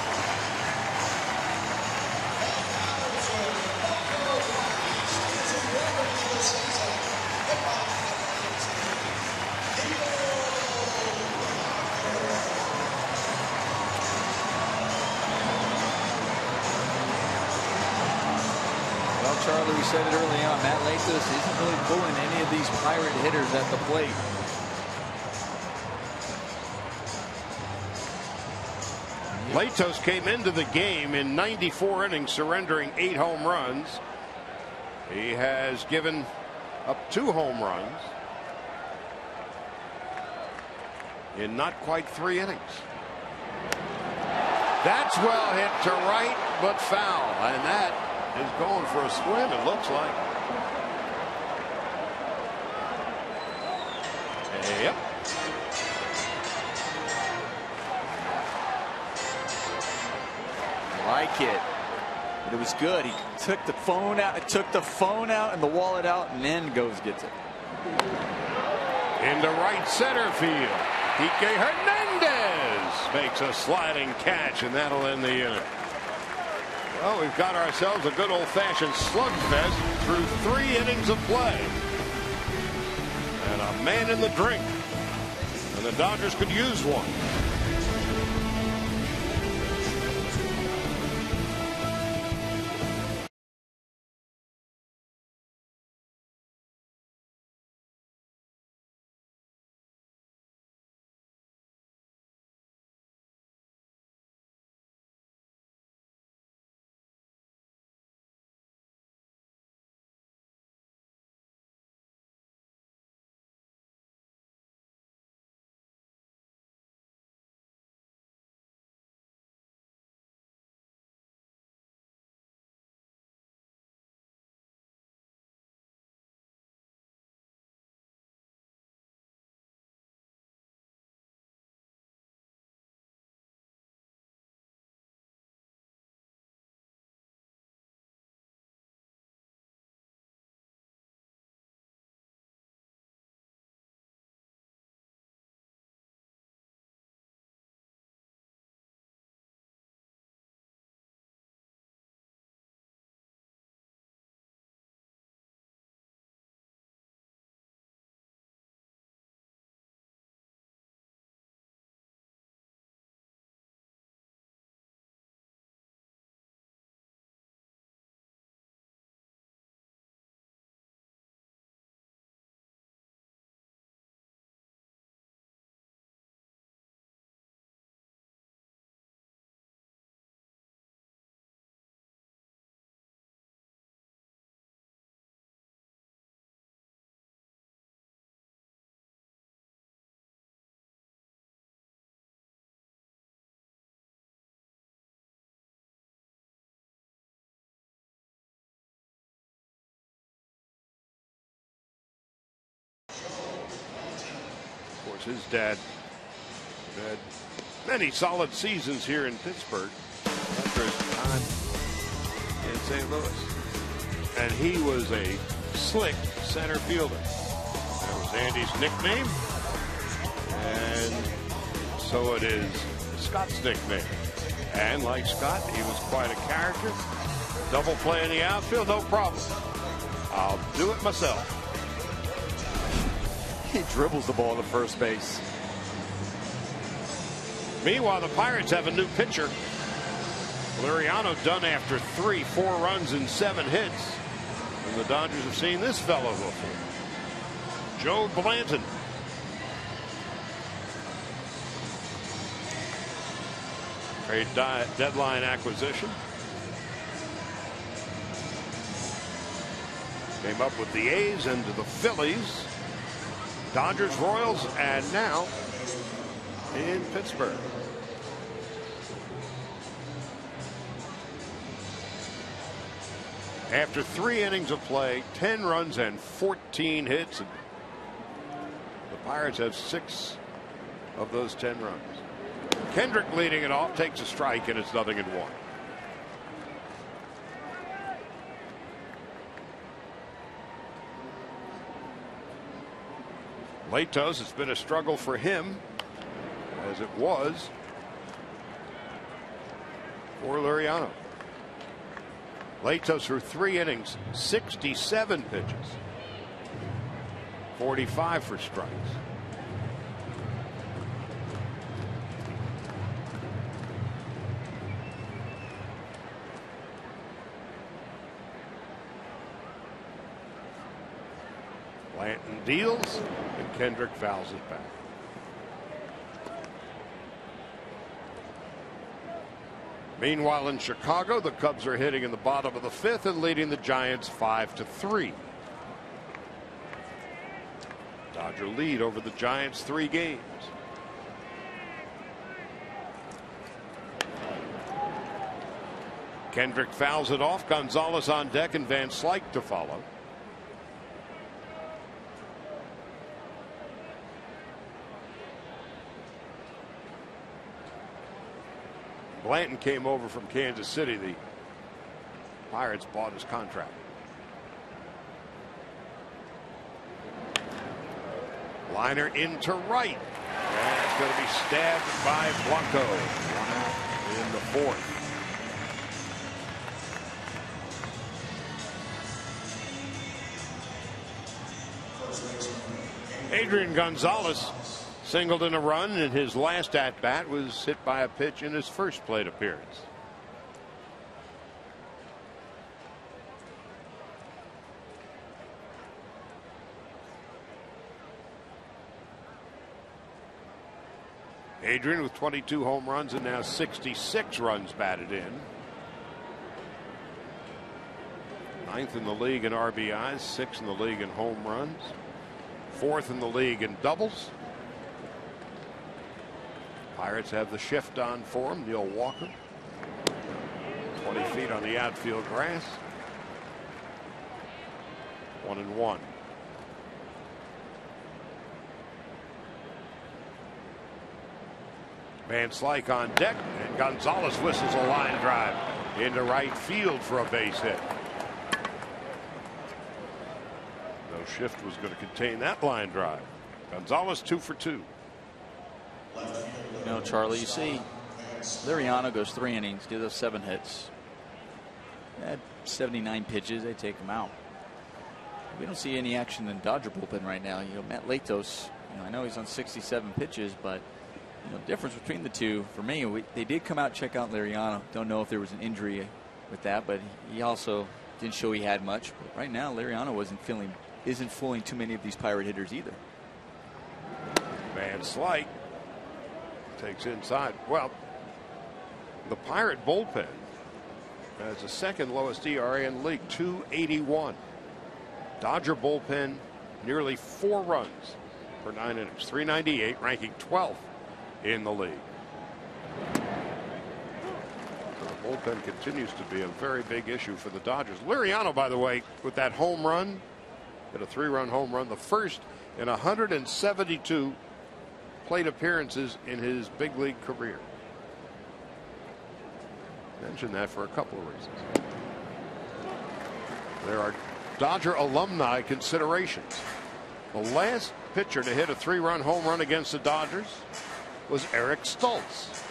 Charlie, we said it early on, Matt Latos isn't really pulling any of these Pirate hitters at the plate. Latos came into the game in 94 innings, surrendering 8 home runs. He has given up 2 home runs in not quite 3 innings. That's well hit to right, but foul, and that is going for a swim, it looks like. Yep. Like it. But it was good. He took the phone out, and the wallet out, and then goes gets it. Into right center field. Kike Hernandez makes a sliding catch, and that'll end the inning. Well, we've got ourselves a good old-fashioned slugfest through 3 innings of play. And a man in the drink. And the Dodgers could use one. course, his dad had many solid seasons here in Pittsburgh after his time in St. Louis. And he was a slick center fielder. That was Andy's nickname. And so it is Scott's nickname. And like Scott, he was quite a character. Double play in the outfield, no problem. I'll do it myself. He dribbles the ball to first base. Meanwhile, the Pirates have a new pitcher. Liriano done after 4 runs and 7 hits. And the Dodgers have seen this fellow before. Joe Blanton. Trade deadline acquisition. Came up with the A's and the Phillies. Dodgers, Royals, and now in Pittsburgh. After 3 innings of play, 10 runs and 14 hits. And the Pirates have 6 of those 10 runs. Kendrick leading it off, takes a strike, and it's 0-1. Latos, it's been a struggle for him, as it was for Liriano. Latos through 3 innings, 67 pitches, 45 for strikes. Blanton deals, and Kendrick fouls it back. Meanwhile, in Chicago, the Cubs are hitting in the bottom of the 5th and leading the Giants 5-3. Dodger lead over the Giants 3 games. Kendrick fouls it off. Gonzalez on deck and Van Slyke to follow. Blanton came over from Kansas City. The Pirates bought his contract. Liner into right. And it's going to be stabbed by Blanco. 1 out in the 4th. Adrian Gonzalez singled in a run, and his last at-bat was hit by a pitch in his first plate appearance. Adrian with 22 home runs and now 66 runs batted in. 9th in the league in RBIs, 6th in the league in home runs, 4th in the league in doubles. Pirates have the shift on for him. Neil Walker, 20 feet on the outfield grass. 1-1. Van Slyke on deck, and Gonzalez whistles a line drive into right field for a base hit. No shift was going to contain that line drive. Gonzalez 2 for 2. You know, Charlie, you see Liriano goes 3 innings, gives us 7 hits. At 79 pitches, they take him out. We don't see any action in the Dodger bullpen right now. You know, Matt Latos, I know he's on 67 pitches, but the difference between the two, for me, they did come out and check out Liriano. Don't know if there was an injury with that, but he also didn't show he had much. But right now, Liriano isn't fooling too many of these Pirate hitters either. Van Slyke takes inside. Well, the Pirate bullpen has the 2nd lowest ERA in the league, 2.81. Dodger bullpen nearly 4 runs per 9 innings, 398, ranking 12th in the league. The bullpen continues to be a very big issue for the Dodgers. Liriano, by the way, with that home run, hit a 3-run home run, the first in 172 plate appearances in his big league career. Mention that for a couple of reasons. There are Dodger alumni considerations. The last pitcher to hit a 3-run home run against the Dodgers was Eric Stultz.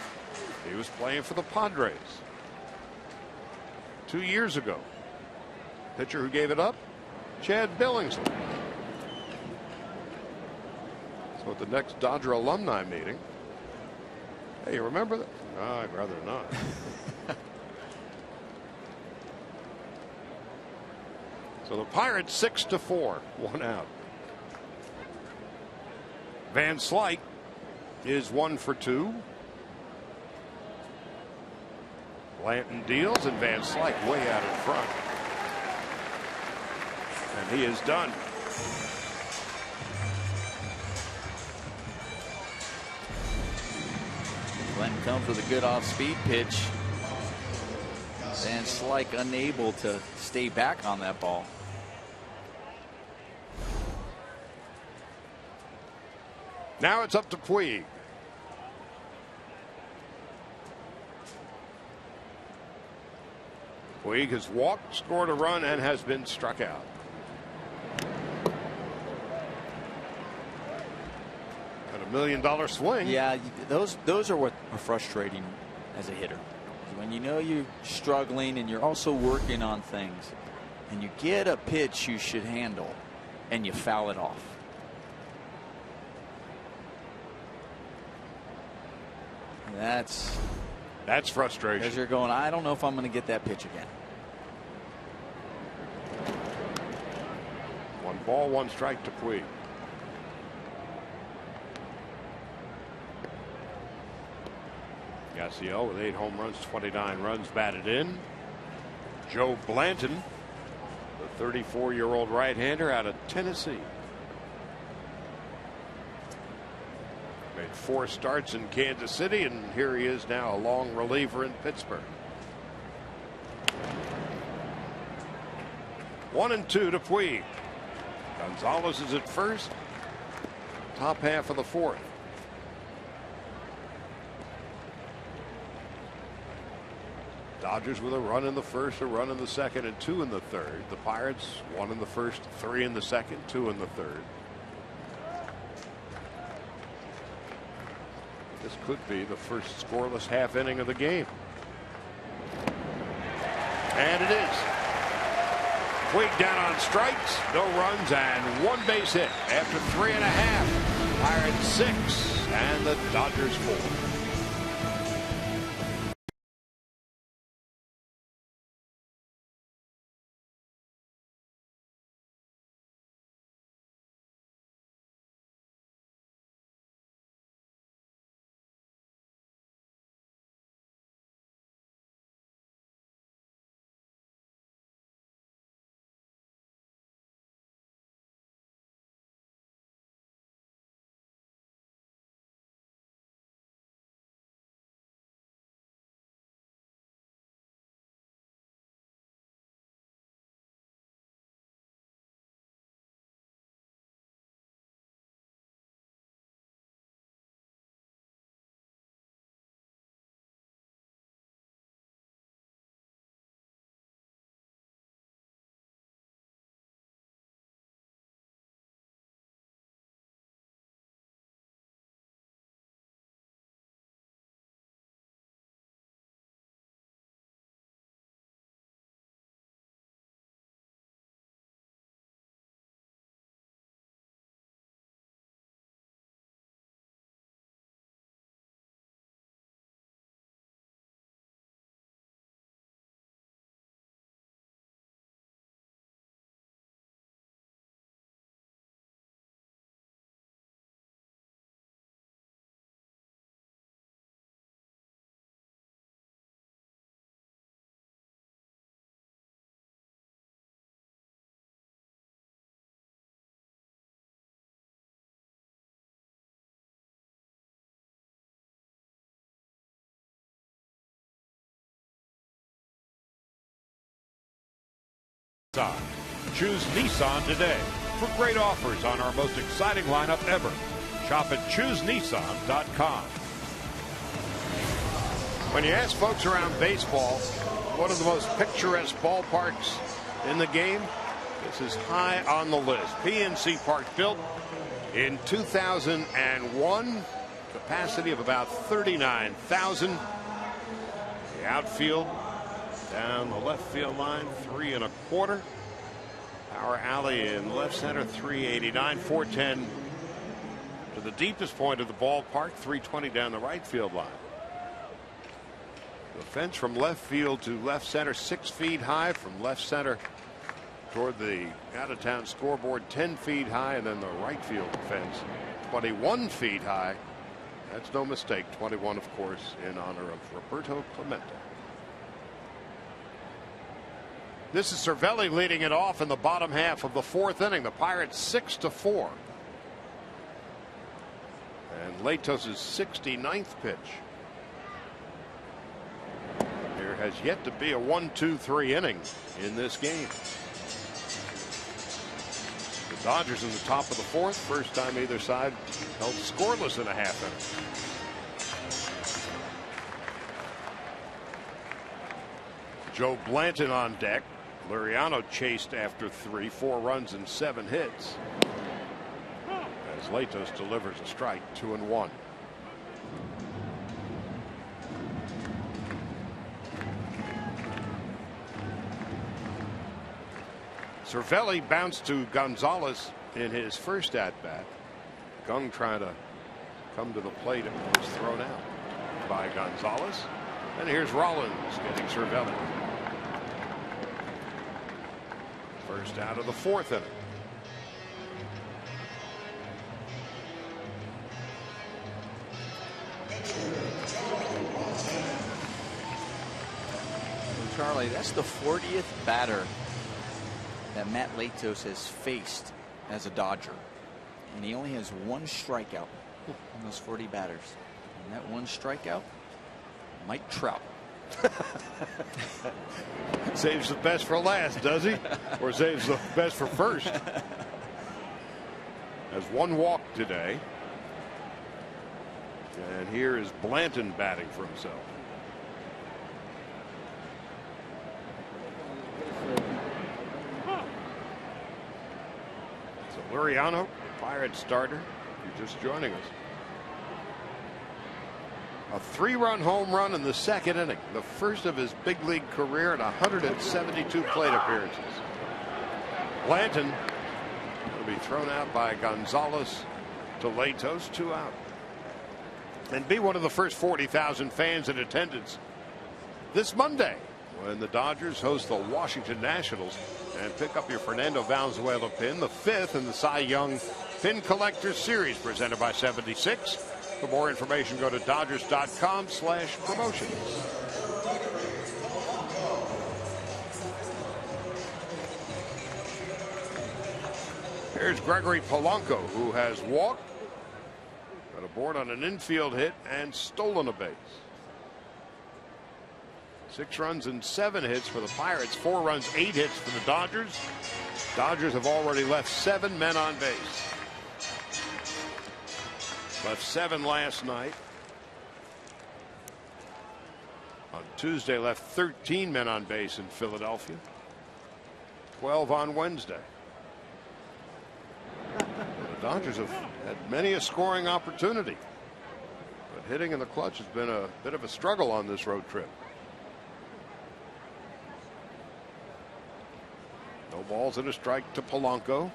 He was playing for the Padres 2 years ago. Pitcher who gave it up, Chad Billingsley. So at the next Dodger alumni meeting, hey, you remember that? No, I'd rather not. So the Pirates 6-4, 1 out. Van Slyke is 1 for 2. Blanton deals, and Van Slyke way out in front. And he is done. Blanton comes with a good off-speed pitch. Van Slyke unable to stay back on that ball. Now it's up to Puig. Puig has walked, scored a run, and has been struck out. At $1 million swing. Yeah, those are what are frustrating as a hitter. When you know you're struggling and you're also working on things, and you get a pitch you should handle, and you foul it off. That's frustration. Because you're going, I don't know if I'm going to get that pitch again. 1 ball, 1 strike to Puig. Yasiel with 8 home runs, 29 runs batted in. Joe Blanton, the 34-year-old right-hander out of Tennessee. Made 4 starts in Kansas City, and here he is now, a long reliever in Pittsburgh. 1-2 to Puig. Gonzalez is at first. Top half of the 4th. Dodgers with a run in the first, a run in the second, and 2 in the third. The Pirates 1 in the first, 3 in the second, 2 in the third. This could be the first scoreless half inning of the game. And it is. Puig down on strikes, no runs, and 1 base hit after 3.5. Pirates 6 and the Dodgers 4. Choose Nissan today for great offers on our most exciting lineup ever. Shop at ChooseNissan.com. When you ask folks around baseball, one of the most picturesque ballparks in the game, this is high on the list. PNC Park, built in 2001, capacity of about 39,000. The outfield down the left field line, 3 1/4. Power alley in left center, 389. 410 to the deepest point of the ballpark, 320 down the right field line. The fence from left field to left center, 6 feet high. From left center toward the out-of-town scoreboard, 10 feet high. And then the right field fence, 21 feet high. That's no mistake. 21, of course, in honor of Roberto Clemente. This is Cervelli leading it off in the bottom half of the 4th inning. The Pirates 6-4. And Latos' 69th pitch. There has yet to be a 1-2-3 inning in this game. The Dodgers in the top of the 4th, first time either side held scoreless in a half inning. Joe Blanton on deck. Liriano chased after 3, 4 runs and 7 hits. As Latos delivers a strike, 2-1. Cervelli bounced to Gonzalez in his first at-bat. Gung trying to come to the plate and was thrown out by Gonzalez. And here's Rollins getting Cervelli. First out of the 4th inning. Charlie, that's the 40th batter that Matt Latos has faced as a Dodger, and he only has 1 strikeout in those 40 batters. And that 1 strikeout, Mike Trout. Saves the best for last, does he? Or saves the best for first? Has 1 walk today. And here is Blanton batting for himself. So Liriano, the Pirates starter, if you're just joining us. A 3-run home run in the 2nd inning, the first of his big league career at 172 plate appearances. Blanton will be thrown out by Gonzalez to Latos, 2 out. And be one of the first 40,000 fans in attendance this Monday when the Dodgers host the Washington Nationals and pick up your Fernando Valenzuela pin, the 5th in the Cy Young Pin Collectors Series presented by 76. For more information, go to Dodgers.com/promotions. Here's Gregory Polanco, who has walked, got aboard on an infield hit, and stolen a base. 6 runs and 7 hits for the Pirates, 4 runs, 8 hits for the Dodgers. Dodgers have already left 7 men on base. Left 7 last night. On Tuesday, left 13 men on base in Philadelphia. 12 on Wednesday. The Dodgers have had many a scoring opportunity, but hitting in the clutch has been a bit of a struggle on this road trip. No balls and a strike to Polanco.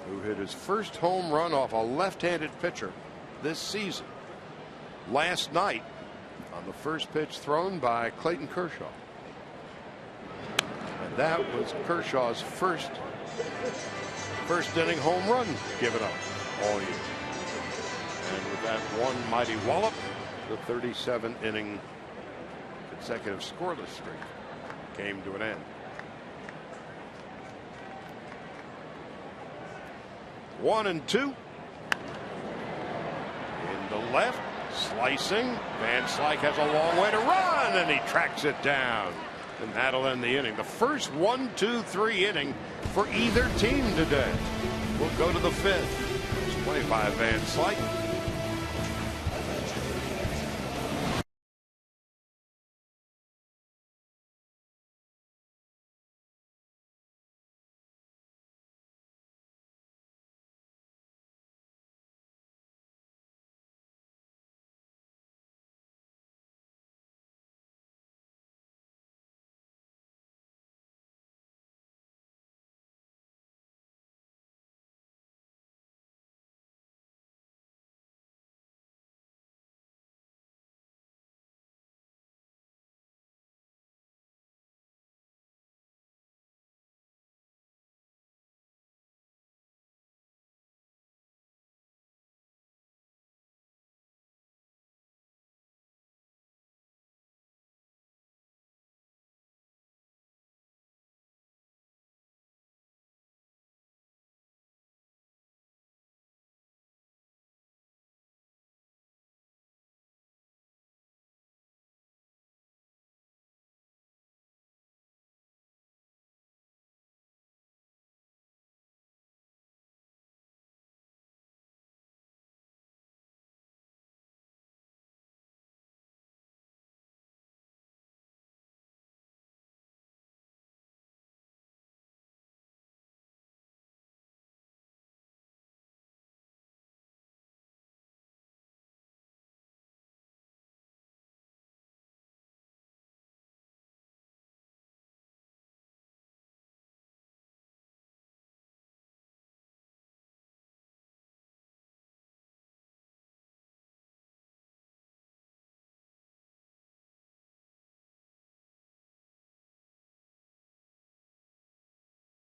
Who hit his first home run off a left-handed pitcher this season last night on the first pitch thrown by Clayton Kershaw. And that was Kershaw's first inning home run given up all year. And with that one mighty wallop, the 37 inning consecutive scoreless streak came to an end. 1-2. In the left, slicing. Van Slyke has a long way to run, and he tracks it down. And that'll end the inning. The first 1-2-3 inning for either team today. We'll go to the fifth. It's 25 Van Slyke.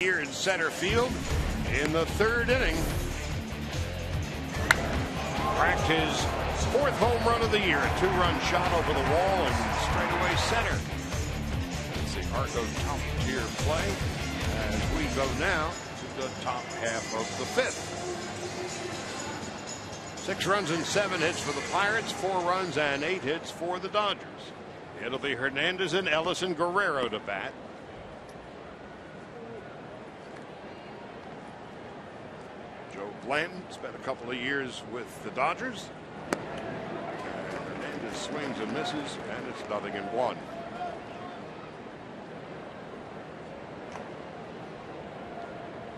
Here in center field in the third inning. Cracked his fourth home run of the year. A two-run shot over the wall and straightaway center. It's the Argo top tier play as we go now to the top half of the fifth. 6 runs and 7 hits for the Pirates, 4 runs and 8 hits for the Dodgers. It'll be Hernandez and Ellis and Guerrero to bat. Blanton spent a couple of years with the Dodgers. Hernandez swings and misses, and it's 0-1.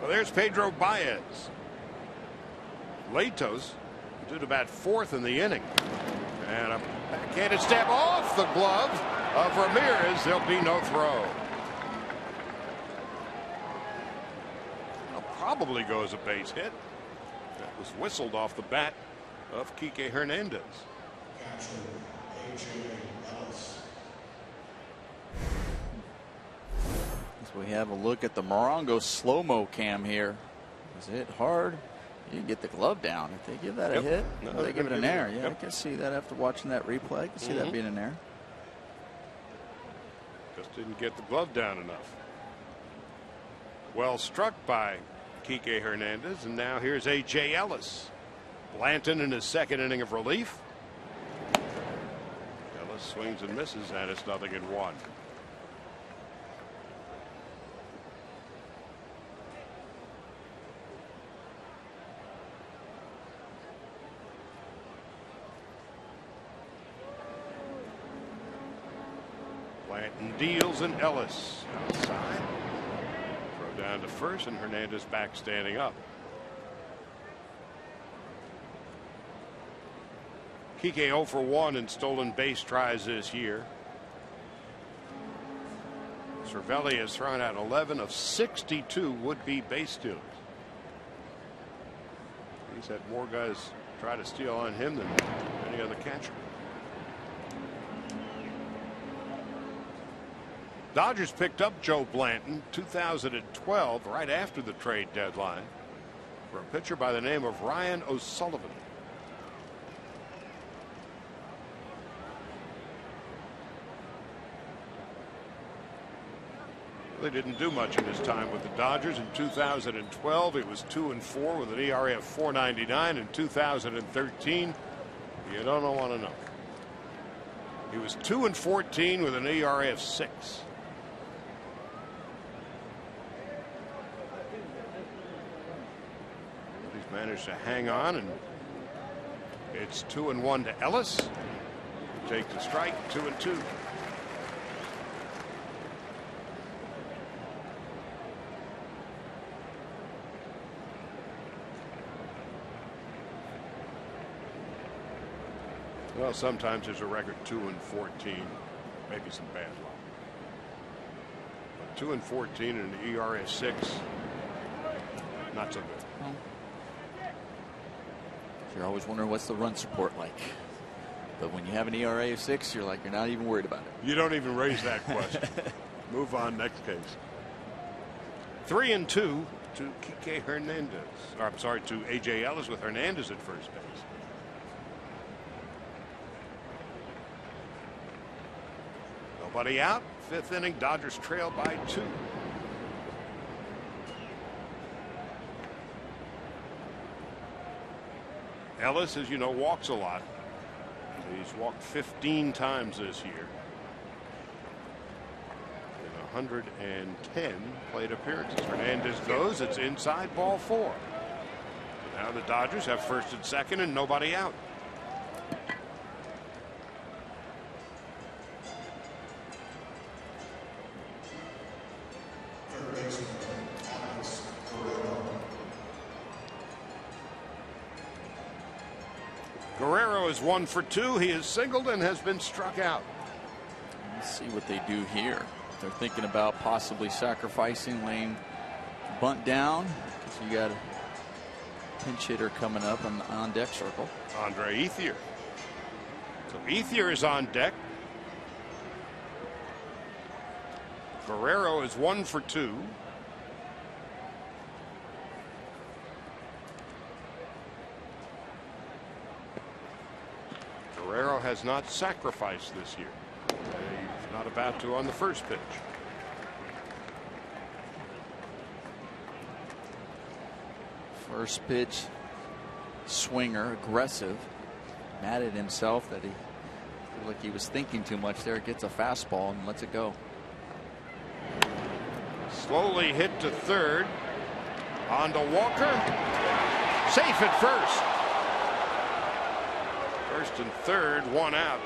Well, there's Pedro Baez. Latos due to bat fourth in the inning. And a backhanded stab off the glove of Ramirez. There'll be no throw. It'll probably go as a base hit. That was whistled off the bat of Kike Hernandez. As we have a look at the Morongo slow-mo cam here. Is it hard? You can get the glove down. If they give that a hit, no, they give it an error. Yeah, yep. I can see that after watching that replay. I can see that being an error. Just didn't get the glove down enough. Well struck by Kike Hernandez, and now here's A.J. Ellis. Blanton in his second inning of relief. Ellis swings and misses, and it's 0-1. Blanton deals, and Ellis outside. Down to first, and Hernandez back standing up. Kike 0 for 1 in stolen base tries this year. Cervelli has thrown out 11 of 62 would-be base stealers. He's had more guys try to steal on him than any other catcher. Dodgers picked up Joe Blanton 2012, right after the trade deadline, for a pitcher by the name of Ryan O'Sullivan. They didn't do much in his time with the Dodgers. In 2012, he was 2-4 with an ERA of .499. In 2013, you don't want to know. He was 2-14 with an ERA of 6. managed to hang on, and it's 2-1 to Ellis. Take the strike, 2-2. Well, sometimes there's a record 2-14, maybe some bad luck. But 2-14 and an ERA 6, not so good. Well, you're always wondering what's the run support like. But when you have an ERA of 6, you're like, you're not even worried about it. You don't even raise that question. Move on, next case. 3-2 to Kike Hernandez. Or, I'm sorry, to A.J. Ellis with Hernandez at first base. Nobody out. 5th inning, Dodgers trail by 2. Ellis, as you know, walks a lot. He's walked 15 times this year in 110 plate appearances. Hernandez goes. It's inside, ball 4. Now the Dodgers have first and second and nobody out. Guerrero is 1 for 2. He is singled and has been struck out. Let's see what they do here. They're thinking about possibly sacrificing, laying bunt down, because you got a pinch hitter coming up on deck circle. Andre Ethier. So Ethier is on deck. Guerrero is 1 for 2. Guerrero has not sacrificed this year. He's not about to on the first pitch. First pitch, swinger, aggressive. Mad at himself that he looked like he was thinking too much there. Gets a fastball and lets it go. Slowly hit to third. On to Walker. Safe at first. First and third, 1 out.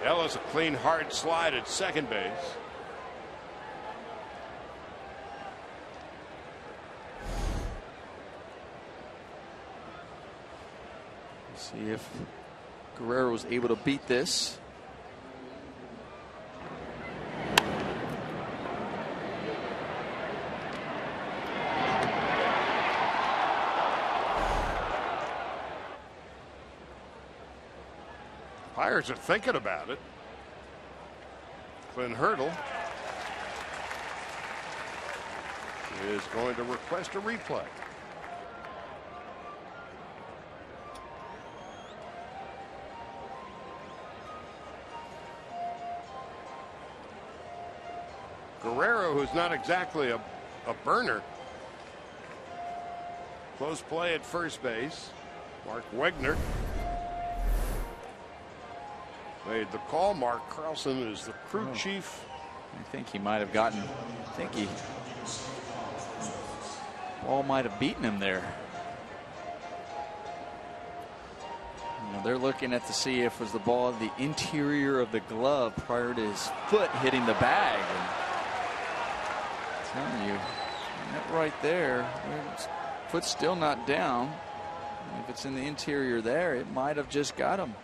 Ellis a clean hard slide at second base. Let's see if Guerrero was able to beat this. Pirates are thinking about it. Clint Hurdle is going to request a replay. Guerrero, who's not exactly a burner. Close play at first base. Mark Wegner made the call. Mark Carlson is the crew chief. I think he might have gotten. I think ball might have beaten him there. You know, they're looking at to see if it was the ball of the interior of the glove prior to his foot hitting the bag. And I'm telling you, that right there, foot's still not down. If it's in the interior there, it might have just got him.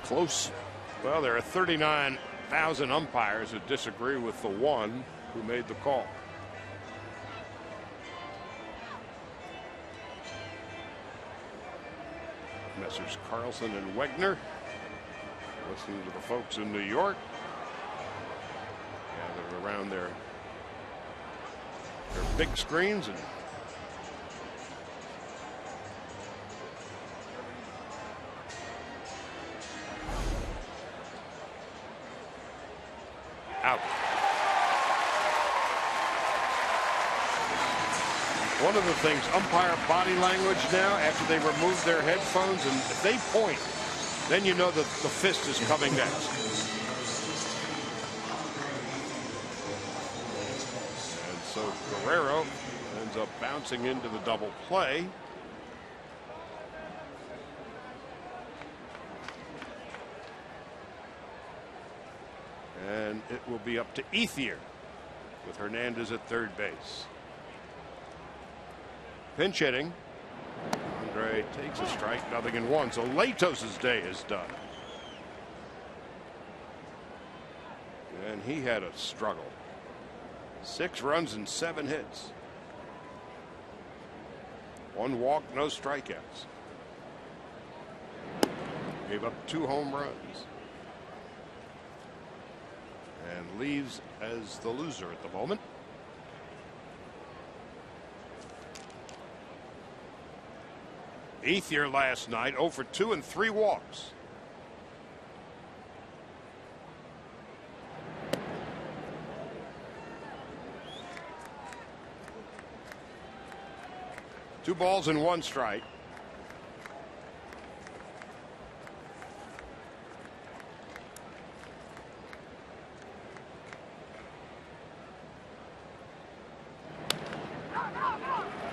Close. Well, there are 39,000 umpires that disagree with the one who made the call. Messrs. Carlson and Wegner listening to the folks in New York gathered around their big screens and out. One of the things, umpire body language now after they remove their headphones, and if they point, then you know that the fist is coming next. And so Guerrero ends up bouncing into the double play. And it will be up to Ethier with Hernandez at third base. Pinch hitting. Andre takes a strike, 0-1. So Latos's day is done. And he had a struggle. 6 runs and 7 hits. 1 walk, no strikeouts. Gave up 2 home runs. And leaves as the loser at the moment. Ethier last night 0 for 2 and 3 walks. Two balls and 1 strike.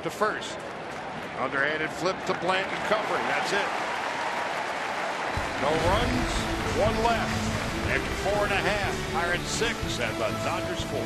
To first. Underhanded flip to Blanton covering. That's it. No runs, 1 left. Next 4.5. Pirates 6 and the Dodgers 4.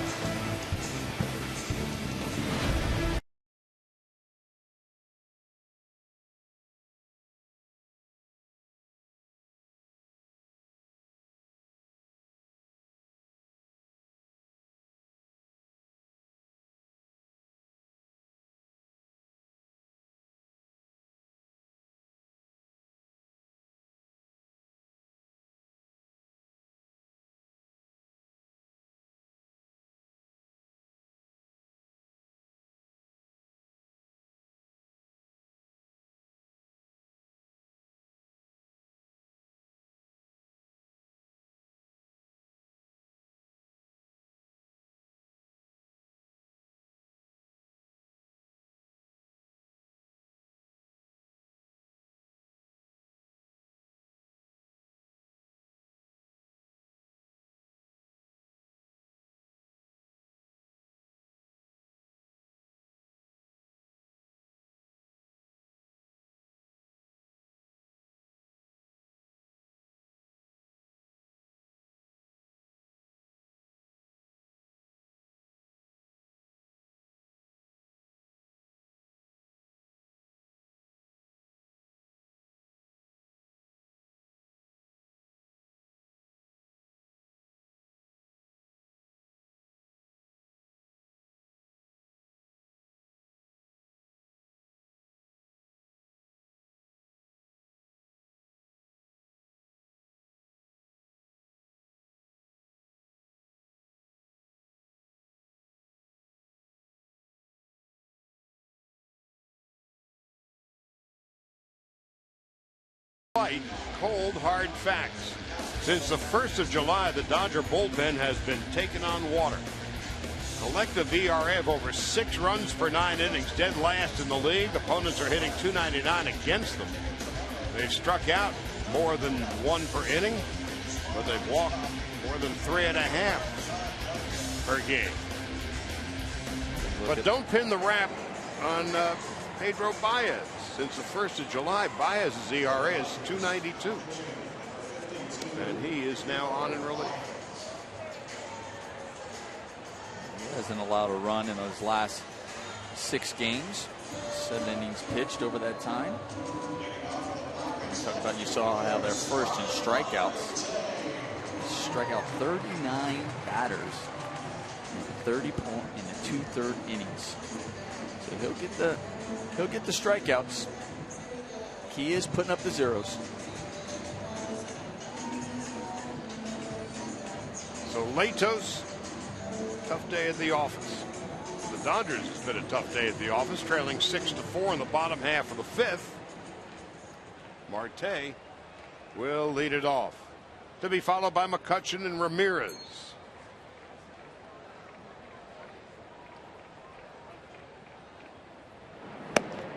Light, cold, hard facts. Since the 1st of July, the Dodger bullpen has been taking on water. Collective ERA of over 6 runs per 9 innings, dead last in the league. Opponents are hitting .299 against them. They've struck out more than 1 per inning, but they've walked more than 3.5 per game. But don't pin the rap on Pedro Baez. Since the 1st of July, Baez's ERA is .292. And he is now on in relief. He hasn't allowed a run in those last 6 games. 7 innings pitched over that time. Talk about, you saw how they're first in strikeouts. Struck out 39 batters in 30 point in the 2/3 innings. So he'll get the strikeouts. He is putting up the zeros. So Latos, tough day at the office. The Dodgers has been a tough day at the office, trailing 6-4 in the bottom half of the 5th. Marte will lead it off, to be followed by McCutchen and Ramirez.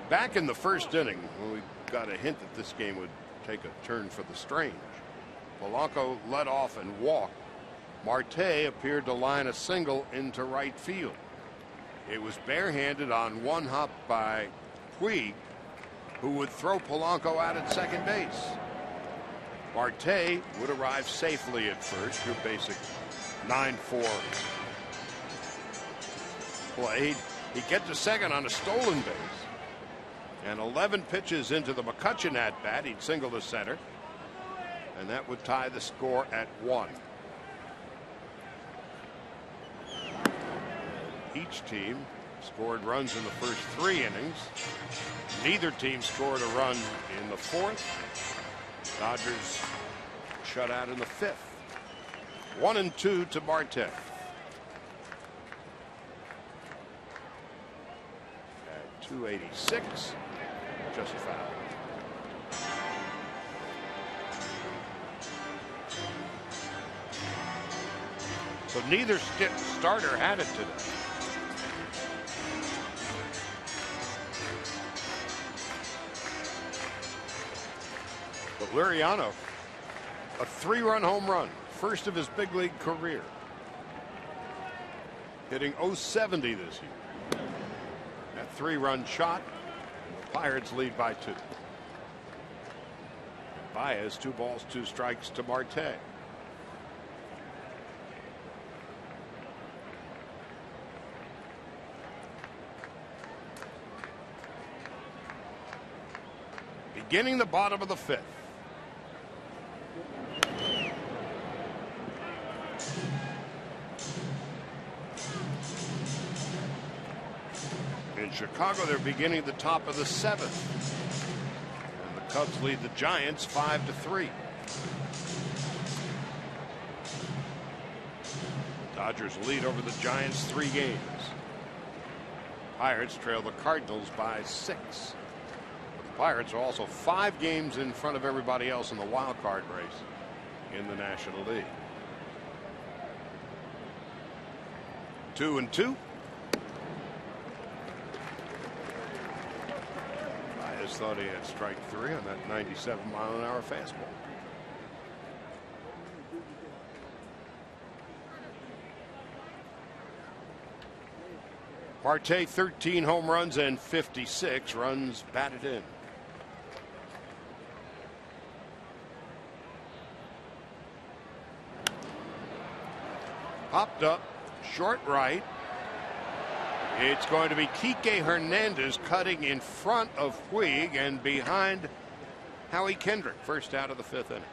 Back in the 1st inning, when we got a hint that this game would take a turn for the strange, Polanco led off and walked. Marte appeared to line a single into right field. It was barehanded on one hop by Puig, who would throw Polanco out at second base. Marte would arrive safely at first. Your basic 9-4 play. He'd get to second on a stolen base. And 11 pitches into the McCutchen at bat, he'd single to center. And that would tie the score at 1. Each team scored runs in the first 3 innings. Neither team scored a run in the 4th. Dodgers shut out in the 5th. 1-2 to Marte. At 286, just foul. So neither starter had it today. But Liriano, a 3-run home run, first of his big league career, hitting .070 this year. That 3-run shot, the Pirates lead by 2. Baez 2 balls 2 strikes to Marte. Beginning the bottom of the 5th. In Chicago, they're beginning the top of the 7th. And the Cubs lead the Giants 5-3. Dodgers lead over the Giants 3 games. Pirates trail the Cardinals by 6. The Pirates are also 5 games in front of everybody else in the wild card race in the National League. 2-2. Baez thought he had strike 3 on that 97-mile-an-hour fastball. Marte 13 home runs and 56 runs batted in. Popped up, short right. It's going to be Kike Hernandez cutting in front of Puig and behind Howie Kendrick. First out of the 5th inning.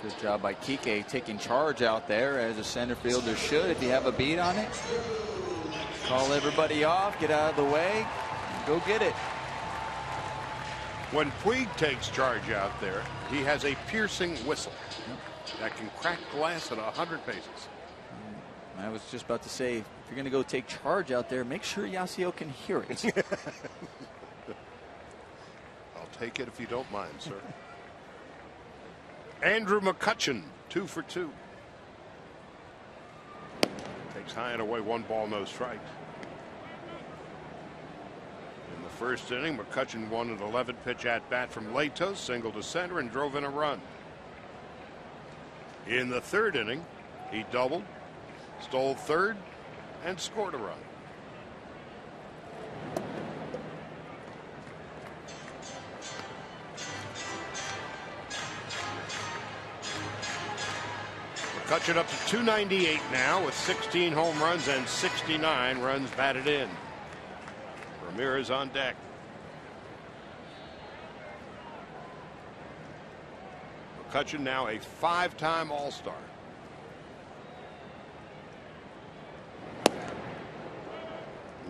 Good job by Kike taking charge out there, as a center fielder should if you have a beat on it. Call everybody off, get out of the way, go get it. When Puig takes charge out there, he has a piercing whistle that can crack glass at 100 paces. I was just about to say, if you're going to go take charge out there, make sure Yasiel can hear it. I'll take it if you don't mind, sir. Andrew McCutchen, 2 for 2. Takes high and away, 1 ball, no strikes. In the first inning, McCutchen won an 11-pitch at-bat from Latos, single to center, and drove in a run. In the 3rd inning, he doubled, stole third, and scored a run. McCutchen up to 298 now with 16 home runs and 69 runs batted in. Ramirez on deck. McCutchen now a 5-time All-Star.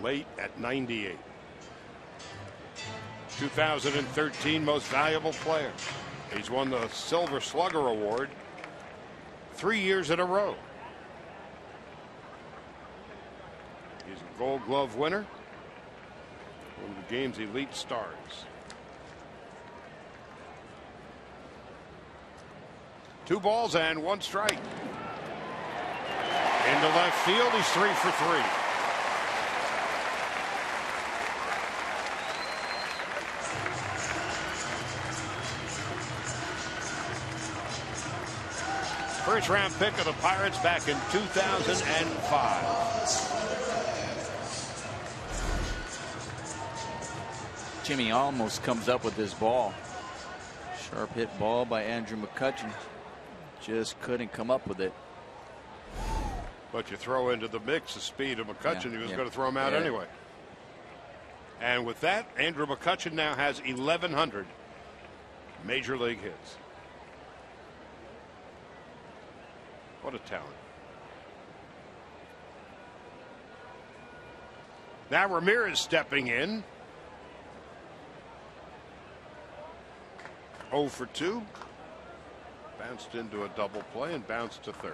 Late at 98. 2013 Most Valuable Player. He's won the Silver Slugger Award 3 years in a row. He's a Gold Glove winner. One of the game's elite stars. Two balls and 1 strike. Into left field, he's 3 for 3. First round pick of the Pirates back in 2005. Jimmy almost comes up with this ball. Sharp hit ball by Andrew McCutchen. Just couldn't come up with it. But you throw into the mix the speed of McCutchen, he was going to throw him out Yeah. anyway. And with that, Andrew McCutchen now has 1,100 major league hits. What a talent. Now Ramirez stepping in. 0 for 2. Bounced into a double play and bounced to third.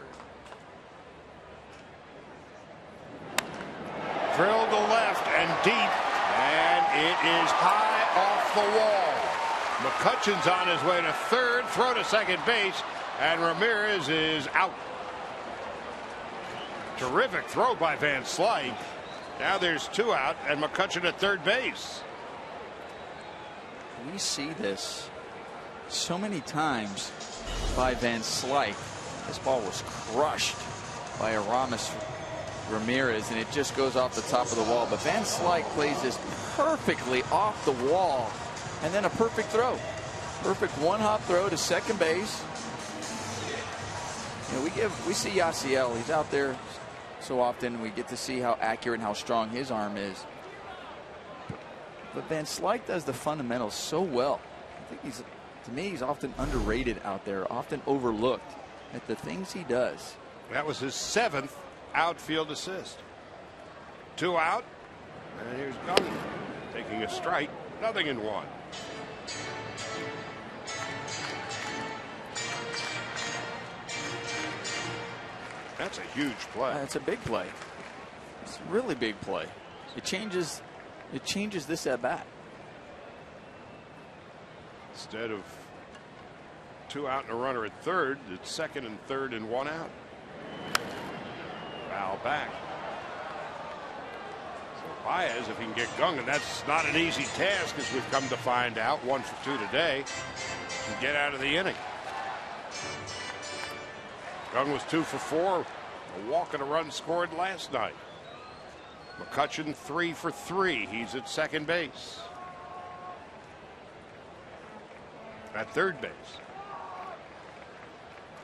Drilled to left and deep, and it is high off the wall. McCutchen's on his way to third, throw to second base, and Ramirez is out. Terrific throw by Van Slyke. Now there's 2 out, and McCutchen at third base. We see this so many times by Van Slyke. This ball was crushed by Aramis Ramirez, and it just goes off the top of the wall. But Van Slyke plays this perfectly off the wall, and then a perfect throw. Perfect one-hop throw to second base. You know, we see Yasiel. He's out there so often. We get to see how accurate and how strong his arm is. But Van Slyke does the fundamentals so well. I think to me, he's often underrated out there, often overlooked at the things he does. That was his 7th outfield assist. 2 out, and here's Gunn taking a strike. 0-1. That's a huge play. It's a big play. It's a really big play. It changes this at bat. Instead of 2 out and a runner at third, it's second and third and 1 out. Foul back. So Baez, if he can get Gung, and that's not an easy task, as we've come to find out. 1 for 2 today, and get out of the inning. Gung was 2 for 4. A walk and a run scored last night. McCutchen 3 for 3. He's at second base. At third base.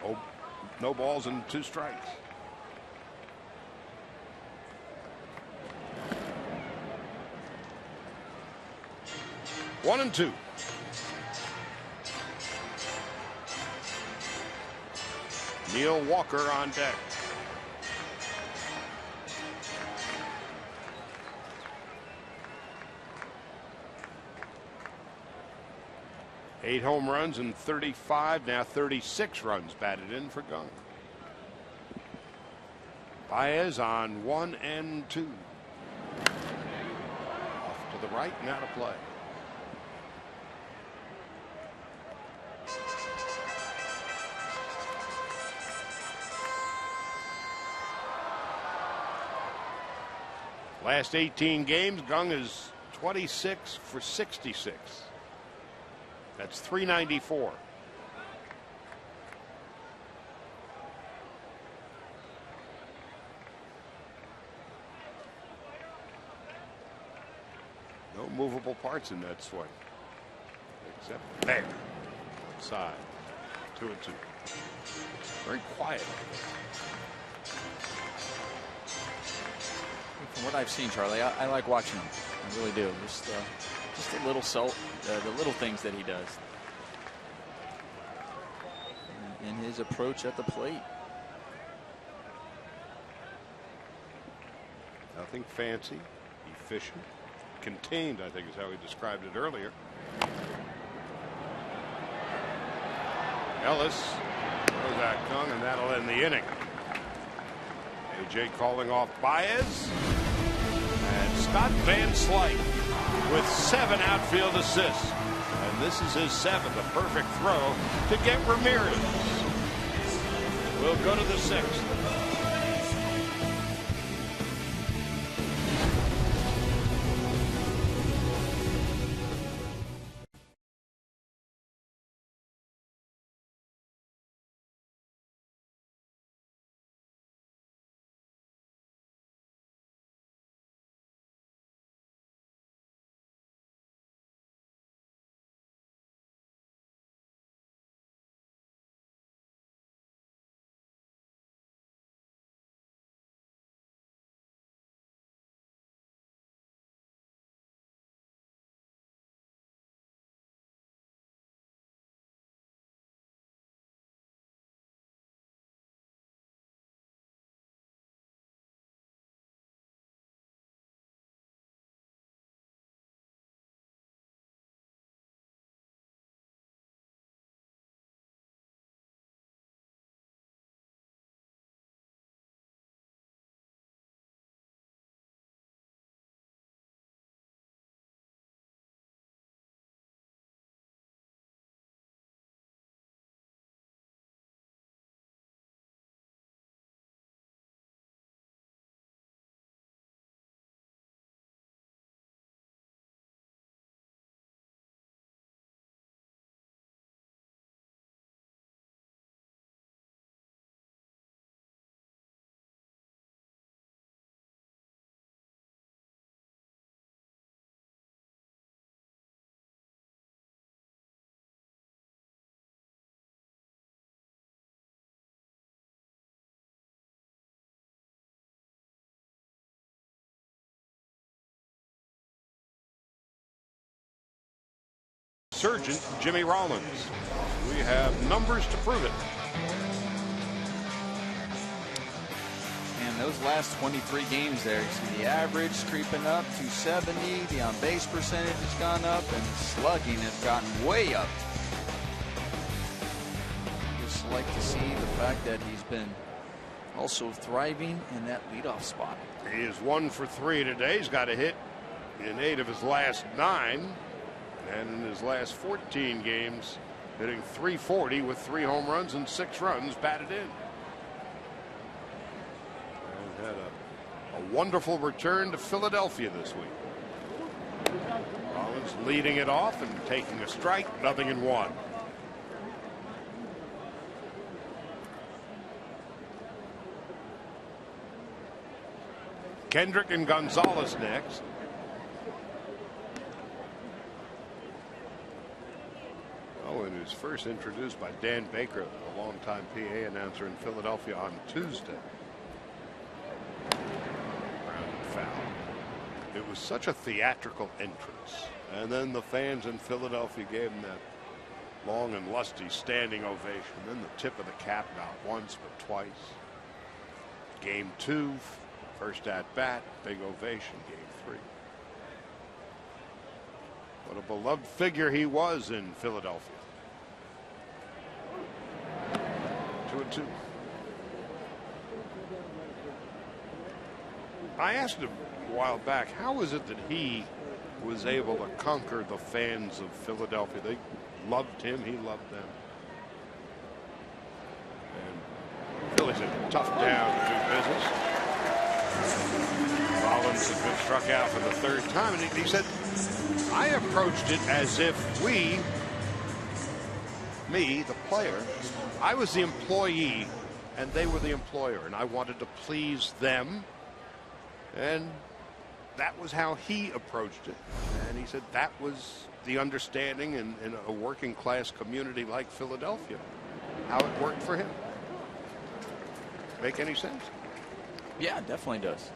Oh, no balls and 2 strikes. One and 2. Neil Walker on deck. Eight home runs and 35, now 36 runs batted in for Gung. Baez on 1 and 2. Off to the right, now to play. Last 18 games, Gung is 26 for 66. That's .394. No movable parts in that swing. Except there. Outside. 2 and 2. Very quiet. From what I've seen, Charlie, I like watching him. I really do. Just the little things that he does, and his approach at the plate. Nothing fancy, efficient, contained, I think is how he described it earlier. Ellis throws out Gung, and that'll end the inning. AJ calling off Baez, and Scott Van Slyke with 7 outfield assists, and this is his 7th, a perfect throw to get Ramirez. We'll go to the 6th. resurgent Jimmy Rollins. We have numbers to prove it. And those last 23 games there, you see the average creeping up, 270. The on-base percentage has gone up, and the slugging has gotten way up. Just like to see the fact that he's been also thriving in that leadoff spot. He is 1 for 3 today. He's got a hit in 8 of his last 9. And in his last 14 games, hitting .340 with 3 home runs and 6 runs batted in. And had a wonderful return to Philadelphia this week. Rollins leading it off and taking a strike, 0-1. Kendrick and Gonzalez next. Owen is first introduced by Dan Baker, a longtime PA announcer in Philadelphia, on Tuesday. Grounded foul. It was such a theatrical entrance. And then the fans in Philadelphia gave him that long and lusty standing ovation. Then the tip of the cap, not once but twice. Game 2, first at bat, big ovation. Game 3. What a beloved figure he was in Philadelphia. 2-2. I asked him a while back, how is it that he was able to conquer the fans of Philadelphia? They loved him, he loved them. And Phillies had a tough down to do business. Rollins had been struck out for the 3rd time, and he said, I approached it as if me, the player, I was the employee and they were the employer, and I wanted to please them. And that was how he approached it. And he said that was the understanding in a working class community like Philadelphia, how it worked for him. Make any sense? Yeah, it definitely does.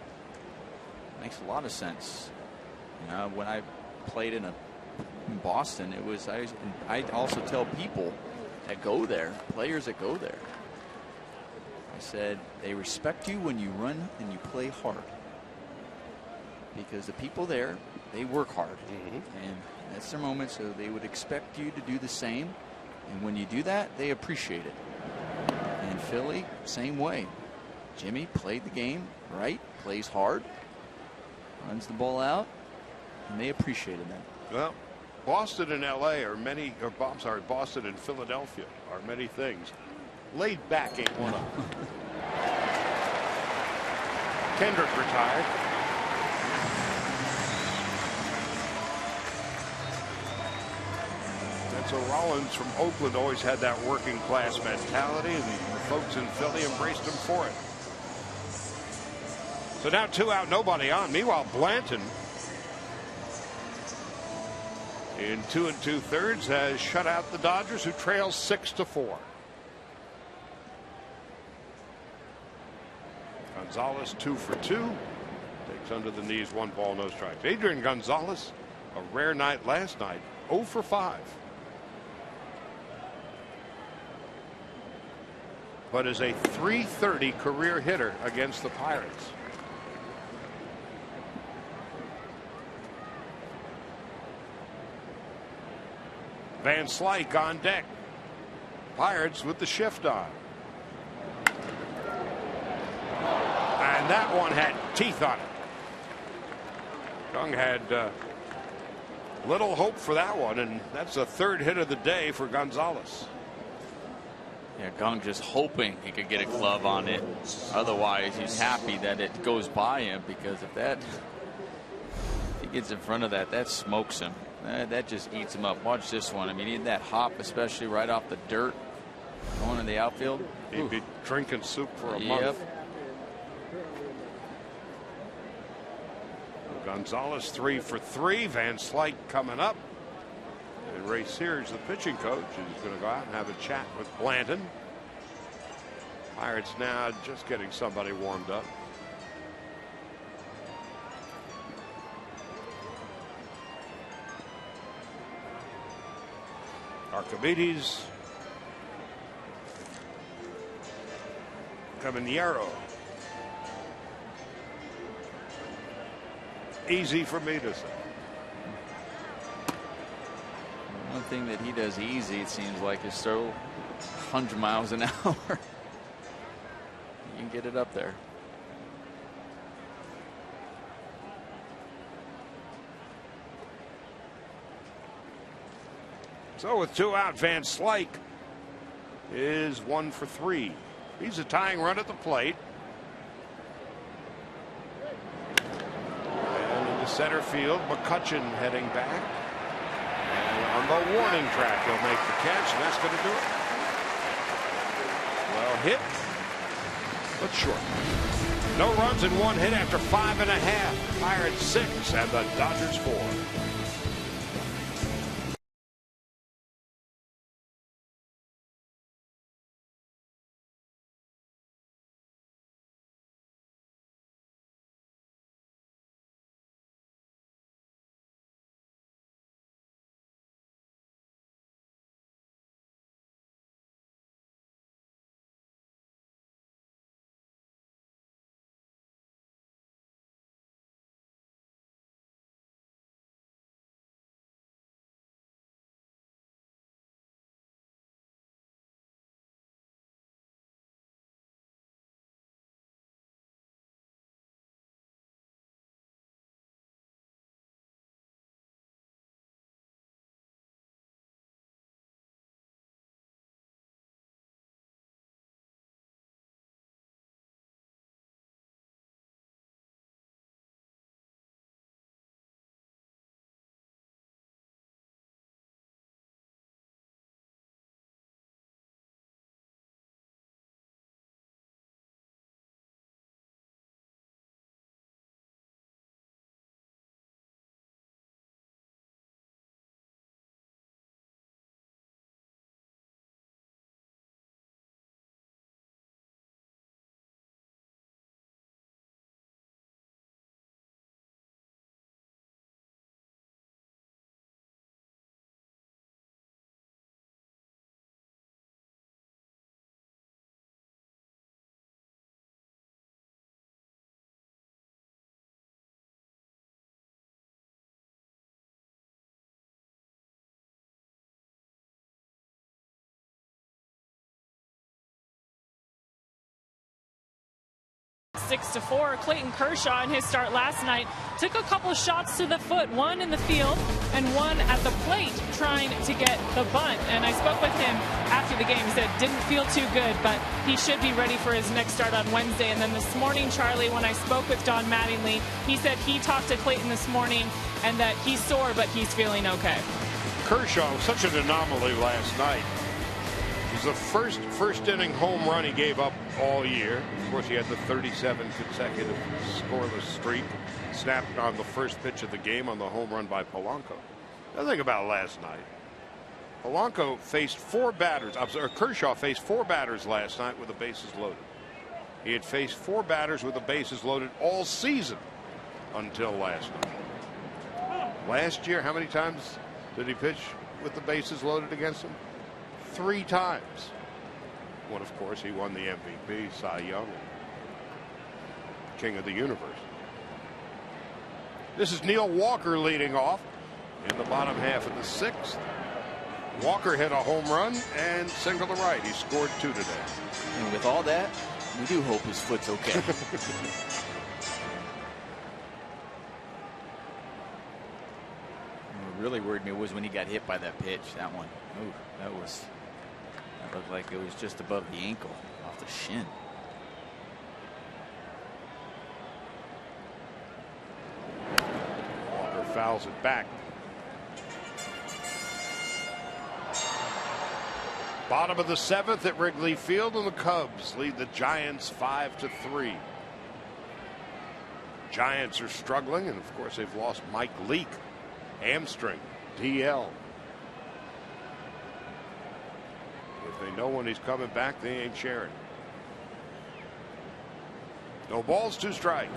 Makes a lot of sense. When I played in Boston, it was I also tell people that go there, players that go there, I said they respect you when you run and you play hard, because the people there, they work hard, and that's their moment, so they would expect you to do the same, and when you do that, they appreciate it. And Philly, same way. Jimmy played the game right, plays hard, runs the ball out, and they appreciated that. Well, Boston and LA are many, or I'm sorry, Boston and Philadelphia are many things. Laid back ain't one of them. Kendrick retired. And so Rollins from Oakland always had that working class mentality, and the folks in Philly embraced him for it. So now 2 out, nobody on. Meanwhile, Blanton, in 2 2/3, has shut out the Dodgers, who trail 6-4. Gonzalez 2 for 2, takes under the knees, 1 ball, no strikes. Adrian Gonzalez, a rare night last night, 0 for 5. But is a .330 career hitter against the Pirates. Van Slyke on deck. Pirates with the shift on. And that one had teeth on it. Young had little hope for that one, and that's the 3rd hit of the day for Gonzalez. Yeah, Gung just hoping he could get a glove on it. Otherwise, he's happy that it goes by him, because if he gets in front of that, that smokes him. That just eats him up. Watch this one. I mean, he had that hop, especially right off the dirt, going in the outfield. He'd be drinking soup for a month. Gonzalez 3 for 3. Van Slyke coming up. And Ray Sears, the pitching coach, is going to go out and have a chat with Blanton. Pirates now just getting somebody warmed up. Archimedes. Caminero. Easy for me to say. One thing that he does easy, it seems like, is throw 100 miles an hour. You can get it up there. So with 2 out, Van Slyke is 1 for 3. He's a tying run at the plate. And into center field, McCutchen heading back. And on the warning track, he'll make the catch, and that's going to do it. Well hit, but short. No runs and 1 hit after 5.5. Pirates 6 and the Dodgers 4. Six to 4. Clayton Kershaw in his start last night took a couple shots to the foot, one in the field and one at the plate trying to get the bunt. And I spoke with him after the game. He said didn't feel too good, but he should be ready for his next start on Wednesday. And then this morning, Charlie, when I spoke with Don Mattingly, he said he talked to Clayton this morning and that he's sore, but he's feeling okay. Kershaw was such an anomaly last night. It was the first inning home run he gave up all year. Of course, he had the 37 consecutive scoreless streak, snapped on the first pitch of the game on the home run by Polanco. Now think about last night. Polanco faced 4 batters, or Kershaw faced 4 batters last night with the bases loaded. He had faced 4 batters with the bases loaded all season until last night. Last year, how many times did he pitch with the bases loaded against him? 3 times. When, of course, he won the MVP, Cy Young, King of the Universe. This is Neil Walker leading off in the bottom half of the 6th. Walker hit a home run and single to right. He scored 2 today. And with all that, we do hope his foot's okay. What really worried me was when he got hit by that pitch. That one. Ooh, that looked like it was just above the ankle, off the shin. Walker fouls it back. Bottom of the 7th at Wrigley Field, and the Cubs lead the Giants 5-3. Giants are struggling, and of course they've lost Mike Leake, hamstring, DL. If they know when he's coming back, they ain't sharing. No balls, 2 strikes.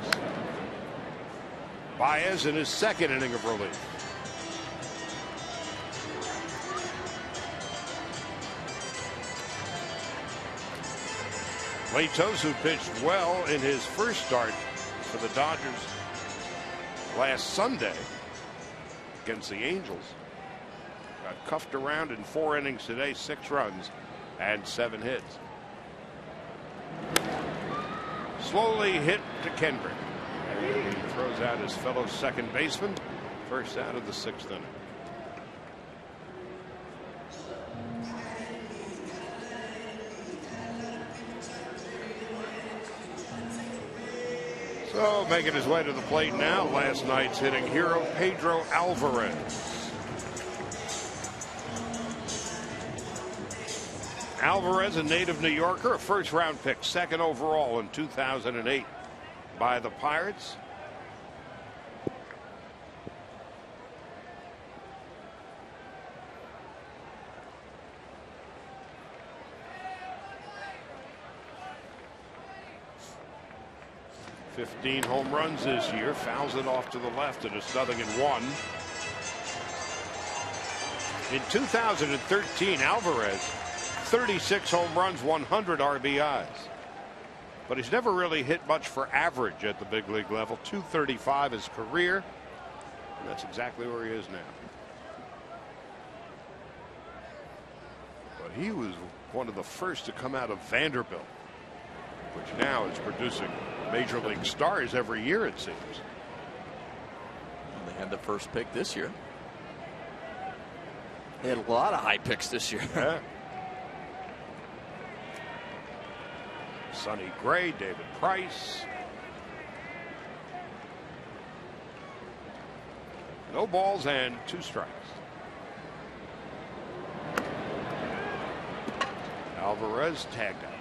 Baez in his 2nd inning of relief. Latos, who pitched well in his first start for the Dodgers last Sunday against the Angels, got cuffed around in 4 innings today, 6 runs and 7 hits. Slowly hit to Kendrick. And he throws out his fellow second baseman. First out of the 6th inning. So making his way to the plate now, last night's hitting hero Pedro Alvarez. Alvarez, a native New Yorker, a first-round pick, 2nd overall in 2008 by the Pirates. "15 home runs this year, fouls it off to the left, and it's 0-1. In 2013, Alvarez, 36 home runs, 100 RBIs. But he's never really hit much for average at the big league level. .235 his career, and that's exactly where he is now. But he was one of the first to come out of Vanderbilt, which now is producing major league stars every year, it seems. They had the first pick this year. They had a lot of high picks this year. Yeah. Sonny Gray, David Price. No balls and 2 strikes. Alvarez tagged out.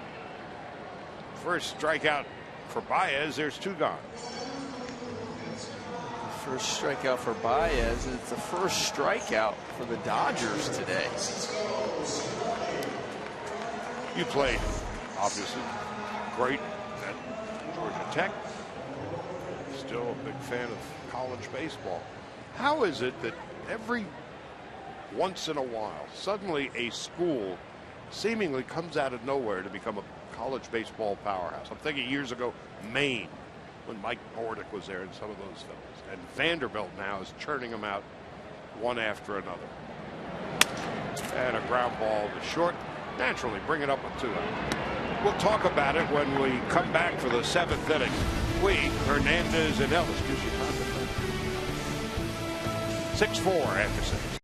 First strikeout for Baez. There's 2 gone. First strikeout for Baez. It's the first strikeout for the Dodgers today. You played, obviously, great at Georgia Tech. Still a big fan of college baseball. How is it that every once in a while, suddenly a school seemingly comes out of nowhere to become a college baseball powerhouse? I'm thinking years ago, Maine, when Mike Bordick was there and some of those fellas. And Vanderbilt now is churning them out one after another. And a ground ball to short. Naturally, bring it up with 2 out. We'll talk about it when we come back for the 7th inning. Hernandez and Ellis gives you time to think. 6-4 after 6.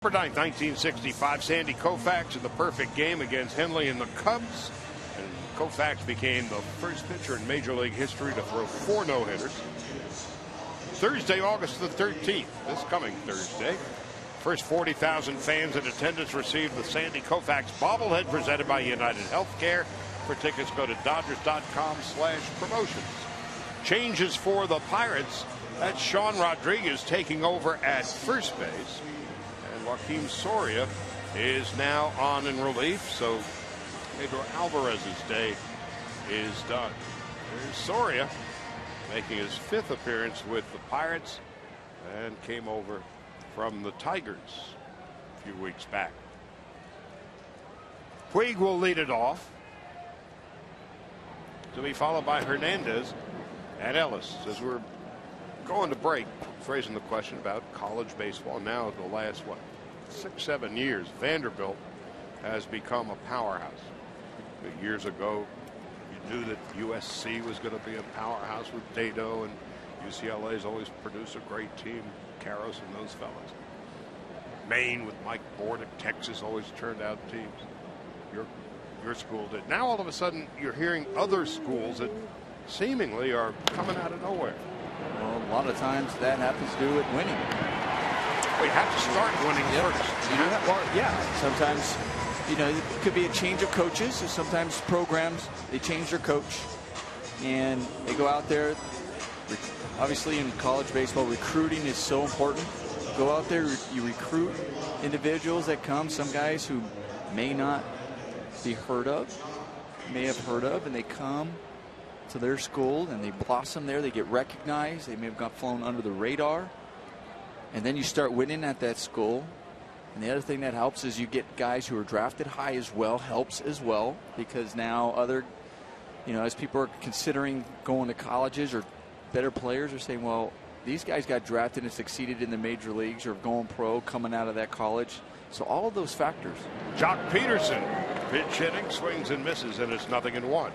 November 9th, 1965, Sandy Koufax in the perfect game against Henley and the Cubs. And Koufax became the first pitcher in Major League history to throw 4 no-hitters. Thursday, August the 13th, this coming Thursday. First 40,000 fans in attendance received the Sandy Koufax bobblehead presented by United Healthcare. For tickets, go to Dodgers.com/promotions. Changes for the Pirates. That's Sean Rodriguez taking over at first base. And Joaquim Soria is now on in relief. So Pedro Alvarez's day is done. There's Soria making his 5th appearance with the Pirates and came over from the Tigers a few weeks back. Puig will lead it off, to be followed by Hernandez and Ellis. As we're going to break, phrasing the question about college baseball, now the last 6-7 years, Vanderbilt has become a powerhouse. Years ago, you knew that USC was going to be a powerhouse with Dado, and UCLA's always produced a great team, Karros and those fellas. Maine with Mike Bordick, Texas always turned out teams. Your school did. Now all of a sudden you're hearing other schools that seemingly are coming out of nowhere. Well, a lot of times that happens to do with winning. We have to start winning first. You know that? Well, yeah. Sometimes, it could be a change of coaches. So sometimes programs, they change their coach and they go out there. Obviously, in college baseball, recruiting is so important. Go out there, you recruit individuals that come, some guys who may not be heard of, may have heard of, and they come to their school and they blossom there. They get recognized. They may have got flown under the radar. And then you start winning at that school. And the other thing that helps is you get guys who are drafted high as well, helps as well, because now as people are considering going to colleges, or better players are saying, well, these guys got drafted and succeeded in the major leagues or going pro coming out of that college. So all of those factors. Jock Peterson, pitch hitting, swings and misses, and it's 0-1.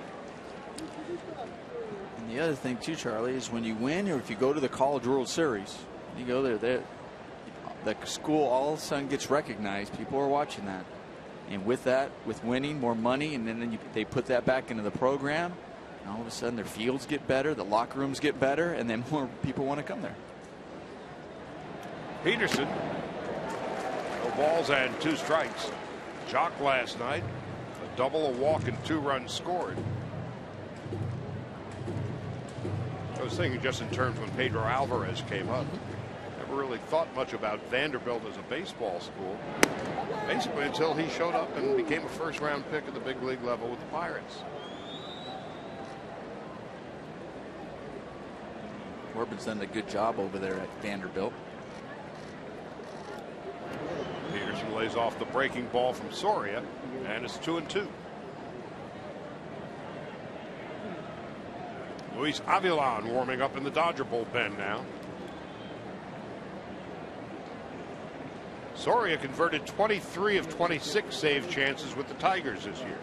And the other thing too, Charlie, is when you win, or if you go to the College World Series, you go there, the school all of a sudden gets recognized. People are watching that. And with that, with winning, more money, and then they put that back into the program. And all of a sudden their fields get better, the locker rooms get better, and then more people want to come there. Peterson, no balls and 2 strikes. Jock last night, a double, a walk, and 2 runs scored. I was thinking just in terms when Pedro Alvarez came up. Never really thought much about Vanderbilt as a baseball school, basically until he showed up and became a first-round pick at the big league level with the Pirates. Corbin's done a good job over there at Vanderbilt. Peterson lays off the breaking ball from Soria, and it's 2-2. Luis Avilan warming up in the Dodger bullpen now. Soria converted 23 of 26 save chances with the Tigers this year.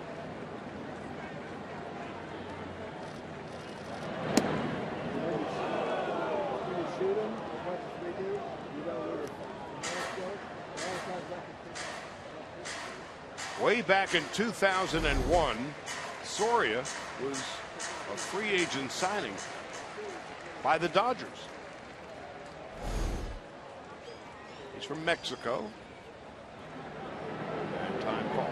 Way back in 2001, Soria was a free agent signing by the Dodgers. He's from Mexico. And time call.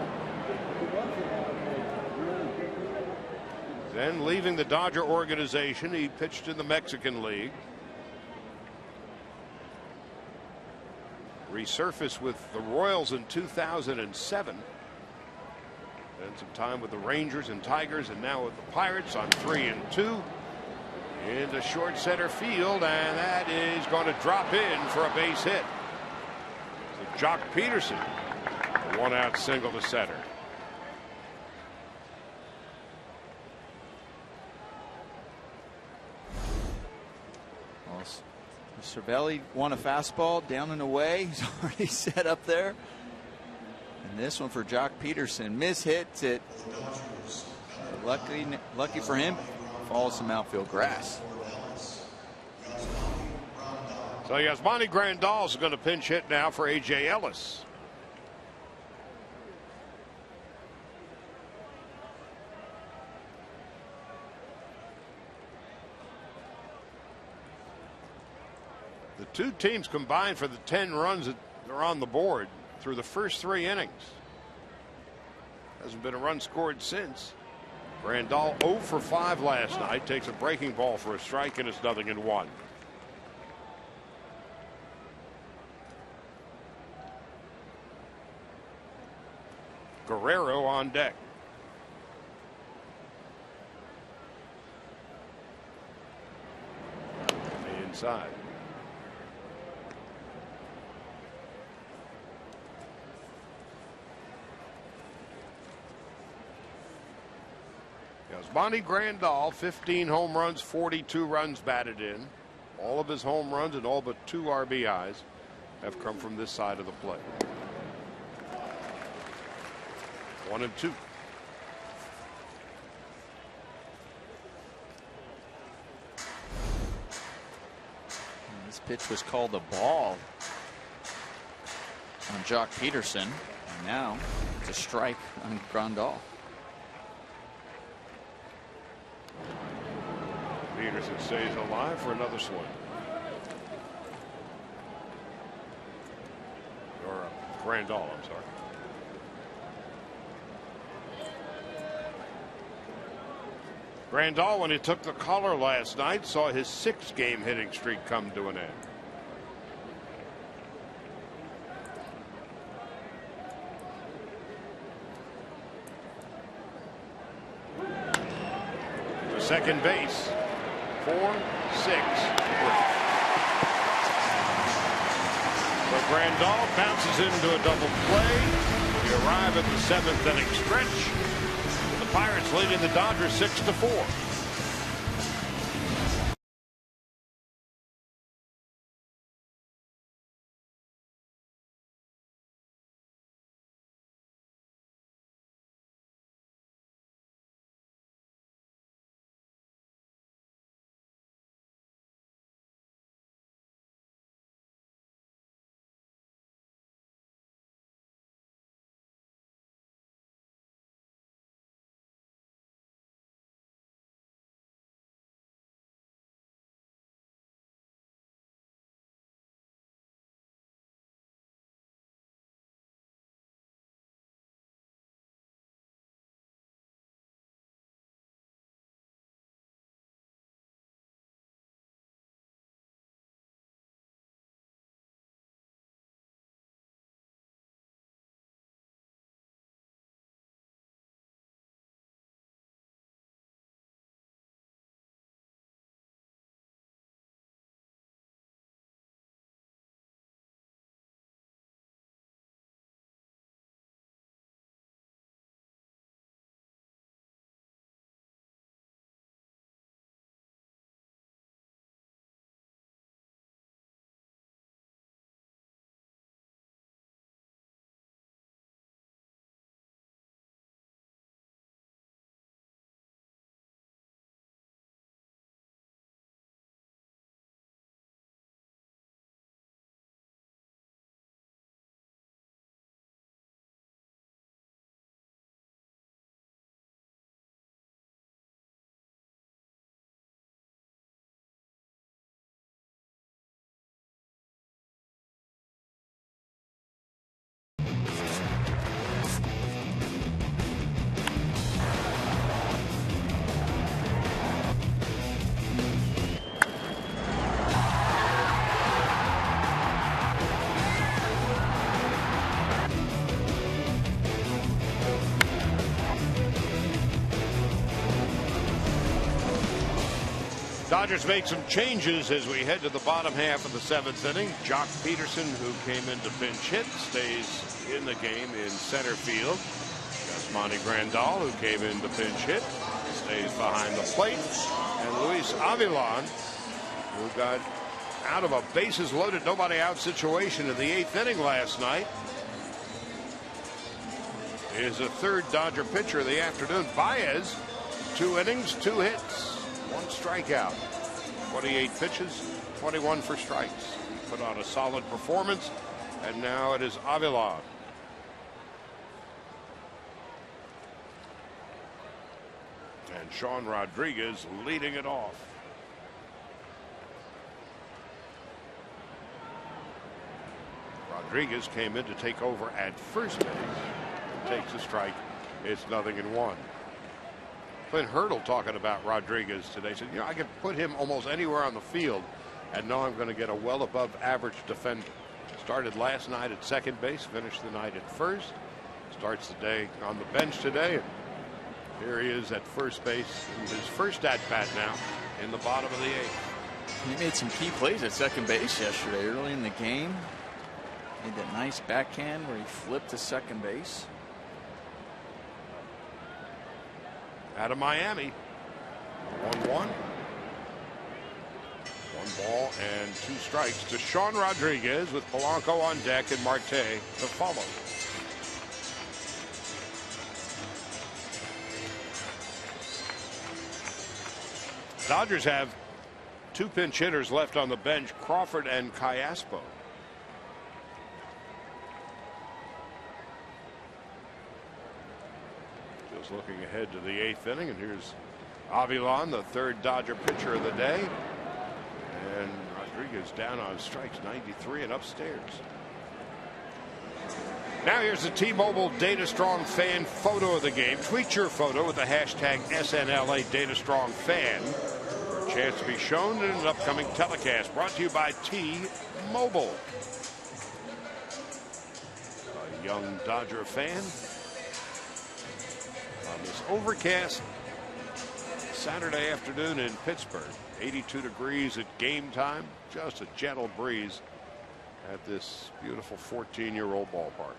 Then leaving the Dodger organization, he pitched in the Mexican League. Resurfaced with the Royals in 2007. Then some time with the Rangers and Tigers, and now with the Pirates on 3-2 into short center field, and that is going to drop in for a base hit. So Jock Peterson, a 1-out single to center. Well, Cervelli won a fastball down and away. He's already set up there. And this one for Jock Peterson, mishits it. Lucky for him, falls some outfield grass. So Yasmani Grandal is going to pinch hit now for A.J. Ellis. Two teams combined for the 10 runs that are on the board through the first 3 innings. Hasn't been a run scored since. Grandal 0 for 5 last night. Takes a breaking ball for a strike, and it's 0-1. Guerrero on deck. Inside. Yasmani Grandal, 15 home runs, 42 runs batted in. All of his home runs and all but 2 RBIs have come from this side of the plate. 1-2. This pitch was called a ball on Jock Peterson. And now it's a strike on Grandal. Peterson stays alive for another swing. Or Grandal, I'm sorry. Grandal, when he took the collar last night, saw his 6-game hitting streak come to an end. To second base. 4, 6, 3. So Grandal bounces into a double play. We arrive at the 7th inning stretch. The Pirates leading the Dodgers 6-4. Dodgers make some changes as we head to the bottom half of the 7th inning. Jock Peterson, who came in to pinch hit, stays in the game in center field. Yasmani Grandal, who came in to pinch hit, stays behind the plate. And Luis Avilan, who got out of a bases loaded, nobody out situation in the 8th inning last night, is the 3rd Dodger pitcher of the afternoon. Baez, 2 innings, 2 hits, 1 strikeout, 28 pitches, 21 for strikes. He put on a solid performance, and now it is Avila. And Sean Rodriguez leading it off. Rodriguez came in to take over at first base. Takes a strike. It's 0-1. Clint Hurdle talking about Rodriguez today. Said, I can put him almost anywhere on the field and know I'm going to get a well above average defender. Started last night at second base, finished the night at first. Starts the day on the bench today. And here he is at first base in his first at bat now in the bottom of the 8th. He made some key plays at second base yesterday early in the game. Made that nice backhand where he flipped to second base. Out of Miami. 1-1. 1 ball and 2 strikes to Sean Rodriguez with Polanco on deck and Marte to follow. Dodgers have 2 pinch hitters left on the bench, Crawford and Callaspo. Just looking ahead to the 8th inning, and here's Avilan, the 3rd Dodger pitcher of the day. And Rodriguez down on strikes, 93 and upstairs. Now here's the T-Mobile Data Strong fan photo of the game. Tweet your photo with the hashtag SNLA Data Strong Fan for a chance to be shown in an upcoming telecast. Brought to you by T-Mobile. A young Dodger fan on this overcast Saturday afternoon in Pittsburgh. 82 degrees at game time. Just a gentle breeze at this beautiful 14-year-old ballpark.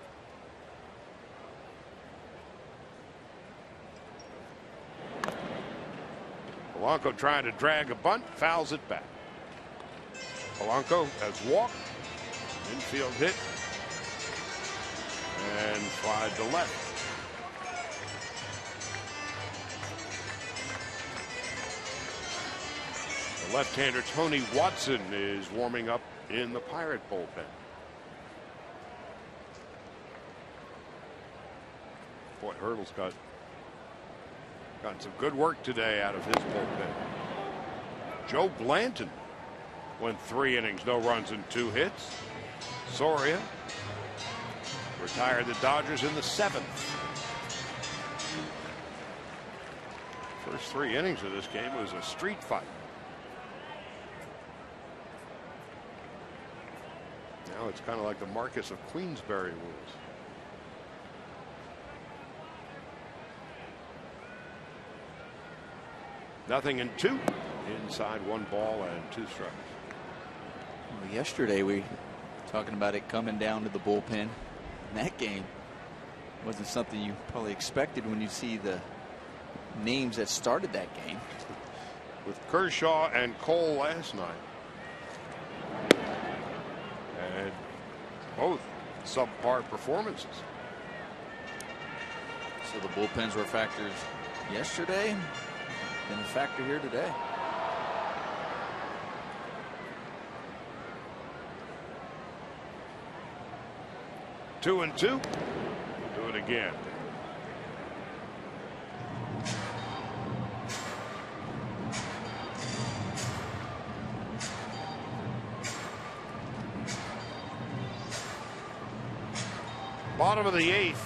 Polanco trying to drag a bunt, fouls it back. Polanco has walked, infield hit, and fly to left. The left-hander Tony Watson is warming up in the Pirate bullpen. Boy, Hurdle's got some good work today out of his bullpen. Joe Blanton went 3 innings, no runs and 2 hits. Soria retired the Dodgers in the 7th. First 3 innings of this game was a street fight. Now it's kind of like the Marcus of Queensberry rules. Nothing in 2. Inside 1 ball and 2 strikes. Well, yesterday we were talking about it coming down to the bullpen. In that game wasn't something you probably expected when you see the names that started that game. With Kershaw and Cole last night. And both subpar performances. So the bullpens were factors yesterday. Been a factor here today. Two and 2. Do it again. Bottom of the 8th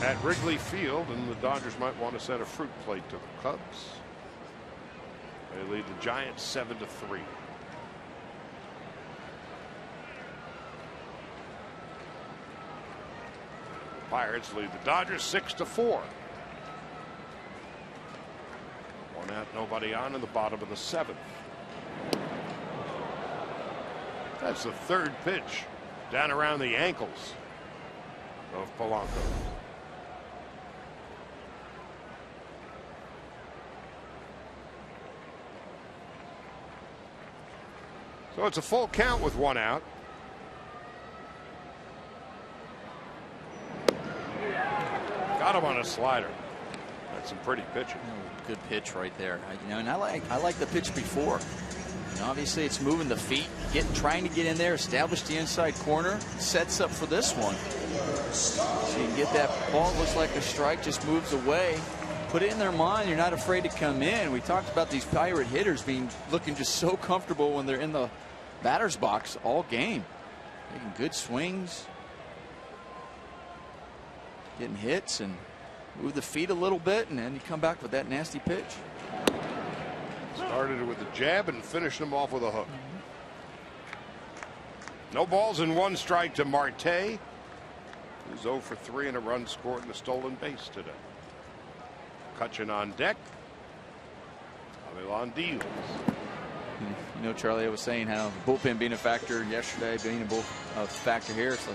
at Wrigley Field, and the Dodgers might want to send a fruit plate to the Cubs. They lead the Giants 7-3. Pirates lead the Dodgers 6-4. 1 out, nobody on in the bottom of the 7th. That's the 3rd pitch down around the ankles of Polanco. So it's a full count with 1 out. Got him on a slider. That's some pretty pitching. Good pitch right there. And I like the pitch before. Obviously it's moving the feet, trying to get in there, establish the inside corner, sets up for this one. So you can get that ball, looks like a strike, just moves away. Put it in their mind, you're not afraid to come in. We talked about these Pirate hitters looking just so comfortable when they're in the batter's box all game. Making good swings. Getting hits and move the feet a little bit, and then you come back with that nasty pitch. Started with a jab and finished him off with a hook. No balls and 1 strike to Marte, who's 0 for 3 and a run scored and a stolen base today. McCutchen on deck. Avilan deals. You know, Charlie, I was saying how bullpen being a factor yesterday, being a factor here. So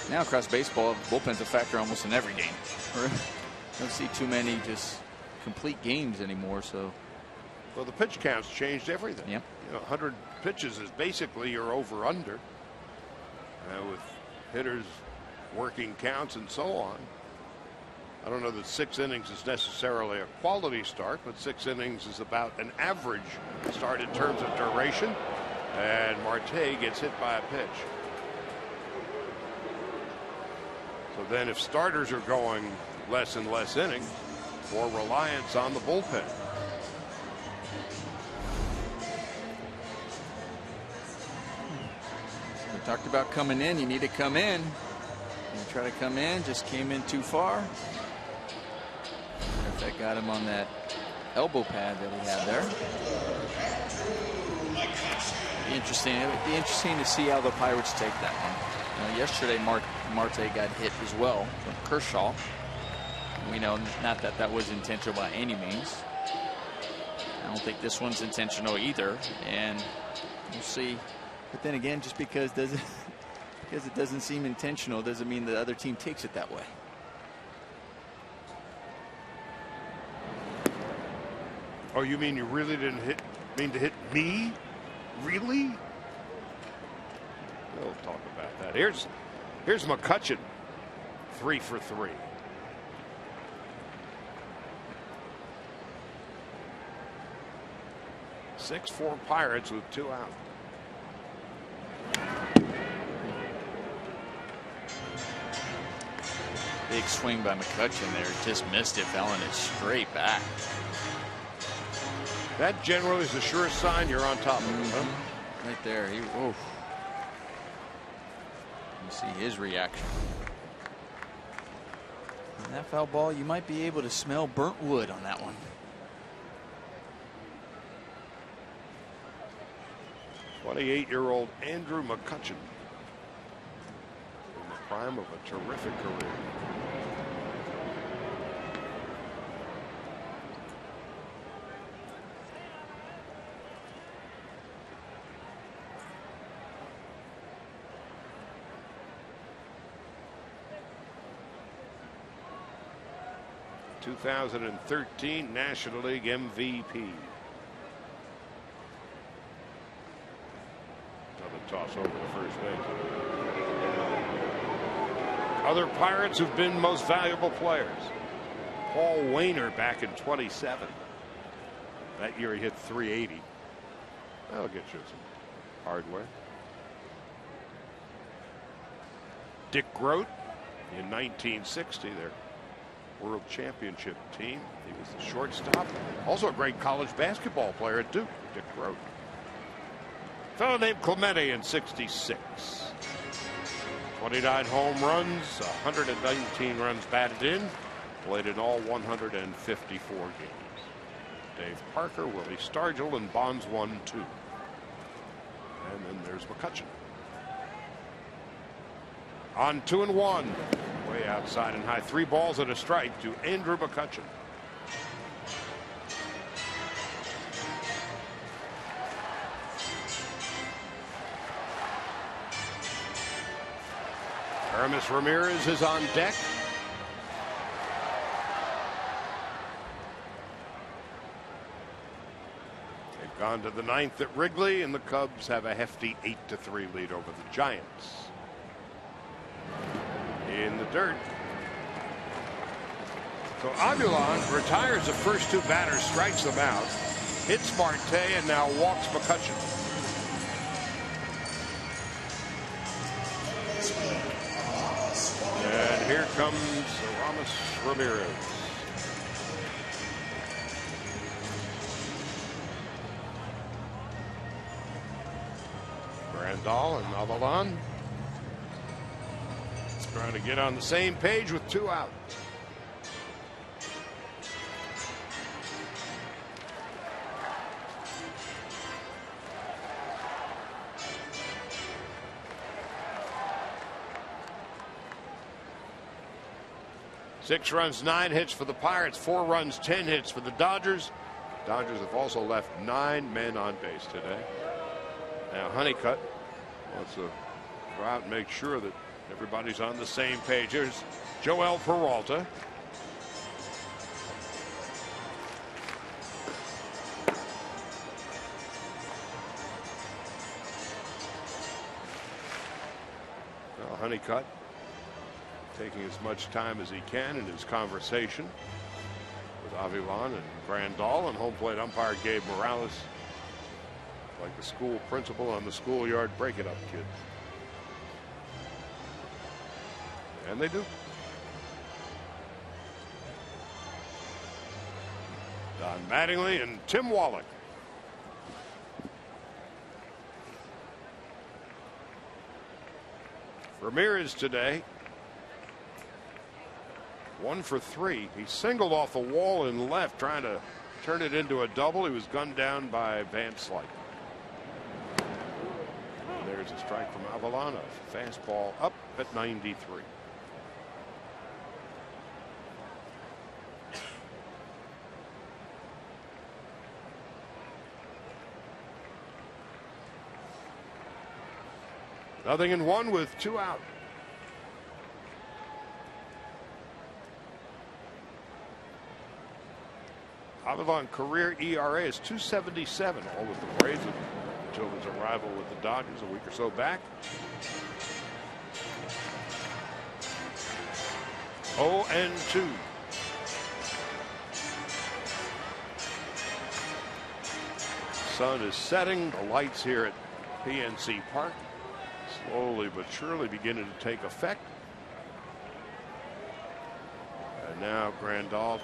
now across baseball, bullpen's a factor almost in every game. Don't see too many just complete games anymore. So, well, the pitch counts changed everything. Yeah. You know, 100 pitches is basically your over/under. With hitters working counts and so on. I don't know that 6 innings is necessarily a quality start, but 6 innings is about an average start in terms of duration. And Marte gets hit by a pitch. So then if starters are going less and less innings, more reliance on the bullpen. We talked about coming in. You need to come in. You try to come in, just came in too far. If that got him on that elbow pad that he had there. Interesting. It would be interesting to see how the Pirates take that one. Yesterday, Marte got hit as well from Kershaw. We know not that that was intentional by any means. I don't think this one's intentional either, and we'll see. But then again, just because it doesn't seem intentional doesn't mean the other team takes it that way. Oh, you mean you really didn't mean to hit me? Really? We'll talk about that. Here's McCutchen, 3 for 3. Six for Pirates with 2 out. Big swing by McCutchen there. Just missed it. Fell in it straight back. That generally is the surest sign you're on top of it, huh? Right there. You see his reaction. And that foul ball, you might be able to smell burnt wood on that one. 28-year-old Andrew McCutchen, in the prime of a terrific career. '13 National League MVP. Toss over to first base. Other Pirates who've been most valuable players. Paul Wainer back in 27. That year he hit 380. That'll get you some hardware. Dick Groat in 1960, their World Championship team. He was the shortstop. Also a great college basketball player at Duke, Dick Groat. Fellow named Clemente in 66. 29 home runs, 119 runs batted in, played in all 154 games. Dave Parker, Willie Stargell, and Bonds 1-2. And then there's McCutchen. On 2-1, way outside and high. 3 balls and a strike to Andrew McCutchen. Aramis Ramirez is on deck. They've gone to the 9th at Wrigley, and the Cubs have a hefty 8-3 lead over the Giants. In the dirt. So Avilan retires the first 2 batters, strikes them out, hits Marte, and now walks McCutchen. And here comes Aramis Ramirez. Grandal and Avilan. trying to get on the same page with 2 out. Six runs, 9 hits for the Pirates, 4 runs, 10 hits for the Dodgers. Dodgers have also left 9 men on base today. Now Honeycutt wants to go out and make sure that everybody's on the same page. Here's Joel Peralta. Well, Honeycutt taking as much time as he can in his conversation with Avilan and Grandal, and home plate umpire Gabe Morales, like the school principal on the schoolyard. Break it up, kids. And they do. Don Mattingly and Tim Wallach. Ramirez today, 1 for 3. He singled off the wall in left, trying to turn it into a double. He was gunned down by Van Slyke. And there's a strike from Avalon. A fastball up at 93. Nothing in 1 with 2 out. Avilan career ERA is 2.77, all with the Braves until his arrival with the Dodgers a week or so back. 0-2. Sun is setting. The lights here at PNC Park slowly but surely beginning to take effect. And now Grandal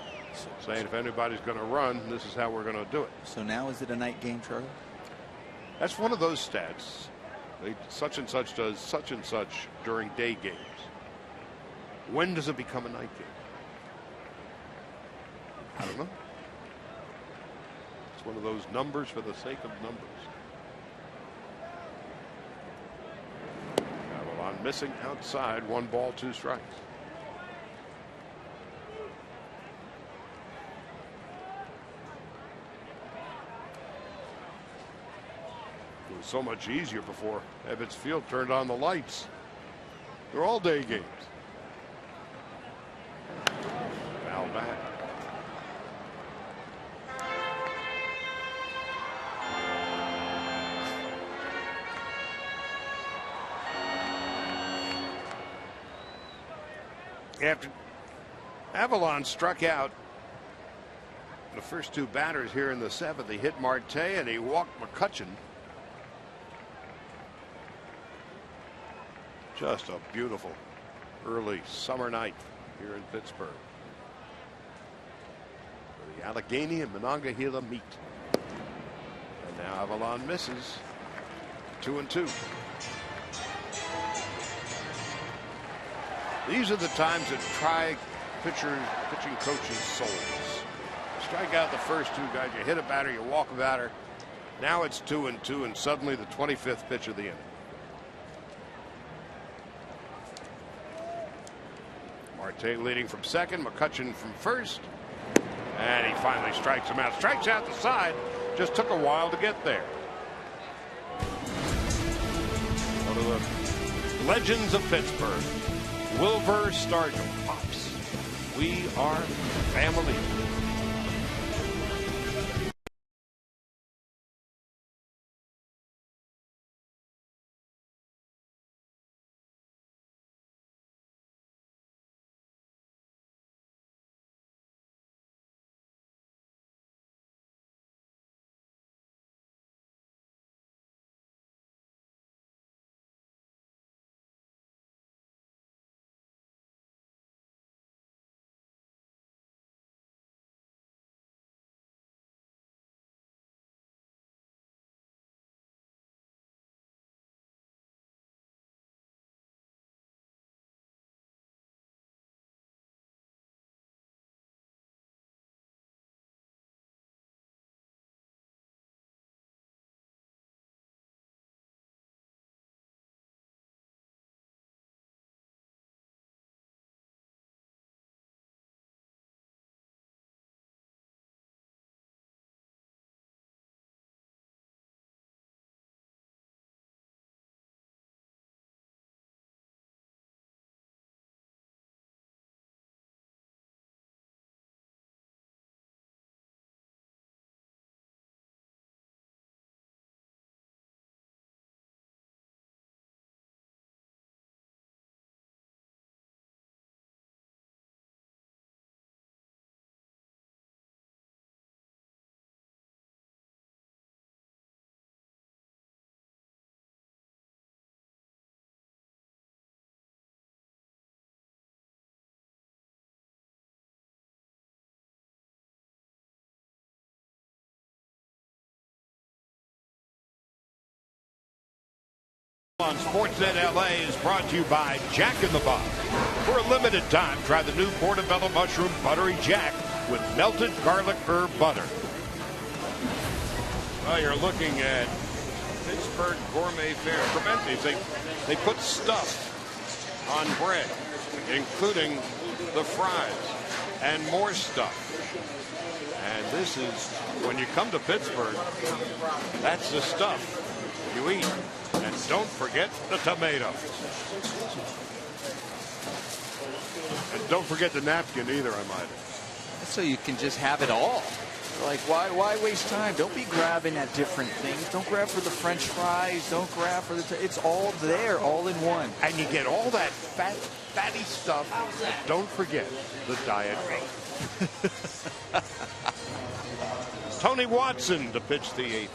saying if anybody's going to run, this is how we're going to do it. So now is it a night game, Charlie? That's one of those stats. Such and such does such and such during day games. When does it become a night game? I don't know. It's one of those numbers for the sake of numbers. Avalon missing outside, 1 ball, 2 strikes. It was so much easier before Ebbets Field turned on the lights. They're all day games. Foul back. After Avalon struck out the first 2 batters here in the 7th, he hit Marte and he walked McCutchen. Just a beautiful early summer night here in Pittsburgh, where the Allegheny and Monongahela meet. And now Avalon misses. 2-2. These are the times that try pitching coaches' souls. Strike out the first 2 guys, you hit a batter, you walk a batter. Now it's 2-2, and suddenly the 25th pitch of the inning. Marte leading from second, McCutchen from first, and he finally strikes him out. Strikes out the side, just took a while to get there. One of the legends of Pittsburgh, Wilbur Stargell pops. We are family. On Sportsnet LA is brought to you by Jack in the Box. For a limited time, try the new Portobello Mushroom Buttery Jack with melted garlic herb butter. Well, you're looking at Pittsburgh gourmet fare. Tremendes. They put stuff on bread, including the fries and more stuff. And this is, when you come to Pittsburgh, that's the stuff you eat. And don't forget the tomato. And don't forget the napkin either, I might add. So you can just have it all. Like, why waste time? Don't be grabbing at different things. Don't grab for the French fries. Don't grab for the... It's all there, all in one. And you get all that fatty stuff. And don't forget the Diet Coke. Tony Watson to pitch the 8th inning.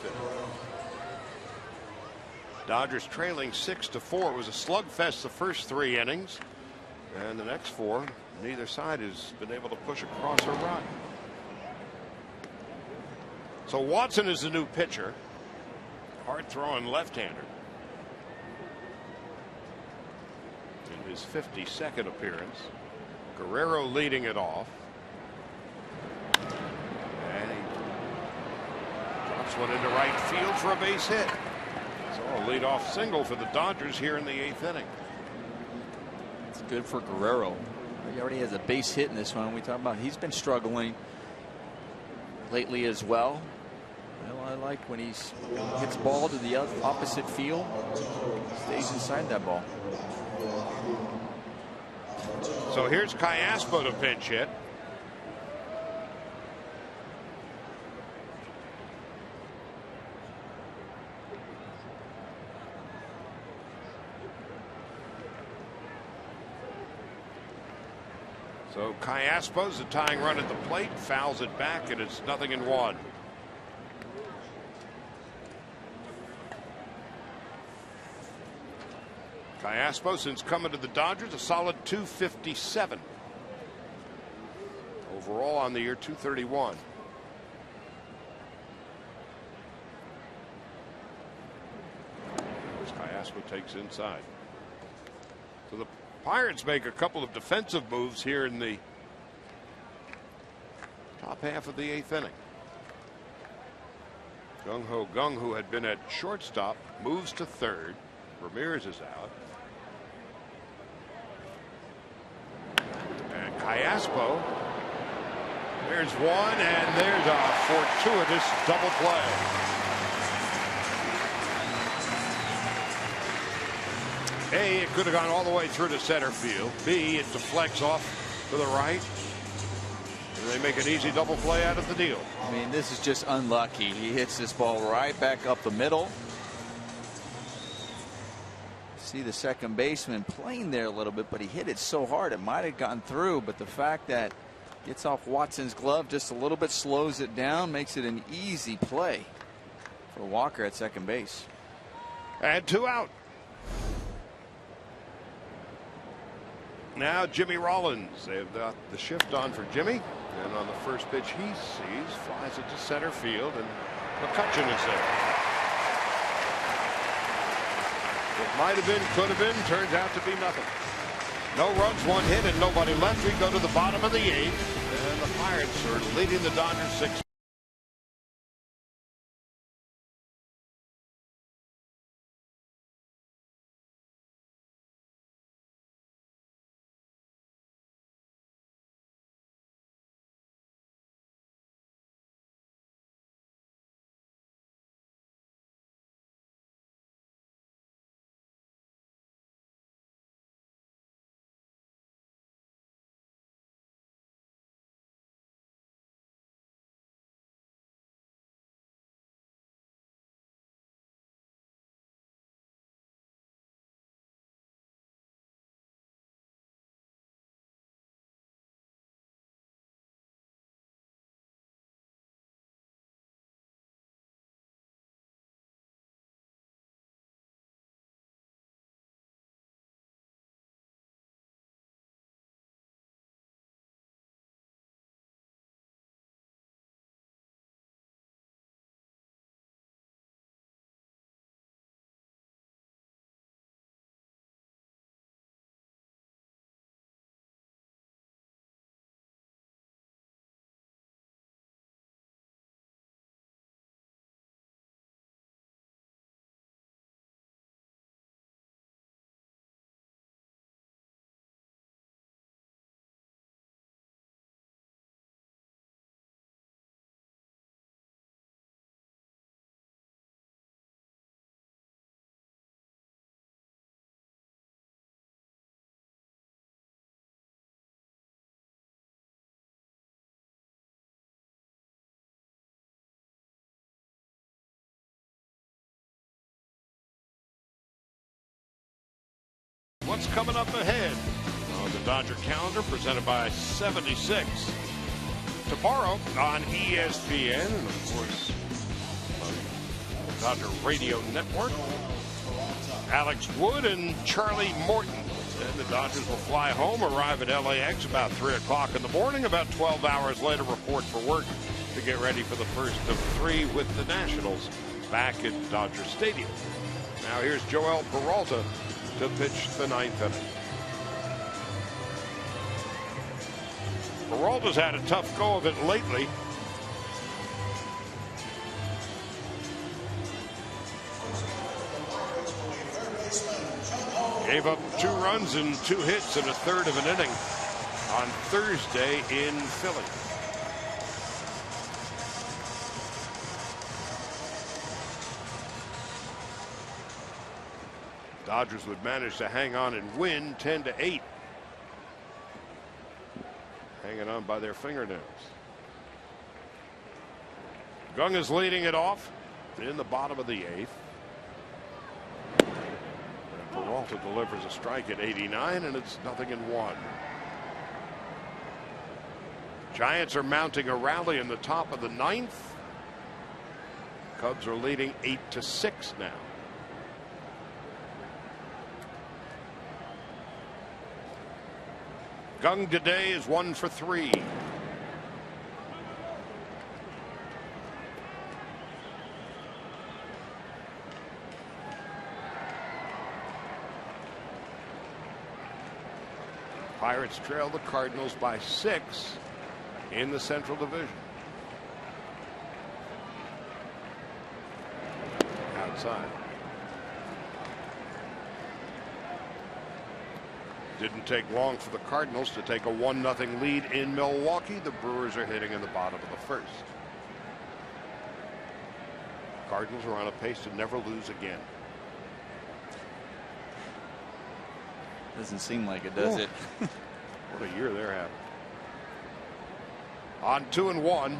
Dodgers trailing 6-4. It was a slugfest the first 3 innings. And the next 4, neither side has been able to push across a run. So Watson is the new pitcher. Hard throwing left-hander. In his 52nd appearance. Guerrero leading it off. And he drops one into right field for a base hit. So a leadoff single for the Dodgers here in the 8th inning. It's good for Guerrero. He already has a base hit in this one. We talk about he's been struggling lately as well. Well, I like when he hits ball to the opposite field, stays inside that ball. So here's Callaspo to pinch hit. So Callaspo's the tying run at the plate, fouls it back, and it's 0-1. Callaspo, since coming to the Dodgers, a solid .257. Overall on the year, .231. Callaspo takes inside. So the Pirates make a couple of defensive moves here in the top half of the 8th inning. Gung-Ho Kang, who had been at shortstop, moves to third. Ramirez is out. And Callaspo, there's one, and there's a fortuitous double play. A, it could have gone all the way through to center field. B, it deflects off to the right. And they make an easy double play out of the deal. I mean, this is just unlucky. He hits this ball right back up the middle. See the second baseman playing there a little bit, but he hit it so hard it might have gotten through. But the fact that it gets off Watson's glove just a little bit, slows it down, makes it an easy play for Walker at second base. And 2 out. Now Jimmy Rollins. They've got the shift on for Jimmy. And on the first pitch he sees, flies it to center field, and McCutchen is there. It might have been, could have been, turns out to be nothing. No runs, 1 hit, and nobody left. We go to the bottom of the 8th, and the Pirates are leading the Dodgers 6. what's coming up ahead on the Dodger calendar, presented by 76. Tomorrow on ESPN, and of course on the Dodger Radio Network, Alex Wood and Charlie Morton. Then the Dodgers will fly home, arrive at LAX about 3 o'clock in the morning. About 12 hours later, report for work to get ready for the first of 3 with the Nationals back at Dodger Stadium. Now here's Joel Peralta to pitch the 9th inning. Peralta's had a tough go of it lately. Gave up 2 runs and 2 hits in a third of an inning on Thursday in Philly. Dodgers would manage to hang on and win 10-8. Hanging on by their fingernails. Gung is leading it off in the bottom of the 8th. And Peralta delivers a strike at 89, and it's 0-1. Giants are mounting a rally in the top of the 9th. Cubs are leading 8-6 now. Gung today is 1 for 3. Pirates trail the Cardinals by 6 in the Central Division. Outside. Didn't take long for the Cardinals to take a 1-0 lead in Milwaukee. The Brewers are hitting in the bottom of the 1st. Cardinals are on a pace to never lose again. Doesn't seem like it, does it? What a year they're having. On 2-1,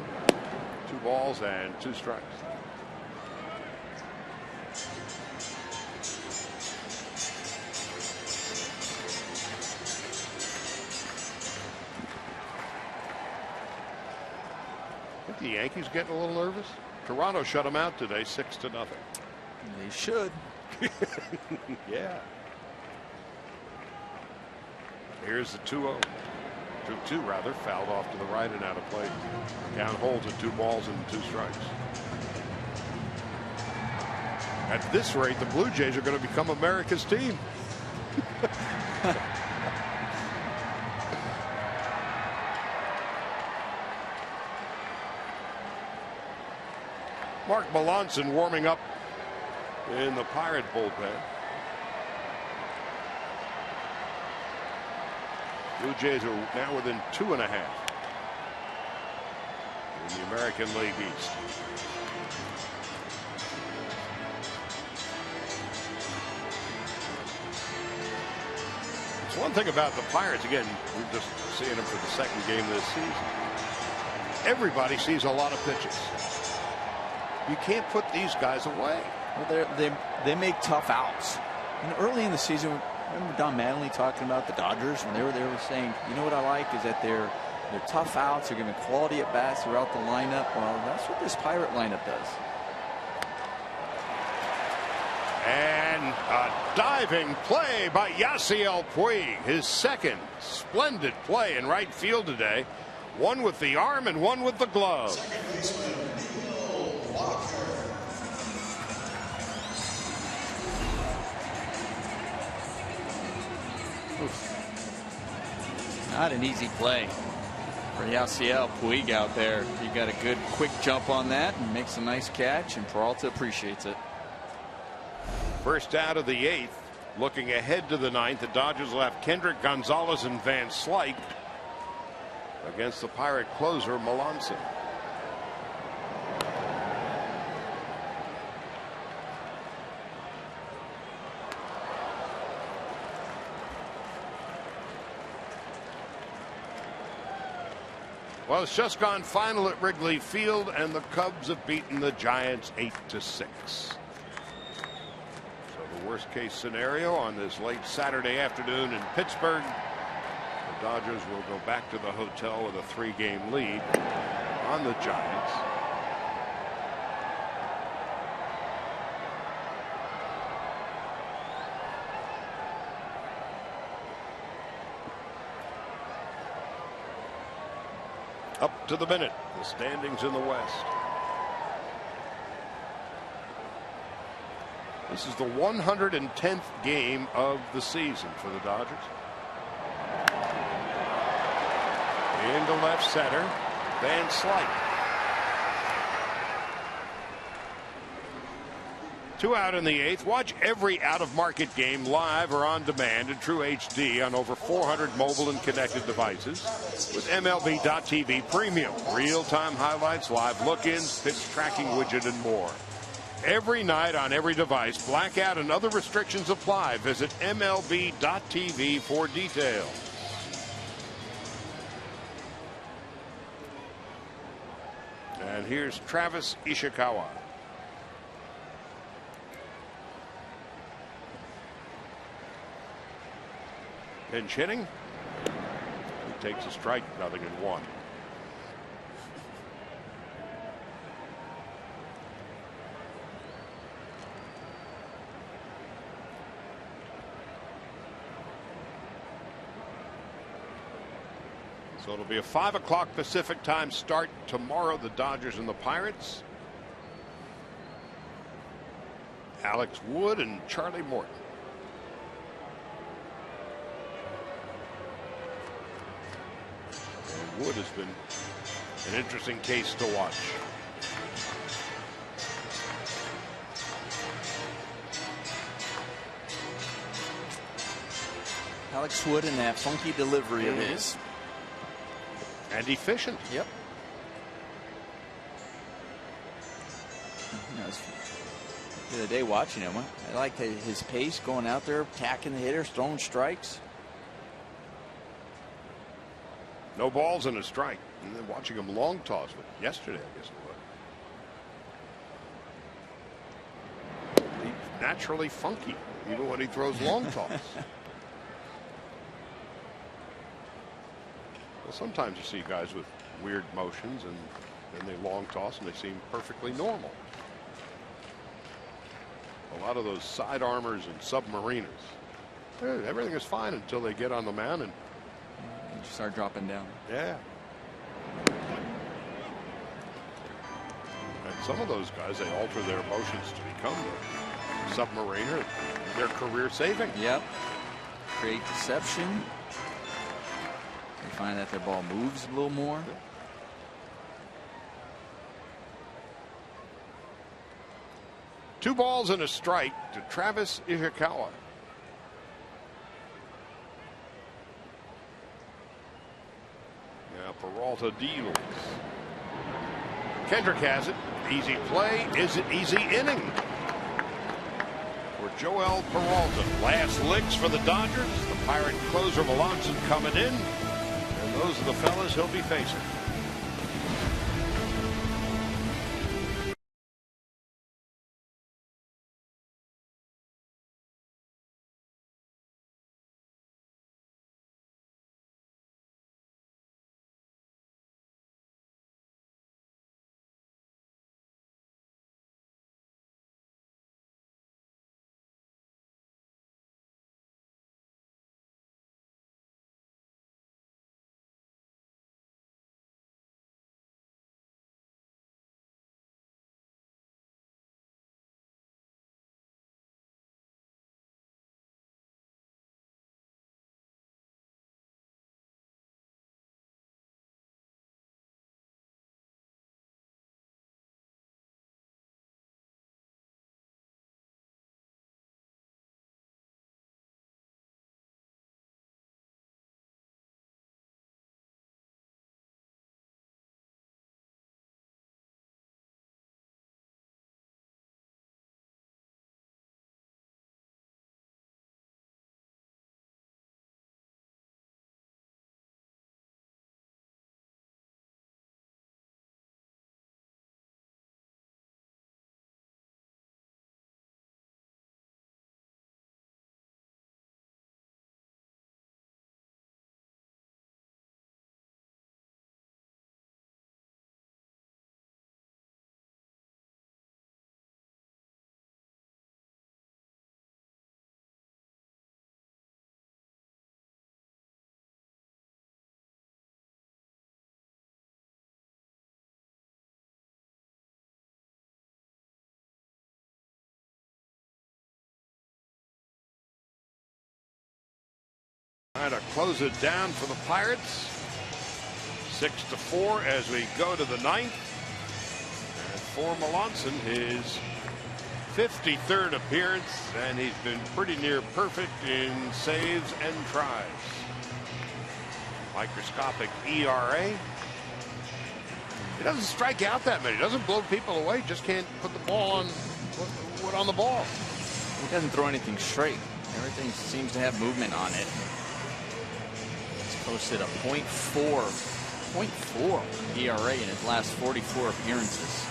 2 balls and 2 strikes. The Yankees getting a little nervous. Toronto shut them out today 6-0. They should. Yeah. Here's the 2-0. 2-2 rather, fouled off to the right and out of play. Count holds at 2 balls and 2 strikes. At this rate, the Blue Jays are going to become America's team. Mark Melanson warming up in the Pirate bullpen. Blue Jays are now within 2.5 in the American League East. It's one thing about the Pirates, again, we're just seeing them for the 2nd game this season. Everybody sees a lot of pitches. You can't put these guys away. Well, they make tough outs. And early in the season, remember Don Mattingly talking about the Dodgers when they were saying, you know what I like is that they're tough outs. They're giving quality at bats throughout the lineup. Well, that's what this Pirate lineup does. And a diving play by Yasiel Puig, his 2nd splendid play in right field today. One with the arm and one with the glove. Not an easy play for Yasiel Puig out there. He got a good quick jump on that and makes a nice catch, and Peralta appreciates it. First out of the 8th. Looking ahead to the 9th, the Dodgers will have Kendrick Gonzalez and Van Slyke against the Pirate closer Melanson. Well, it's just gone final at Wrigley Field, and the Cubs have beaten the Giants 8-6. So the worst case scenario on this late Saturday afternoon in Pittsburgh, the Dodgers will go back to the hotel with a 3-game lead on the Giants. Up to the minute, the standings in the West. This is the 110th game of the season for the Dodgers. Into left center, Van Slyke. 2 out in the 8th. Watch every out-of-market game live or on demand in true HD on over 400 mobile and connected devices with MLB.TV Premium. Real-time highlights, live look-ins, pitch tracking widget, and more. Every night on every device. Blackout and other restrictions apply. Visit MLB.TV for details. And here's Travis Ishikawa. Pinch hitting. He takes a strike, 0-1. So it'll be a 5 o'clock Pacific time start tomorrow. The Dodgers and the Pirates. Alex Wood and Charlie Morton. And Wood has been an interesting case to watch. Alex Wood and that funky delivery of his. And efficient. Yep. The other day watching him, I like his pace going out there, attacking the hitters, throwing strikes. No balls and a strike. And then watching him long toss with yesterday, I guess it was. He's naturally funky, even when he throws long toss. Well, sometimes you see guys with weird motions and then they long toss and they seem perfectly normal. A lot of those side armors and submariners, everything is fine until they get on the mound and you start dropping down. Yeah. And some of those guys, they alter their motions to become the submariner. Their career saving. Yep. Create deception. They find that their ball moves a little more. Two balls and a strike to Travis Ishikawa. Now Peralta deals. Kendrick has it. Easy play. Is it easy inning for Joel Peralta? Last licks for the Dodgers. The Pirate closer Melanson coming in. And those are the fellas he'll be facing. Trying to close it down for the Pirates. 6-4 as we go to the ninth. And for Melanson, his 53rd appearance, and he's been pretty near perfect in saves and tries. Microscopic ERA. He doesn't strike out that many. He doesn't blow people away. Just can't put the ball on the ball. He doesn't throw anything straight. Everything seems to have movement on it. He's posted a .4 ERA in his last 44 appearances.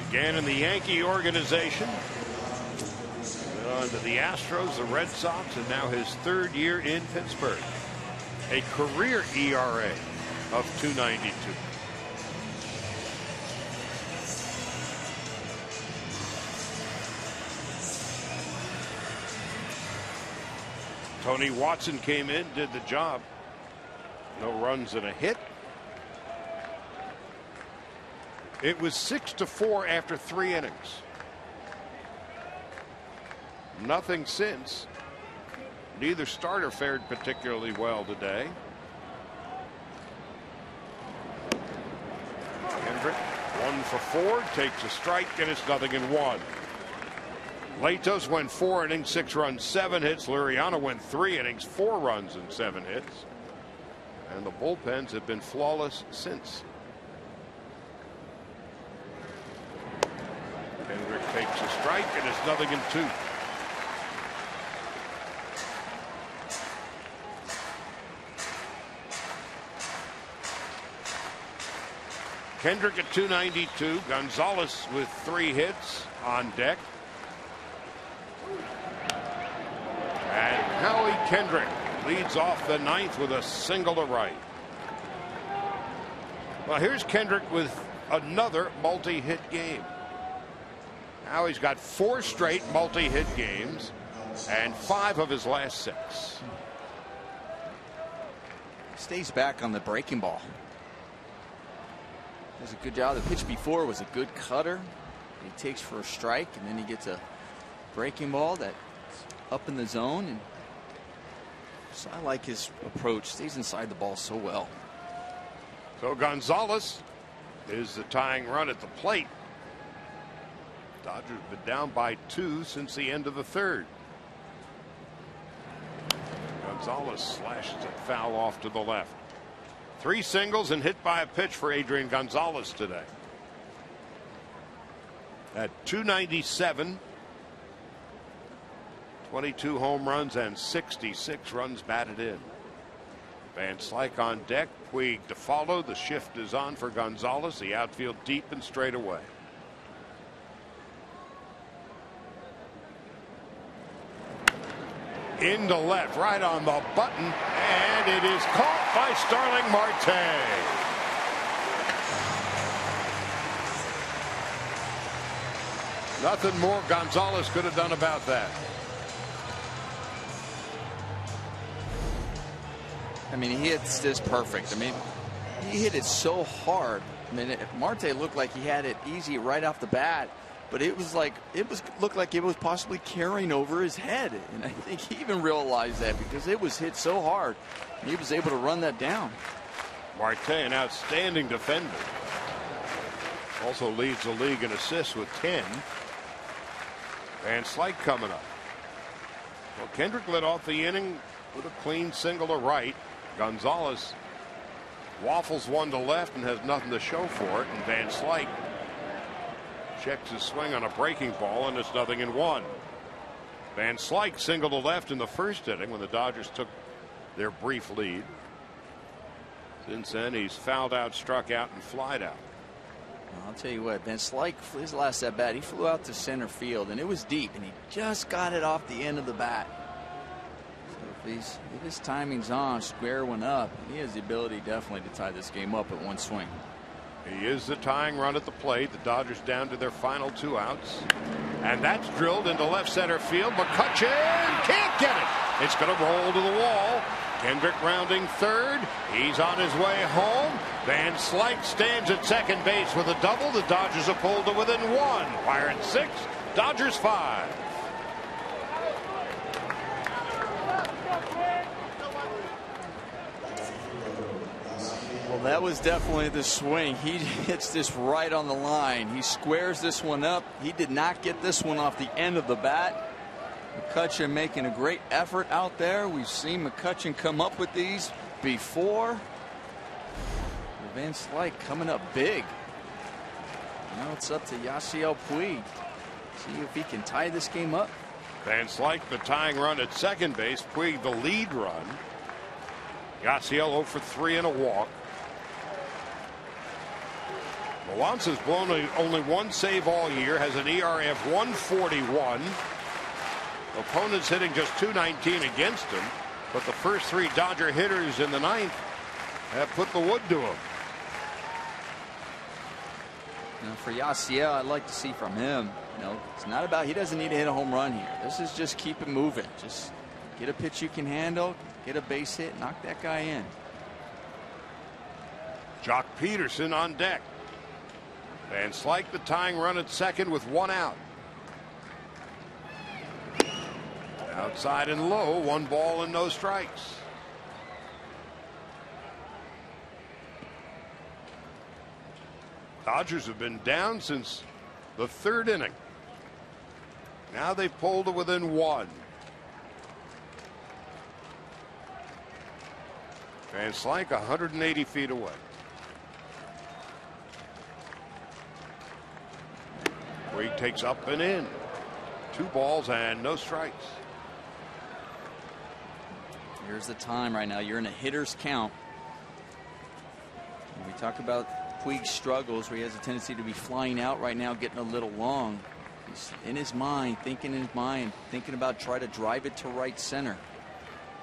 Began in the Yankee organization. On to the Astros, the Red Sox, and now his 3rd year in Pittsburgh. A career ERA of .292. Tony Watson came in, did the job. No runs and a hit. It was 6-4 after 3 innings. Nothing since. Neither starter fared particularly well today. Kendrick 1 for 4, takes a strike, and it's 0-1. Latos went 4 innings, 6 runs, 7 hits. Liriano went 3 innings, 4 runs and 7 hits. And the bullpens have been flawless since. Kendrick takes a strike, and it's 0-2. Kendrick at .292. Gonzalez with 3 hits on deck. And Howie Kendrick leads off the ninth with a single to right. Well, here's Kendrick with another multi-hit game. Howie's got 4 straight multi-hit games and 5 of his last 6. Stays back on the breaking ball. Does a good job. The pitch before was a good cutter. He takes for a strike, and then he gets a breaking ball that's up in the zone. And so I like his approach. Stays inside the ball so well. So Gonzalez is the tying run at the plate. Dodgers have been down by 2 since the end of the 3rd. Gonzalez slashes it foul off to the left. 3 singles and hit by a pitch for Adrian Gonzalez today. At .297, 22 home runs and 66 runs batted in. Van Slyke on deck. Puig to follow. The shift is on for Gonzalez. The outfield deep and straight away. Into left, right on the button, and it is caught by Starling Marte. Nothing more Gonzalez could have done about that. I mean, he hits this perfect. I mean, he hit it so hard. I mean, Marte looked like he had it easy right off the bat. But it was like looked like it was possibly carrying over his head, and I think he even realized that because it was hit so hard. He was able to run that down. Marte, an outstanding defender, also leads the league in assists with 10. Van Slyke coming up. Well, Kendrick led off the inning with a clean single to right. Gonzalez waffles one to left and has nothing to show for it, and Van Slyke checks his swing on a breaking ball, and it's 0-1. Van Slyke single to left in the 1st inning when the Dodgers took their brief lead. Since then, he's fouled out, struck out, and flied out. I'll tell you what, Van Slyke, his last at bat, he flew out to center field, and it was deep, and he just got it off the end of the bat. So if his timing's on, square one up, he has the ability definitely to tie this game up at one swing. He is the tying run at the plate. The Dodgers down to their final 2 outs. And that's drilled into left center field. McCutchen can't get it. It's going to roll to the wall. Kendrick rounding 3rd. He's on his way home. Van Slyke stands at second base with a double. The Dodgers are pulled to within 1. Pirates 6, Dodgers 5. Well, that was definitely the swing. He hits this right on the line. He squares this one up. He did not get this one off the end of the bat. McCutchen making a great effort out there. We've seen McCutchen come up with these before. Van Slyke coming up big. Now it's up to Yasiel Puig. See if he can tie this game up. Van Slyke the tying run at second base. Puig the lead run. Yasiel 0 for 3 and a walk. Melance's blown only one save all year, has an ERA of 141. Opponents hitting just .219 against him, but the first 3 Dodger hitters in the 9th have put the wood to him. Now for Yasiel, I'd like to see from him, it's not about, he doesn't need to hit a home run here. This is just keep it moving. Just get a pitch you can handle, get a base hit, knock that guy in. Jock Peterson on deck. Van Slyke the tying run at second with 1 out. Outside and low, 1 ball and no strikes. Dodgers have been down since the 3rd inning. Now they pulled to within 1. Van Slyke 180 feet away. Puig takes up and in. 2 balls and no strikes. Here's the time right now. You're in a hitter's count. When we talk about Puig's struggles, where he has a tendency to be flying out right now, getting a little long. He's in his mind, thinking about trying to drive it to right center.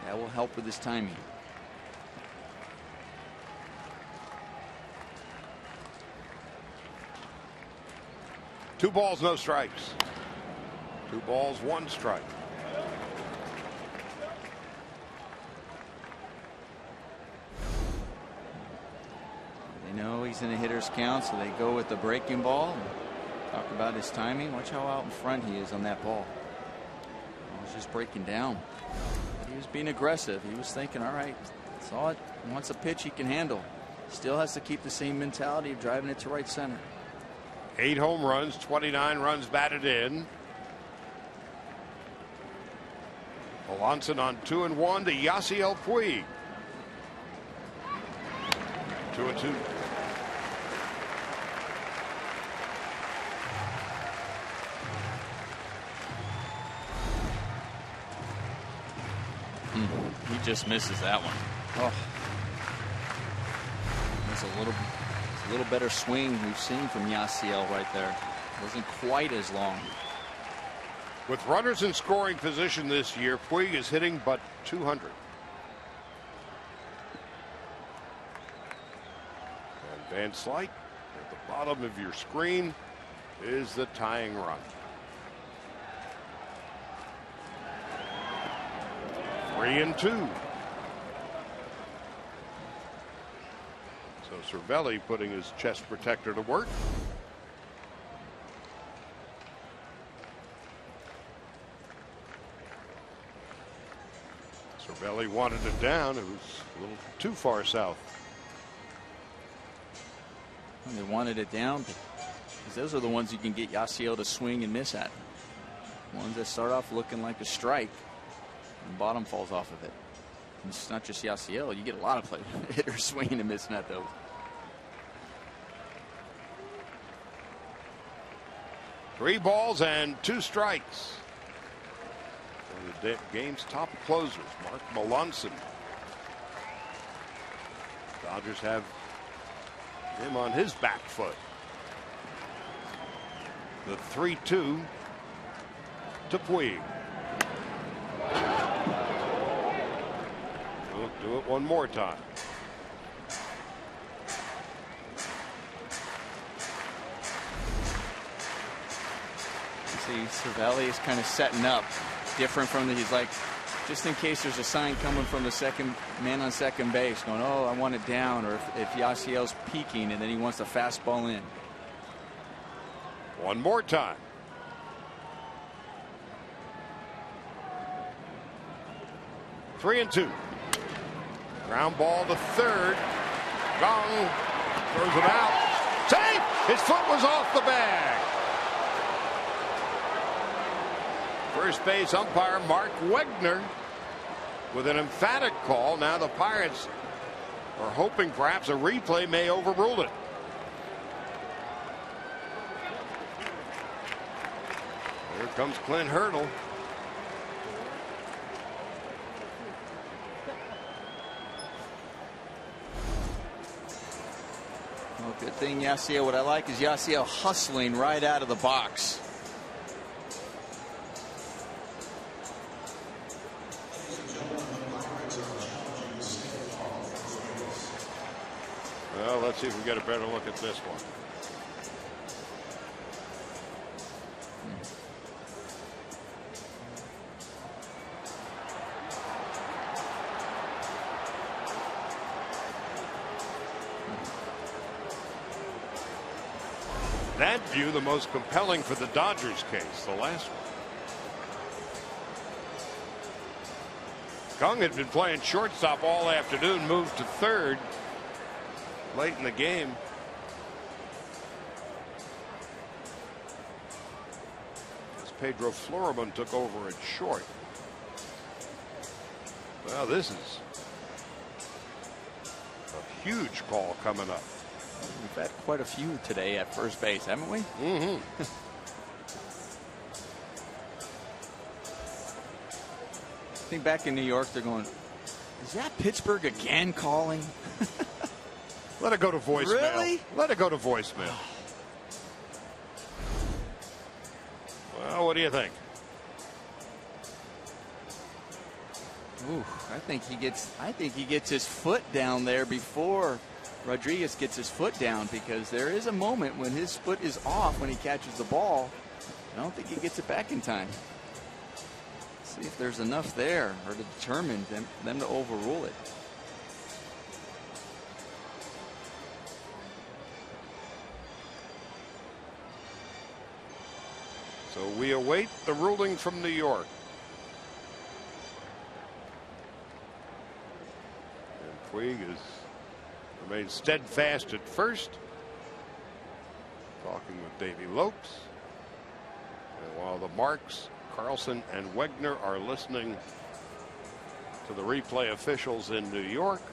That will help with his timing. Two balls, no strikes. 2 balls, 1 strike. They know he's in a hitter's count, so they go with the breaking ball. Talk about his timing. Watch how out in front he is on that ball. He was just breaking down. But he was being aggressive. He was thinking, all right, saw it. Wants a pitch he can handle. Still has to keep the same mentality of driving it to right center. 8 home runs, 29 runs batted in. Melanson on 2-1 to Yasiel Puig. 2-2. He just misses that one. Oh, it's a little better swing we've seen from Yasiel right there. Wasn't quite as long. With runners in scoring position this year, Puig is hitting but .200. And Van Slyke at the bottom of your screen is the tying run. 3-2. So Cervelli putting his chest protector to work. Cervelli wanted it down. It was a little too far south. And they wanted it down because those are the ones you can get Yasiel to swing and miss at. Ones that start off looking like a strike and the bottom falls off of it. And it's not just Yasiel. You get a lot of hitters swinging and missing at those. Three balls and 2 strikes. One of the game's top closers, Mark Melanson. Dodgers have him on his back foot. The 3-2 to Puig. We'll do it one more time. See, Cervelli is kind of setting up different from he's like, just in case there's a sign coming from the second man on second base going, oh, I want it down, or if Yasiel's peeking and then he wants the fastball in. One more time. 3-2. Ground ball to third. Gong throws it out. Safe! His foot was off the bag. First base umpire Mark Wegner with an emphatic call. Now the Pirates are hoping perhaps a replay may overrule it. Here comes Clint Hurdle. Well, good thing Yasiel. What I like is Yasiel hustling right out of the box. Well, let's see if we get a better look at this one. That view the most compelling for the Dodgers case, the last one. Kung had been playing shortstop all afternoon, moved to third late in the game. As Pedro Floriban took over at short. Well, this is a huge call coming up. We've had quite a few today at first base, haven't we? Mm-hmm. I think back in New York, they're going, is that Pittsburgh again calling? Let it go to voicemail. Really? Let it go to voicemail. Well, what do you think? Ooh, I think he gets his foot down there before Rodriguez gets his foot down, because there is a moment when his foot is off when he catches the ball. I don't think he gets it back in time. See if there's enough there or to determine them to overrule it. So we await the ruling from New York. And Puig remains steadfast at first, talking with Davey Lopes. And while the Marks, Carlson, and Wegner are listening to the replay officials in New York,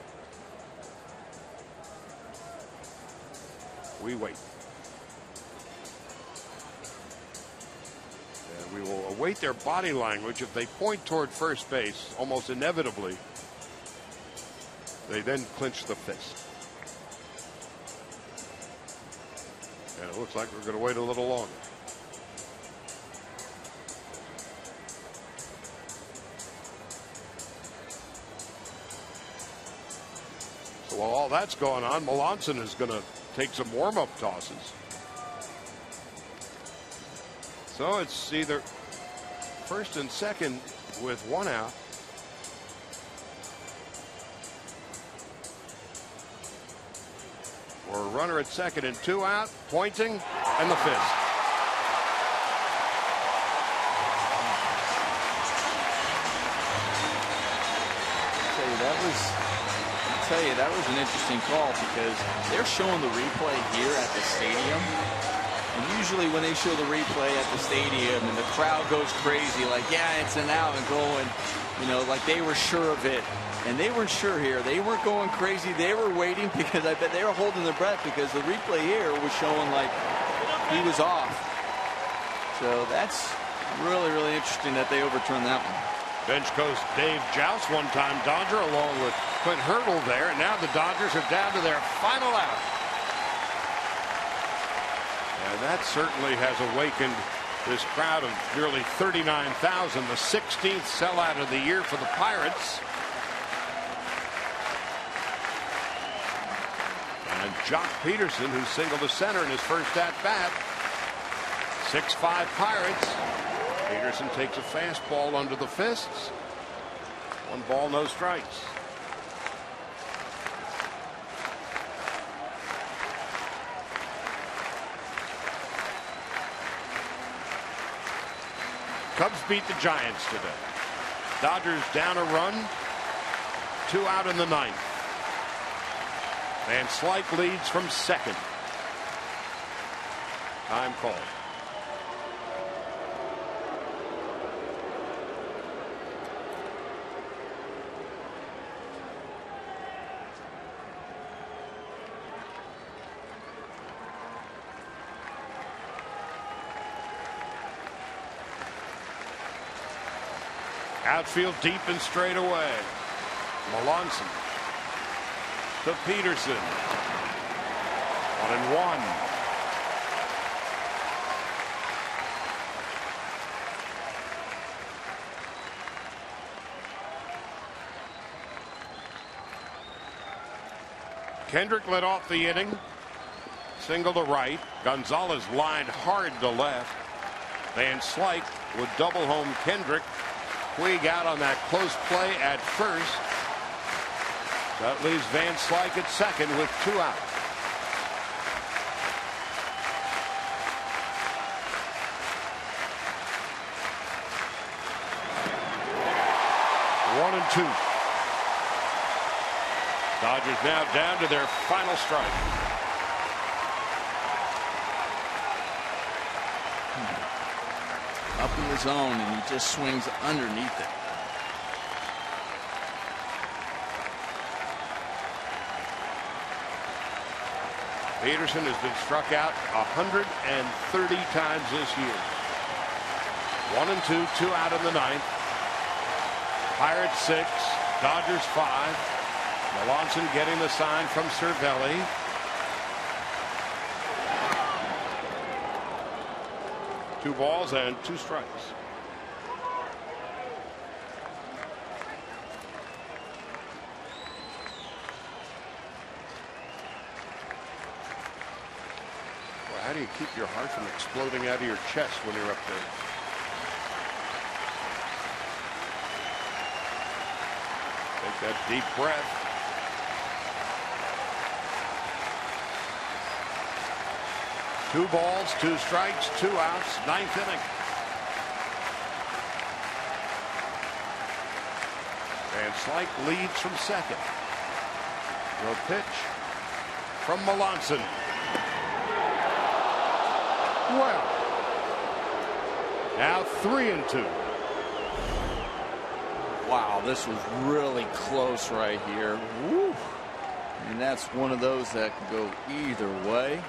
we wait. And we will await their body language. If they point toward first base, almost inevitably, they then clinch the fist. And it looks like we're going to wait a little longer. So while all that's going on, Melanson is going to take some warm-up tosses. So it's either first and second with one out. Or a runner at second and two out, pointing, and the fist. I'll tell you, that was an interesting call, because they're showing the replay here at the stadium. And usually when they show the replay at the stadium and the crowd goes crazy, like, yeah, it's an out, and going, you know, like they were sure of it. And they weren't sure here. They weren't going crazy. They were waiting, because I bet they were holding their breath, because the replay here was showing like he was off. So that's really, really interesting that they overturned that one. Bench coach Dave Joust, one-time Dodger, along with Clint Hurdle there. And now the Dodgers are down to their final out. And that certainly has awakened this crowd of nearly 39,000, the 16th sellout of the year for the Pirates. And Jock Peterson, who singled to center in his first at-bat. 6-5 Pirates. Peterson takes a fastball under the fists. 1 ball, no strikes. Cubs beat the Giants today. Dodgers down a run 2 out in the 9th. Van Slyke leads from second. Time called. Outfield deep and straight away. Melanson to Peterson. 1-1. Kendrick led off the inning. Single to right. Gonzalez lined hard to left. Van Slyke would double home Kendrick. Puig out on that close play at first. That leaves Van Slyke at second with 2 outs. One and 2. Dodgers now down to their final strike. Up in the zone, and he just swings underneath it. Peterson has been struck out 130 times this year. 1 and 2, 2 out in the 9th. Pirates 6, Dodgers 5. Melanson getting the sign from Cervelli. Two balls and 2 strikes. Well, how do you keep your heart from exploding out of your chest when you're up there? Take that deep breath. Two balls, 2 strikes, 2 outs, 9th inning. Van Slyke leads from second. The pitch from Melanson. Well, now 3 and 2. Wow, this was really close right here. Woo. And that's one of those that can go either way.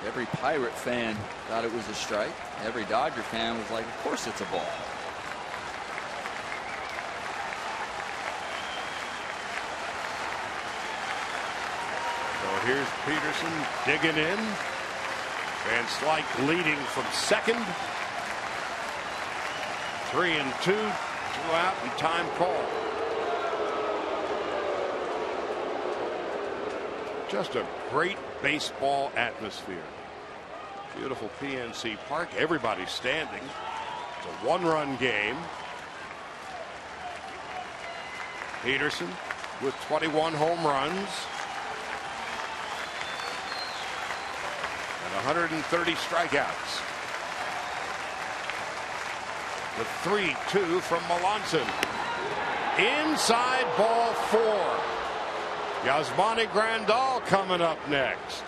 Every Pirate fan thought it was a strike. Every Dodger fan was like, of course it's a ball. So here's Peterson digging in. Van Slyke leading from second. 3 and 2, 2 out, and time call. Just a great baseball atmosphere. Beautiful PNC Park. Everybody's standing. It's a 1-run game. Peterson with 21 home runs and 130 strikeouts. The 3-2 from Melanson. Inside ball 4. Yasmani Grandal coming up next.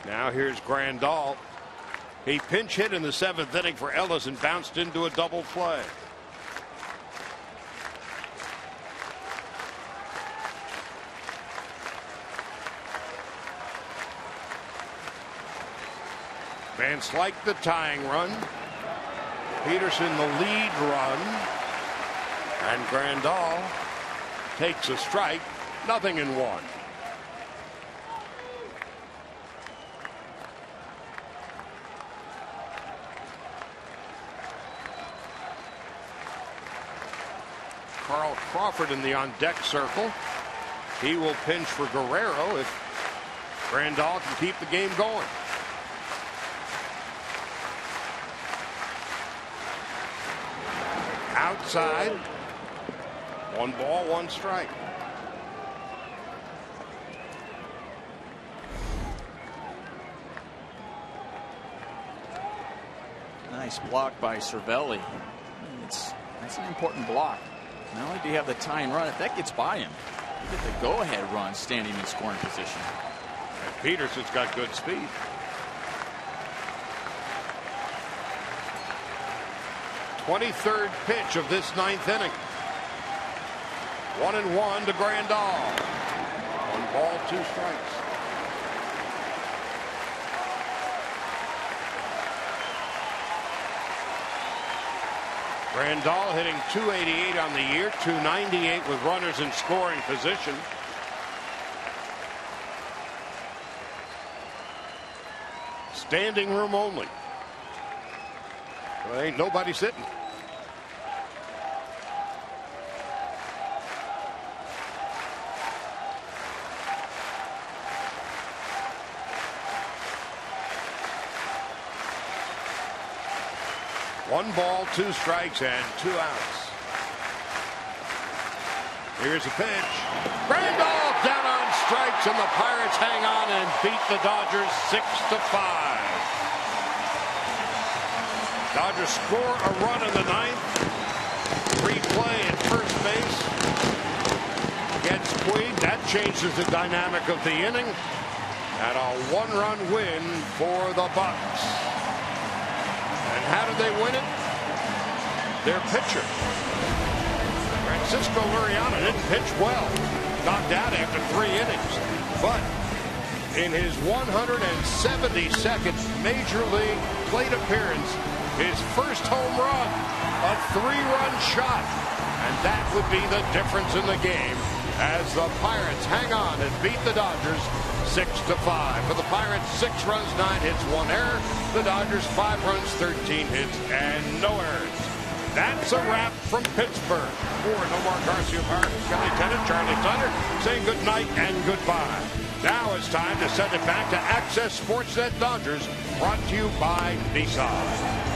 Now here's Grandal. He pinch hit in the 7th inning for Ellis and bounced into a double play. Van Slyke the tying run. Peterson the lead run. And Grandal takes a strike. 0-1. Carl Crawford in the on-deck circle. He will pinch for Guerrero if Grandal can keep the game going. Outside. 1 ball, 1 strike. Nice block by Cervelli. That's an important block. Not only do you have the tying run, if that gets by him, you get the go-ahead run standing in scoring position. And Peterson's got good speed. '23rd pitch of this 9th inning. 1-1 to Grandal. 1 ball, 2 strikes. Grandal hitting .288 on the year, .298 with runners in scoring position. Standing room only. Well, ain't nobody sitting. One ball, 2 strikes, and 2 outs. Here's a pitch. Grandal down on strikes, and the Pirates hang on and beat the Dodgers 6-5. Dodgers score a run in the 9th. Free play at first base against Puig. That changes the dynamic of the inning. And a 1-run win for the Bucks. And how did they win it? Their pitcher, Francisco Liriano, didn't pitch well. Knocked out after 3 innings. But in his 172nd Major League plate appearance, his first home run, a 3-run shot. And that would be the difference in the game as the Pirates hang on and beat the Dodgers 6-5. For the Pirates, 6 runs, 9 hits, 1 error. The Dodgers, 5 runs, 13 hits, and no errors. That's a wrap from Pittsburgh. For Nomar Garcia, Pirates, Kelly Tennant, Charlie Thunder, saying good night and goodbye. Now it's time to send it back to Access Sportsnet Dodgers, brought to you by Nissan.